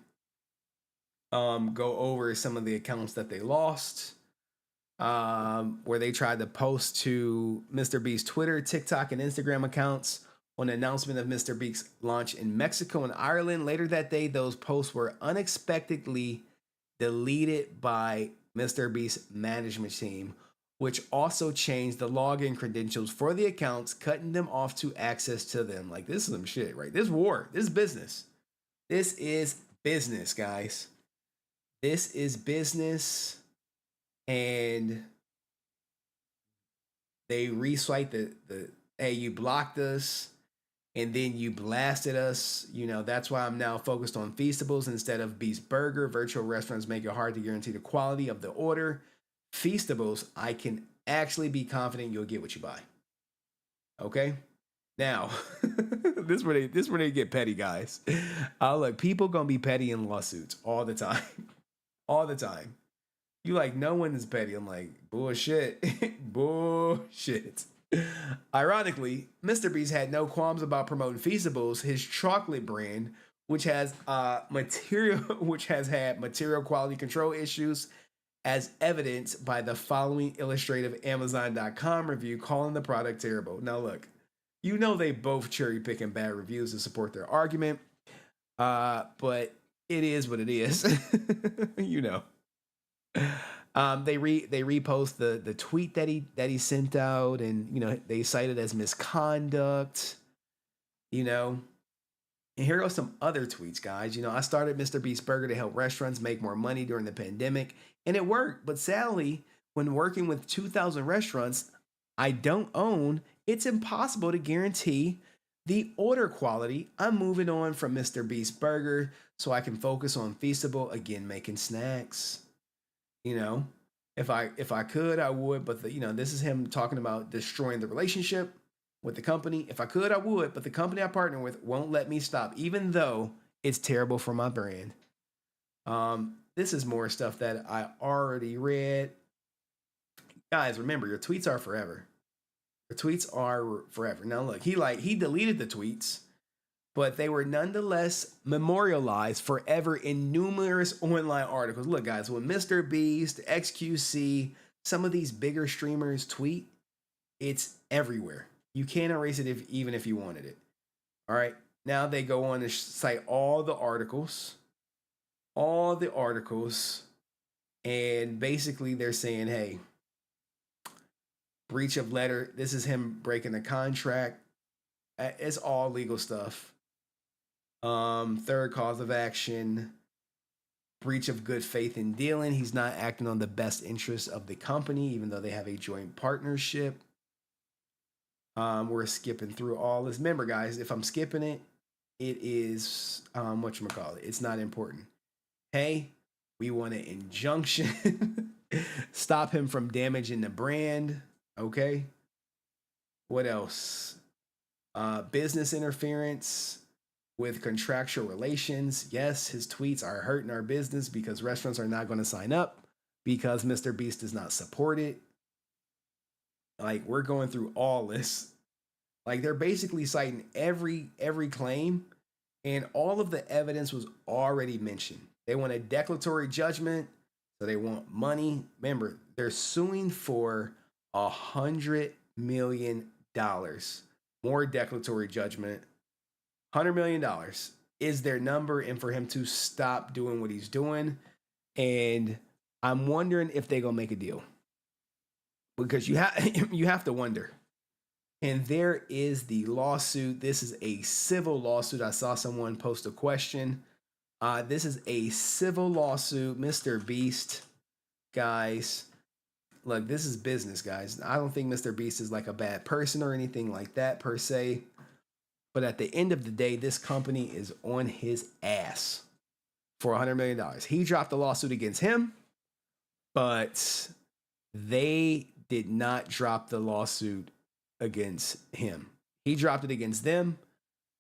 go over some of the accounts that they lost, where they tried to post to MrBeast's Twitter, TikTok, and Instagram accounts on the announcement of MrBeast's launch in Mexico and Ireland. Later that day, those posts were unexpectedly deleted by MrBeast's management team, which also changed the login credentials for the accounts, cutting them off to access to them. Like, this is some shit, right? This is war. This is business. This is business, guys. This is business. And they recite the hey, you blocked us and then you blasted us. That's why I'm now focused on Feastables instead of Beast Burger. Virtual restaurants make it hard to guarantee the quality of the order. Feastables, I can actually be confident you'll get what you buy. Okay? Now, this is where they get petty, guys. Look, people gonna be petty in lawsuits all the time. All the time. You like, no one is petty. I'm like, bullshit. Bullshit. Ironically, MrBeast had no qualms about promoting Feastables, his chocolate brand, which has had material quality control issues, as evidenced by the following illustrative Amazon.com review calling the product terrible. Now look, they both cherry picking bad reviews to support their argument, but it is what it is. They repost the tweet that he sent out, and they cite it as misconduct. And here are some other tweets, guys. I started MrBeast Burger to help restaurants make more money during the pandemic, and it worked. But sadly, when working with 2,000 restaurants I don't own, it's impossible to guarantee the order quality. I'm moving on from MrBeast Burger so I can focus on Feastable, again, making snacks. If I could, I would. But this is him talking about destroying the relationship with the company. If I could, I would, but the company I partner with won't let me stop, even though it's terrible for my brand. This is more stuff that I already read. Guys, remember, your tweets are forever. Your tweets are forever. Now look, he deleted the tweets, but they were nonetheless memorialized forever in numerous online articles. Look, guys, when MrBeast, XQC, some of these bigger streamers tweet, it's everywhere. You can't erase it even if you wanted it. All right. Now they go on to cite all the articles, and basically they're saying, hey, breach of letter. This is him breaking the contract. It's all legal stuff. Third cause of action, breach of good faith in dealing. He's not acting on the best interests of the company, even though they have a joint partnership. We're skipping through all this. Remember, guys, if I'm skipping it, it is whatchamacallit, it's not important. Hey, we want an injunction. Stop him from damaging the brand. Okay. What else? Business interference with contractual relations. Yes, his tweets are hurting our business because restaurants are not going to sign up because MrBeast does not support it. Like, we're going through all this. Like, they're basically citing every claim, and all of the evidence was already mentioned. They want a declaratory judgment, so they want money. Remember, they're suing for $100 million. More declaratory judgment. $100 million is their number, and for him to stop doing what he's doing. And I'm wondering if they're gonna make a deal, because you have to wonder. And there is the lawsuit. This is a civil lawsuit. I saw someone post a question. This is a civil lawsuit. MrBeast, guys. Look, this is business, guys. I don't think MrBeast is like a bad person or anything like that per se. But at the end of the day, this company is on his ass for $100 million. He dropped the lawsuit against him, but they did not drop the lawsuit against him. He dropped it against them,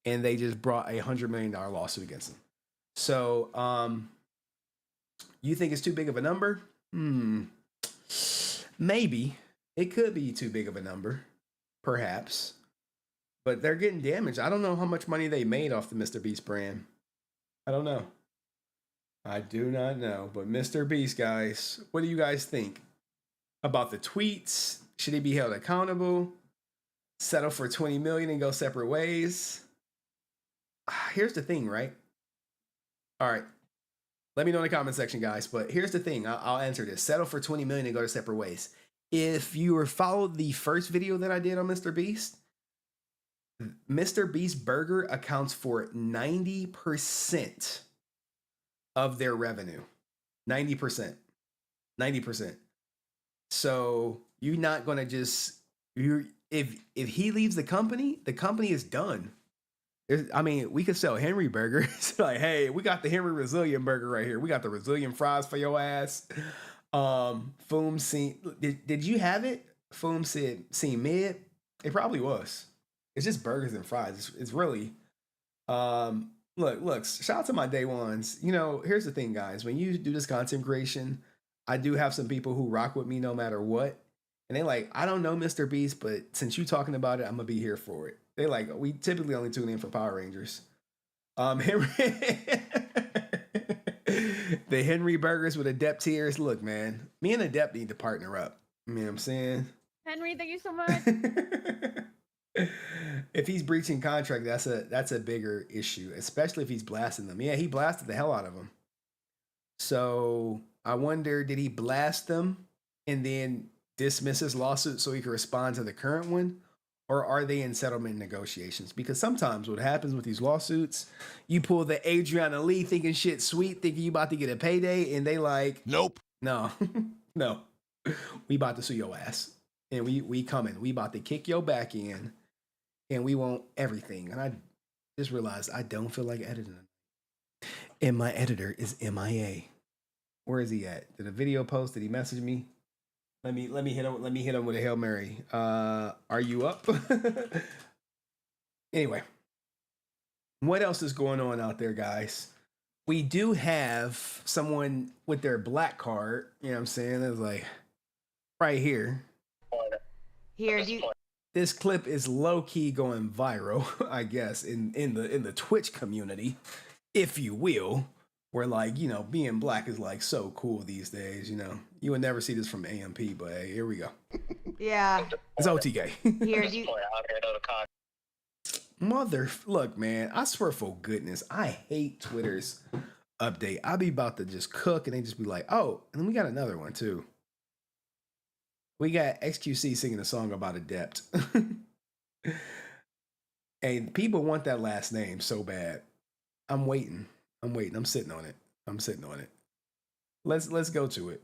and they just brought a $100 million lawsuit against him. So, you think it's too big of a number? Maybe. It could be too big of a number, perhaps. But they're getting damaged. I don't know how much money they made off the MrBeast brand. I don't know. I do not know. But MrBeast, guys, what do you guys think about the tweets? Should he be held accountable? Settle for $20 million and go separate ways? Here's the thing, right? All right. Let me know in the comment section, guys. But here's the thing. I'll answer this. Settle for $20 million and go to separate ways. If you were followed the first video that I did on MrBeast, MrBeast Burger accounts for 90% of their revenue. 90%. 90%. So you're not going to just, if he leaves the company is done. I mean, we could sell Henry Burger. It's like, hey, we got the HenryResilient burger right here. We got the resilient fries for your ass. Fousey, did you have it? Fousey seen mid? It probably was. It's just burgers and fries. It's really, look, shout out to my day ones. You know, here's the thing, guys. When you do this content creation, I do have some people who rock with me no matter what. And they like, I don't know MrBeast, but since you talking about it, I'm going to be here for it. They like, we typically only tune in for Power Rangers. The Henry Burgers with Adept tears. Look, man, me and Adept need to partner up. You know what I'm saying? Henry, thank you so much. If he's breaching contract, that's a bigger issue, especially if he's blasting them. Yeah, he blasted the hell out of them. So I wonder, did he blast them and then dismiss his lawsuit so he can respond to the current one? Or are they in settlement negotiations? Because sometimes what happens with these lawsuits, you pull the Adriana Lee thinking shit sweet, thinking you about to get a payday, and they like, nope. No, no. We about to sue your ass. And we coming. We about to kick your back in. And we want everything. And I just realized I don't feel like editing. And my editor is MIA. Where is he at? Did a video post? Did he message me? Let me hit him. Let me hit him with a Hail Mary. Are you up? Anyway, what else is going on out there, guys? We do have someone with their black card. You know what I'm saying? It's like right here. This clip is low key going viral, I guess, in the Twitch community, if you will. Where, like, you know, being black is like so cool these days. You know, you would never see this from AMP, but hey, here we go. Yeah. It's OTK. Look, man, I swear for goodness, I hate Twitter's update. I be about to just cook and they just be like, oh, and then we got another one too. We got XQC singing a song about Adept. And people want that last name so bad. I'm waiting. I'm sitting on it. Let's go to it.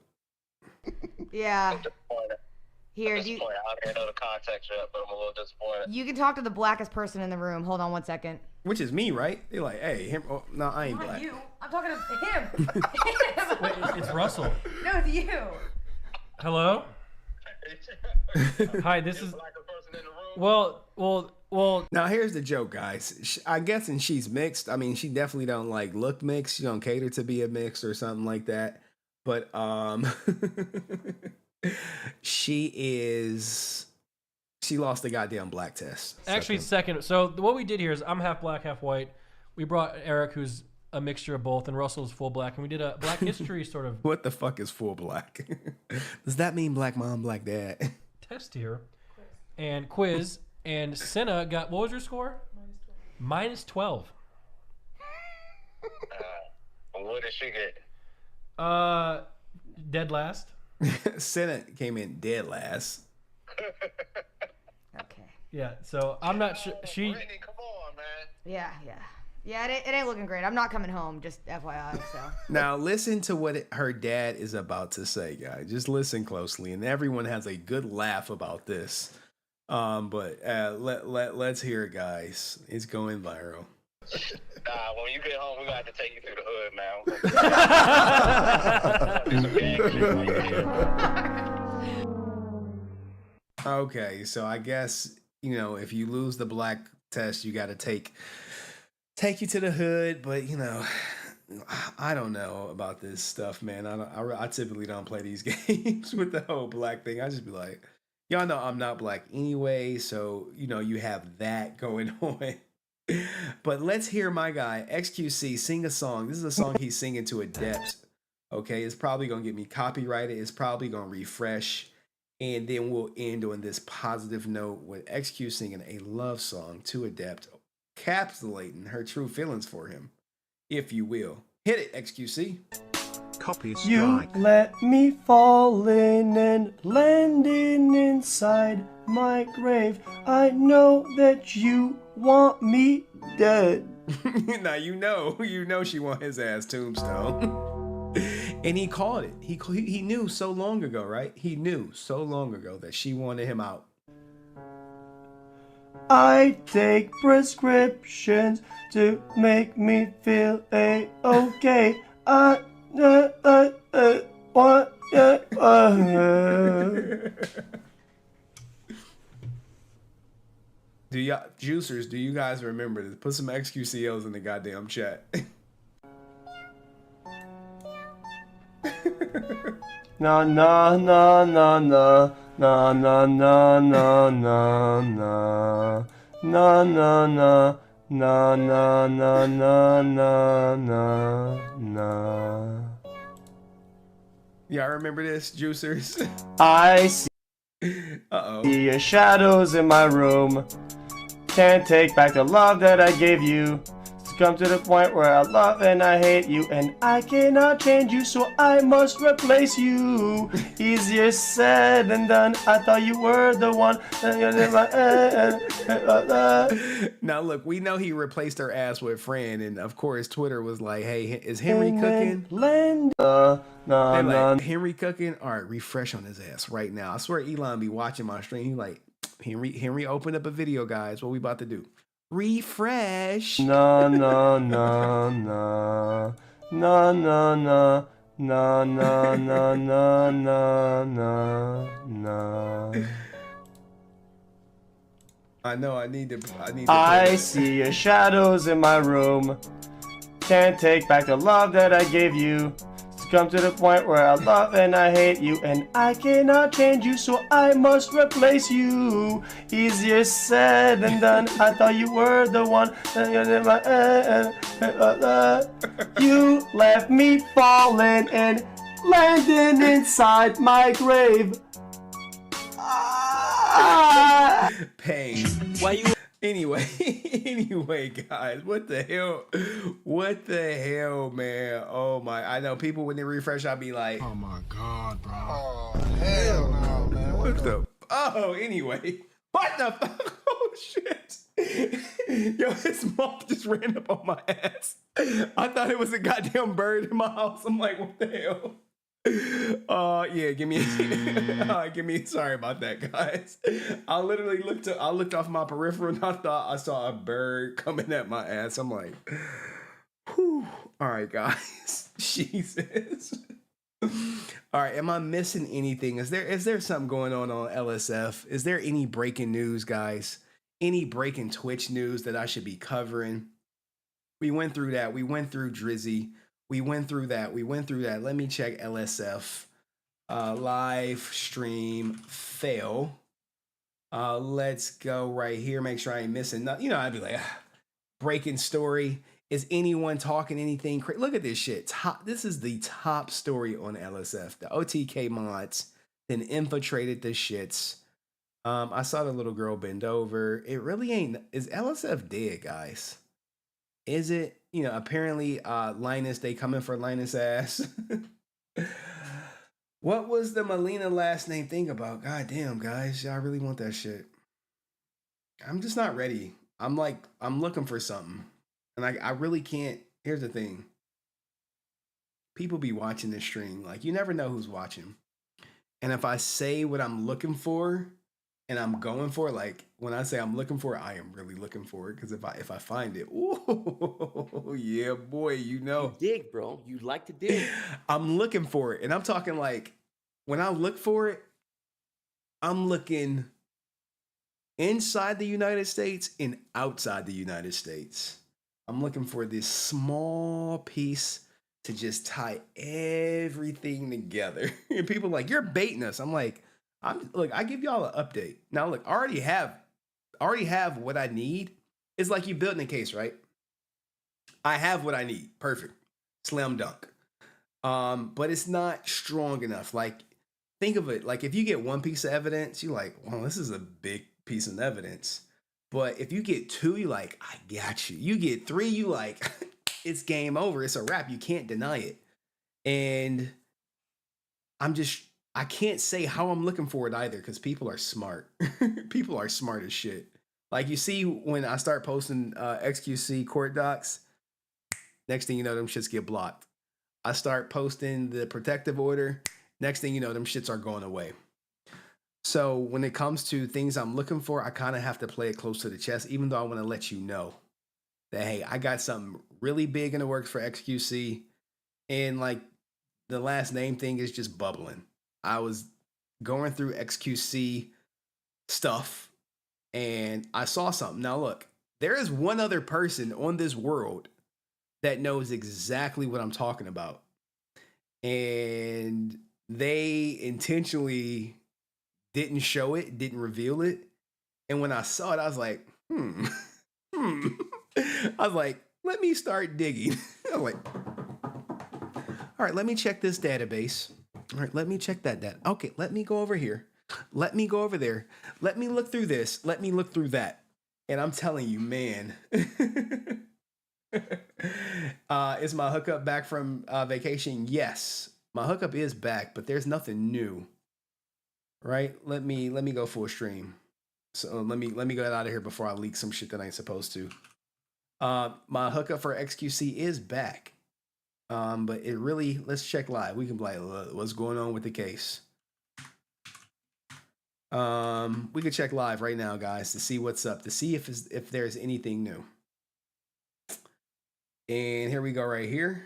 Yeah. Here, I don't know the context yet, but I'm a little disappointed. you can talk to the blackest person in the room. Hold on one second. which is me, right? They're like, hey, him. Oh, no, I ain't Not black. you. I'm talking to him. Wait, it's Russell. No, it's you. Hello? Hi, this is. Well. Now here's the joke, guys. I guess, and she's mixed. I mean, she definitely don't like look mixed. She don't cater to be a mixed or something like that. But she lost the goddamn black test. Actually, second. So what we did here is I'm half black, half white. We brought Eric, who's a mixture of both, and Russell's full black, and we did a Black History sort of What the fuck is full black? Does that mean black mom, black dad? test here, and quiz. And Senna got, what was your score? Minus 12. What did she get? Dead last. Senna came in dead last. Okay. Yeah, so I'm not sure. She. Yeah. Yeah, it ain't looking great. I'm not coming home, just FYI, so. Now listen to what her dad is about to say, guys. Just listen closely, and everyone has a good laugh about this. But let's hear it, guys. It's going viral. When you get home, we got to take you through the hood, man. Okay, so I guess, if you lose the black test, you got to take you to the hood. But I don't know about this stuff, man. I typically don't play these games with the whole black thing. I just be like, y'all know I'm not black anyway, so you have that going on. But let's hear my guy XQC sing a song. This is a song he's singing to a depth. Okay, it's probably gonna get me copyrighted. It's probably gonna refresh, and then we'll end on this positive note with XQ singing a love song to a depth, encapsulating her true feelings for him, if you will. Hit it, XQC. Copy strike. You let me fall in and landing inside my grave. I know that you want me dead. Now you know she want his ass tombstone. And he called it. He knew so long ago, right? He knew so long ago that she wanted him out. I take prescriptions to make me feel a-okay. Do y'all juicers? Do you guys remember this? Put some XQCLs in the goddamn chat. Na na na na na na na na na na na na na na. Na na na na na na na. Y'all remember this, juicers? I see your shadows in my room. Can't take back the love that I gave you. It's come to the point where I love and I hate you, and I cannot change you, so I must replace you. Easier said than done. I thought you were the one. Now look, we know he replaced her ass with Fran, and of course Twitter was like, "Hey, is Henry cooking?" Henry cooking? All right, refresh on his ass right now. I swear Elon be watching my stream. He like, Henry opened up a video, guys. What we about to do? Refresh. Na na na na na na na na na na na na na. I know. I need to. I see your shadows in my room. Can't take back the love that I gave you. It's come to the point where I love and I hate you, and I cannot change you, so I must replace you. Easier said than done. I thought you were the one. You left me falling and landing inside my grave. Pain. Why you? Anyway, guys, what the hell, man? Oh my! I know people when they refresh, I'll be like, oh my god, bro! Oh hell no, man! What the? Oh, anyway, what the? Oh shit! Yo, his mom just ran up on my ass. I thought it was a goddamn bird in my house. I'm like, what the hell? Yeah, give me sorry about that, guys. I looked off my peripheral and I thought I saw a bird coming at my ass. I'm like, whew. All right, guys. Jesus. All right, am I missing anything? Is there something going on LSF? Is there any breaking news, guys? Any breaking Twitch news that I should be covering? We went through that. We went through Drizzy. We went through that. Let me check LSF. Live stream fail. Let's go right here. Make sure I ain't missing nothing. You know, I'd be like, breaking story. Is anyone talking anything crazy? Look at this shit. This is the top story on LSF. The OTK mods then infiltrated the shits. I saw the little girl bend over. It really ain't. Is LSF dead, guys? Is it? You know, apparently Linus, they coming for Linus' ass. What was the Melina last name thing about? God damn, guys. I really want that shit. I'm just not ready. I'm looking for something. And I really can't. Here's the thing. People be watching this stream. Like, you never know who's watching. And if I say what I'm looking for and I'm going for, like, when I say I'm looking for it, I am really looking for it. Because if I find it, oh, yeah, boy, you know. You dig, bro. You like to dig. I'm looking for it. And I'm talking like, when I look for it, I'm looking inside the United States and outside the United States. I'm looking for this small piece to just tie everything together. And people are like, you're baiting us. I'm like, look, I give y'all an update. Now, look, I already have what I need. It's like you building a case, right? I have what I need. Perfect. Slam dunk. But it's not strong enough. Like, think of it. Like, if you get one piece of evidence, you're like, well, this is a big piece of evidence. But if you get two, you're like, I got you. You get three, you like, it's game over. It's a wrap. You can't deny it. And I can't say how I'm looking for it either, because people are smart. People are smart as shit. Like, you see when I start posting XQC court docs, next thing you know, them shits get blocked. I start posting the protective order, next thing you know, them shits are going away. So when it comes to things I'm looking for, I kind of have to play it close to the chest, even though I want to let you know that, hey, I got something really big in the works for XQC. And like, the last name thing is just bubbling. I was going through XQC stuff and I saw something. Now look, there is one other person on this world that knows exactly what I'm talking about. And they intentionally didn't show it, didn't reveal it. And when I saw it, I was like, I was like, let me start digging. I'm like, all right, let me check this database. All right, let me check that data. Okay, let me go over here. Let me go over there. Let me look through this. Let me look through that. And I'm telling you, man. Is my hookup back from vacation? Yes, my hookup is back, but there's nothing new. Right? Let me go full stream. So let me get out of here before I leak some shit that I ain't supposed to. My hookup for XQC is back. But it really, let's check live. We can be like, what's going on with the case? We can check live right now, guys, to see what's up, to see if there's anything new. And here we go right here.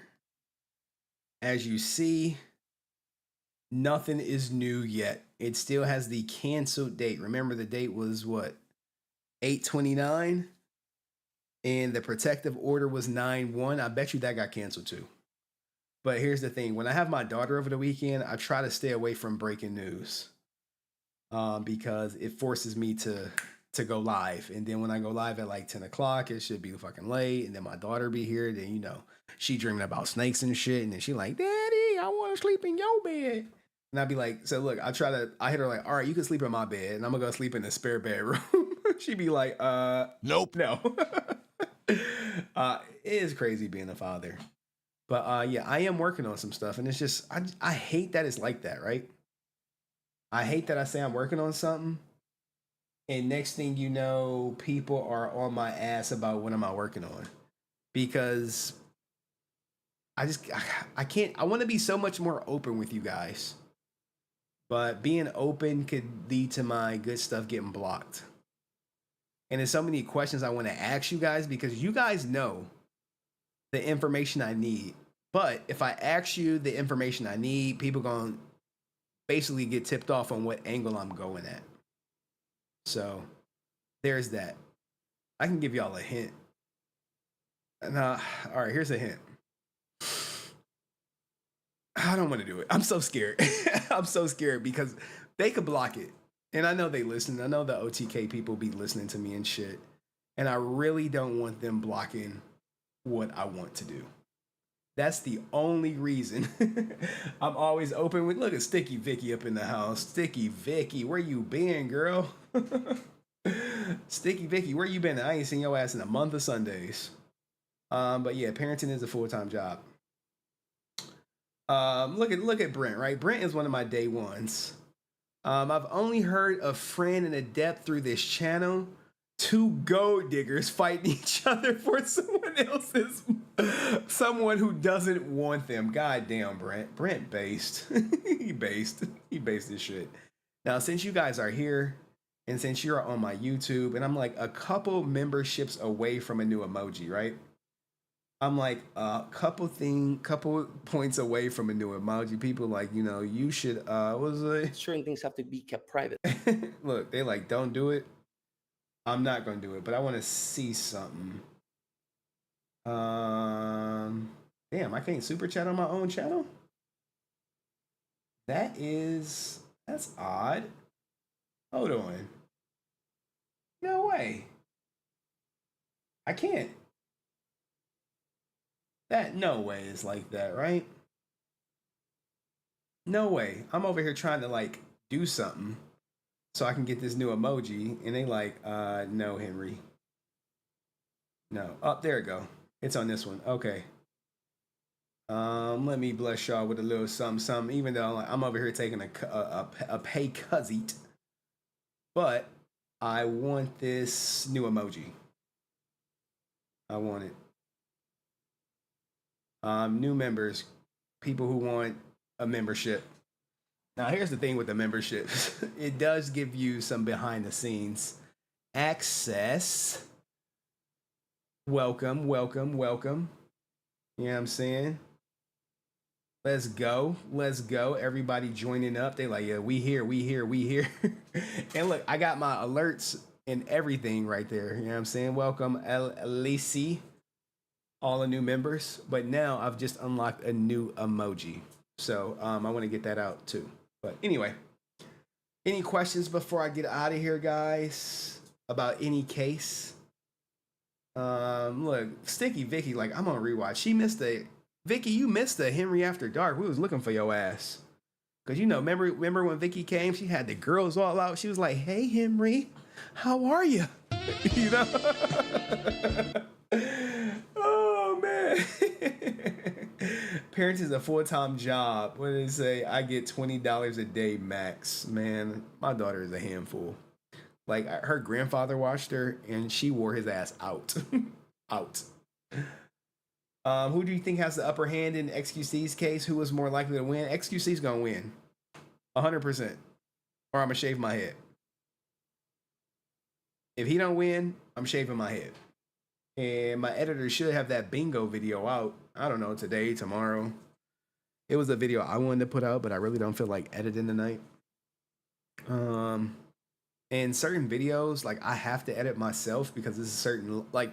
As you see, nothing is new yet. It still has the canceled date. Remember, the date was what? 8/29, and the protective order was 9/1. I bet you that got canceled too. But here's the thing. When I have my daughter over the weekend, I try to stay away from breaking news because it forces me to go live. And then when I go live at like 10 o'clock, it should be fucking late. And then my daughter be here. Then, you know, she dreaming about snakes and shit. And then she like, Daddy, I want to sleep in your bed. And I'd be like, so look, I hit her like, all right, you can sleep in my bed. And I'm going to go sleep in the spare bedroom. She'd be like, nope. No. It is crazy being a father. But yeah, I am working on some stuff, and it's just I hate that it's like that, right? I hate that I say I'm working on something, and next thing you know, people are on my ass about what am I working on, because I can't. I want to be so much more open with you guys, but being open could lead to my good stuff getting blocked. And there's so many questions I want to ask you guys because you guys know the information I need. But if I ask you the information I need, people gonna basically get tipped off on what angle I'm going at. So there's that. I can give y'all a hint. All right, here's a hint. I don't want to do it. I'm so scared. I'm so scared because they could block it. And I know they listen. I know the OTK people be listening to me and shit. And I really don't want them blocking what I want to do. That's the only reason I'm always open with. Look at Sticky Vicky up in the house. Sticky Vicky, where you been, girl? Sticky Vicky, where you been? I ain't seen your ass in a month of Sundays. But yeah, parenting is a full-time job. Look at Brent, right? Brent is one of my day ones. I've only heard a friend and a depth through this channel. Two gold diggers fighting each other for someone who doesn't want them. God damn, Brent. Brent based. He based this shit. Now, since you guys are here, and since you're on my YouTube, and I'm like a couple memberships away from a new emoji, right? I'm like a couple points away from a new emoji. People like, you know, you should certain things have to be kept private. Look, they like, don't do it. I'm not gonna do it, but I want to see something. Damn, I can't super chat on my own channel. That's odd. Hold on. No way. I can't. No way is like that, right? No way. I'm over here trying to like do something so I can get this new emoji, and they like, no, Henry. No. Oh, there it go. It's on this one. Okay. Let me bless y'all with a little something, even though I'm over here taking a pay cuzzit. But I want this new emoji. I want it. New members, people who want a membership. Now, here's the thing with the memberships. It does give you some behind the scenes access. Welcome. You know what I'm saying? Let's go. Everybody joining up. They like, yeah, we here. And look, I got my alerts and everything right there. You know what I'm saying? Welcome, Lacey. All the new members, but now I've just unlocked a new emoji. So I want to get that out too. But anyway, any questions before I get out of here, guys, about any case? Look, Sticky Vicky, like, I'm on rewatch. Vicky, you missed the Henry After Dark. We was looking for your ass. Cause you know, remember when Vicky came, she had the girls all out. She was like, hey, Henry, how are you? You know? Oh, man. Parents is a full-time job. What do they say? I get $20 a day max. Man, my daughter is a handful. Like, her grandfather watched her, and she wore his ass out. Out. Who do you think has the upper hand in XQC's case? Who is more likely to win? XQC's gonna win. 100%. Or I'm gonna shave my head. If he don't win, I'm shaving my head. And my editor should have that bingo video out. I don't know, today, tomorrow. It was a video I wanted to put out, but I really don't feel like editing tonight. And certain videos, like, I have to edit myself because this is certain, like,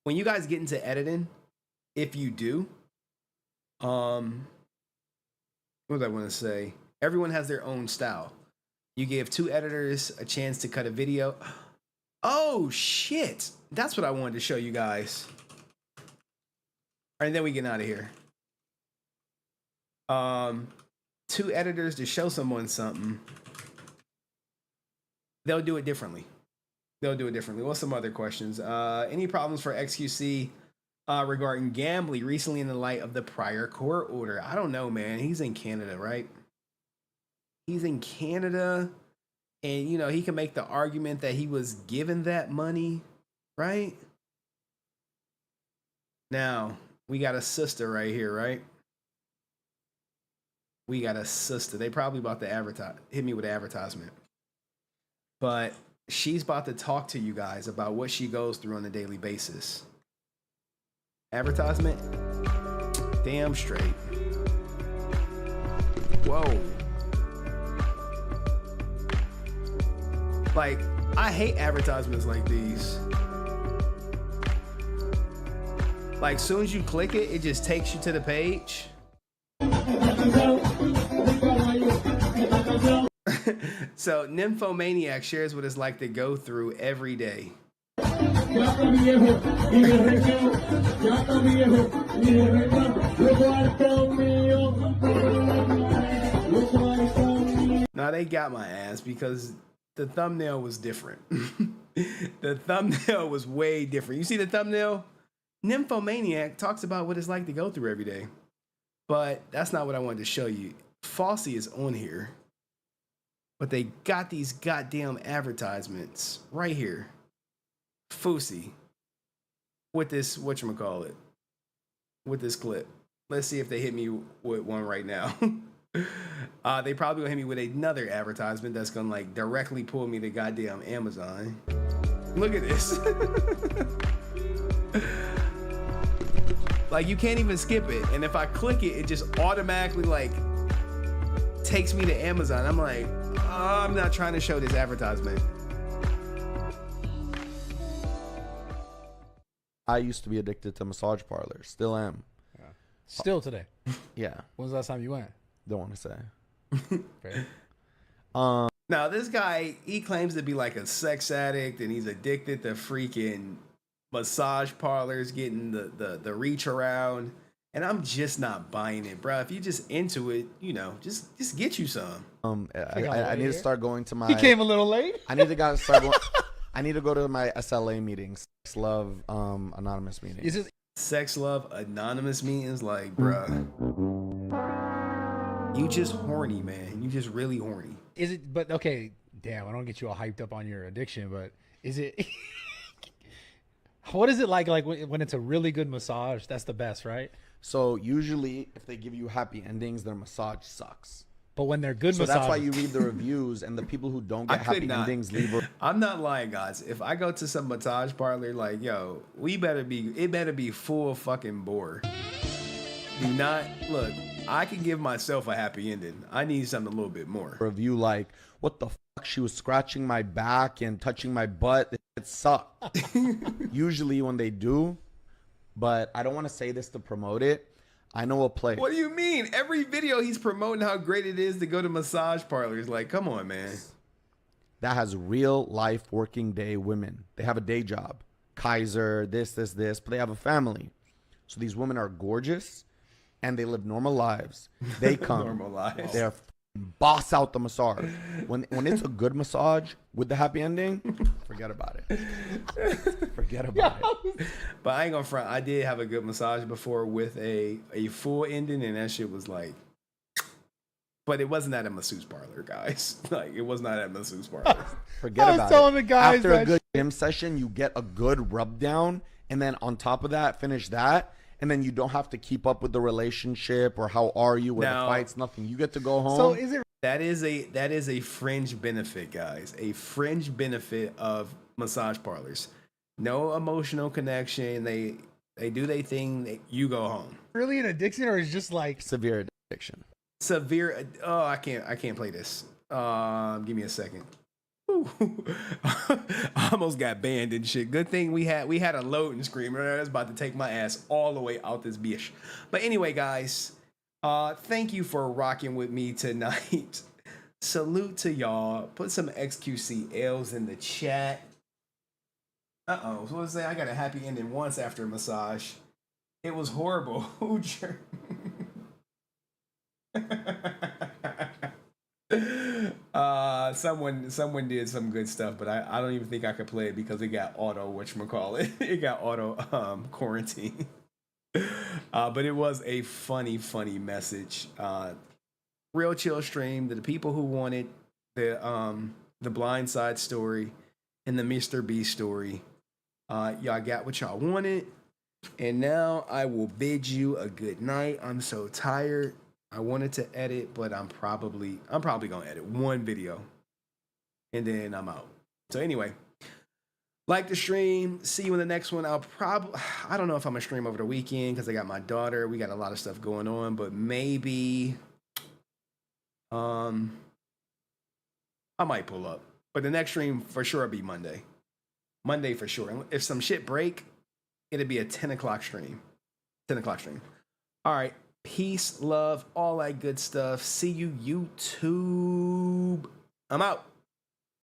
when you guys get into editing, if you do, what do I want to say? Everyone has their own style. You give two editors a chance to cut a video. Oh, shit. That's what I wanted to show you guys. All right, and then we get out of here. Two editors to show someone something. They'll do it differently. What's some other questions? Any problems for XQC regarding gambling recently in the light of the prior court order? I don't know, man. He's in Canada, right? He's in Canada. And, you know, he can make the argument that he was given that money, right? Now, we got a sister right here, right? We got a sister. They probably about to hit me with an advertisement. But she's about to talk to you guys about what she goes through on a daily basis. Advertisement? Damn straight. Whoa. Like, I hate advertisements like these. Like, soon as you click it, it just takes you to the page. So, Nymphomaniac shares what it's like to go through every day. Now, they got my ass because the thumbnail was different. The thumbnail was way different. You see the thumbnail? Nymphomaniac talks about what it's like to go through every day. But that's not what I wanted to show you. Fousey is on here. But they got these goddamn advertisements right here. Fousey. With this, whatchamacallit. With this clip. Let's see if they hit me with one right now. They probably will hit me with another advertisement that's gonna like directly pull me to goddamn Amazon. Look at this. Like, you can't even skip it. And if I click it, it just automatically like takes me to Amazon. I'm like, oh, I'm not trying to show this advertisement. I used to be addicted to massage parlors. Still am. Yeah. Still today? Yeah. When was the last time you went? Don't want to say. Fair. Now, this guy, he claims to be like a sex addict and he's addicted to freaking massage parlors, getting the reach around. And I'm just not buying it, bro. If you're just into it, you know, just get you some. I need to start going to my... He came a little late. I need to start going... I need to go to my SLA meetings. Sex Love Anonymous meetings. Is it Sex Love Anonymous meetings? Like, bruh. You just horny, man. You just really horny. Is it? But okay, damn. I don't get you all hyped up on your addiction, but is it? What is it like? Like when it's a really good massage, that's the best, right? So usually, if they give you happy endings, their massage sucks. But when they're good, so that's why you read the reviews, and the people who don't get happy endings leave. I'm not lying, guys. If I go to some massage parlor, like, yo, it better be full fucking bore. Do not look. I can give myself a happy ending. I need something a little bit more. Review like, what the fuck? She was scratching my back and touching my butt. It sucked. Usually when they do, but I don't want to say this to promote it. I know a place. What do you mean? Every video he's promoting how great it is to go to massage parlors. Like, come on, man. That has real life working day women. They have a day job. Kaiser, this, but they have a family. So these women are gorgeous and they live normal lives. They come. Normal lives. They're boss out the massage. When it's a good massage with the happy ending, forget about it. Forget about it. But I ain't gonna front. I did have a good massage before with a full ending, and that shit was like. But it wasn't at a masseuse parlor, guys. Like, it was not at a masseuse parlor. Forget about it. The guys after a good gym session, you get a good rub down, and then on top of that, finish that. And then you don't have to keep up with the relationship or how are you with the fights, nothing. You get to go home. So is it? That is a fringe benefit, guys. A fringe benefit of massage parlors. No emotional connection. They do their thing. You go home. Really an addiction, or is just like severe addiction? Severe. Oh, I can't play this. Give me a second. I almost got banned and shit. Good thing we had a loading screen. I was about to take my ass all the way out this bitch. But anyway, guys, thank you for rocking with me tonight. Salute to y'all. Put some XQCLs in the chat. So what was that? I got a happy ending once after a massage. It was horrible. Someone did some good stuff, but I don't even think I could play it because it got auto whatchamacallit. It got auto quarantine. But it was a funny message. Real chill stream to the people who wanted the Blindside story and the MrBeast story. Y'all got what y'all wanted. And now I will bid you a good night. I'm so tired. I wanted to edit, but I'm probably gonna edit one video and then I'm out. So anyway, like the stream. See you in the next one. I don't know if I'm gonna stream over the weekend because I got my daughter. We got a lot of stuff going on, but maybe I might pull up. But the next stream for sure will be Monday. Monday for sure. And if some shit break, it'll be a 10 o'clock stream. 10 o'clock stream. All right. Peace, love, all that good stuff. See you, YouTube. I'm out.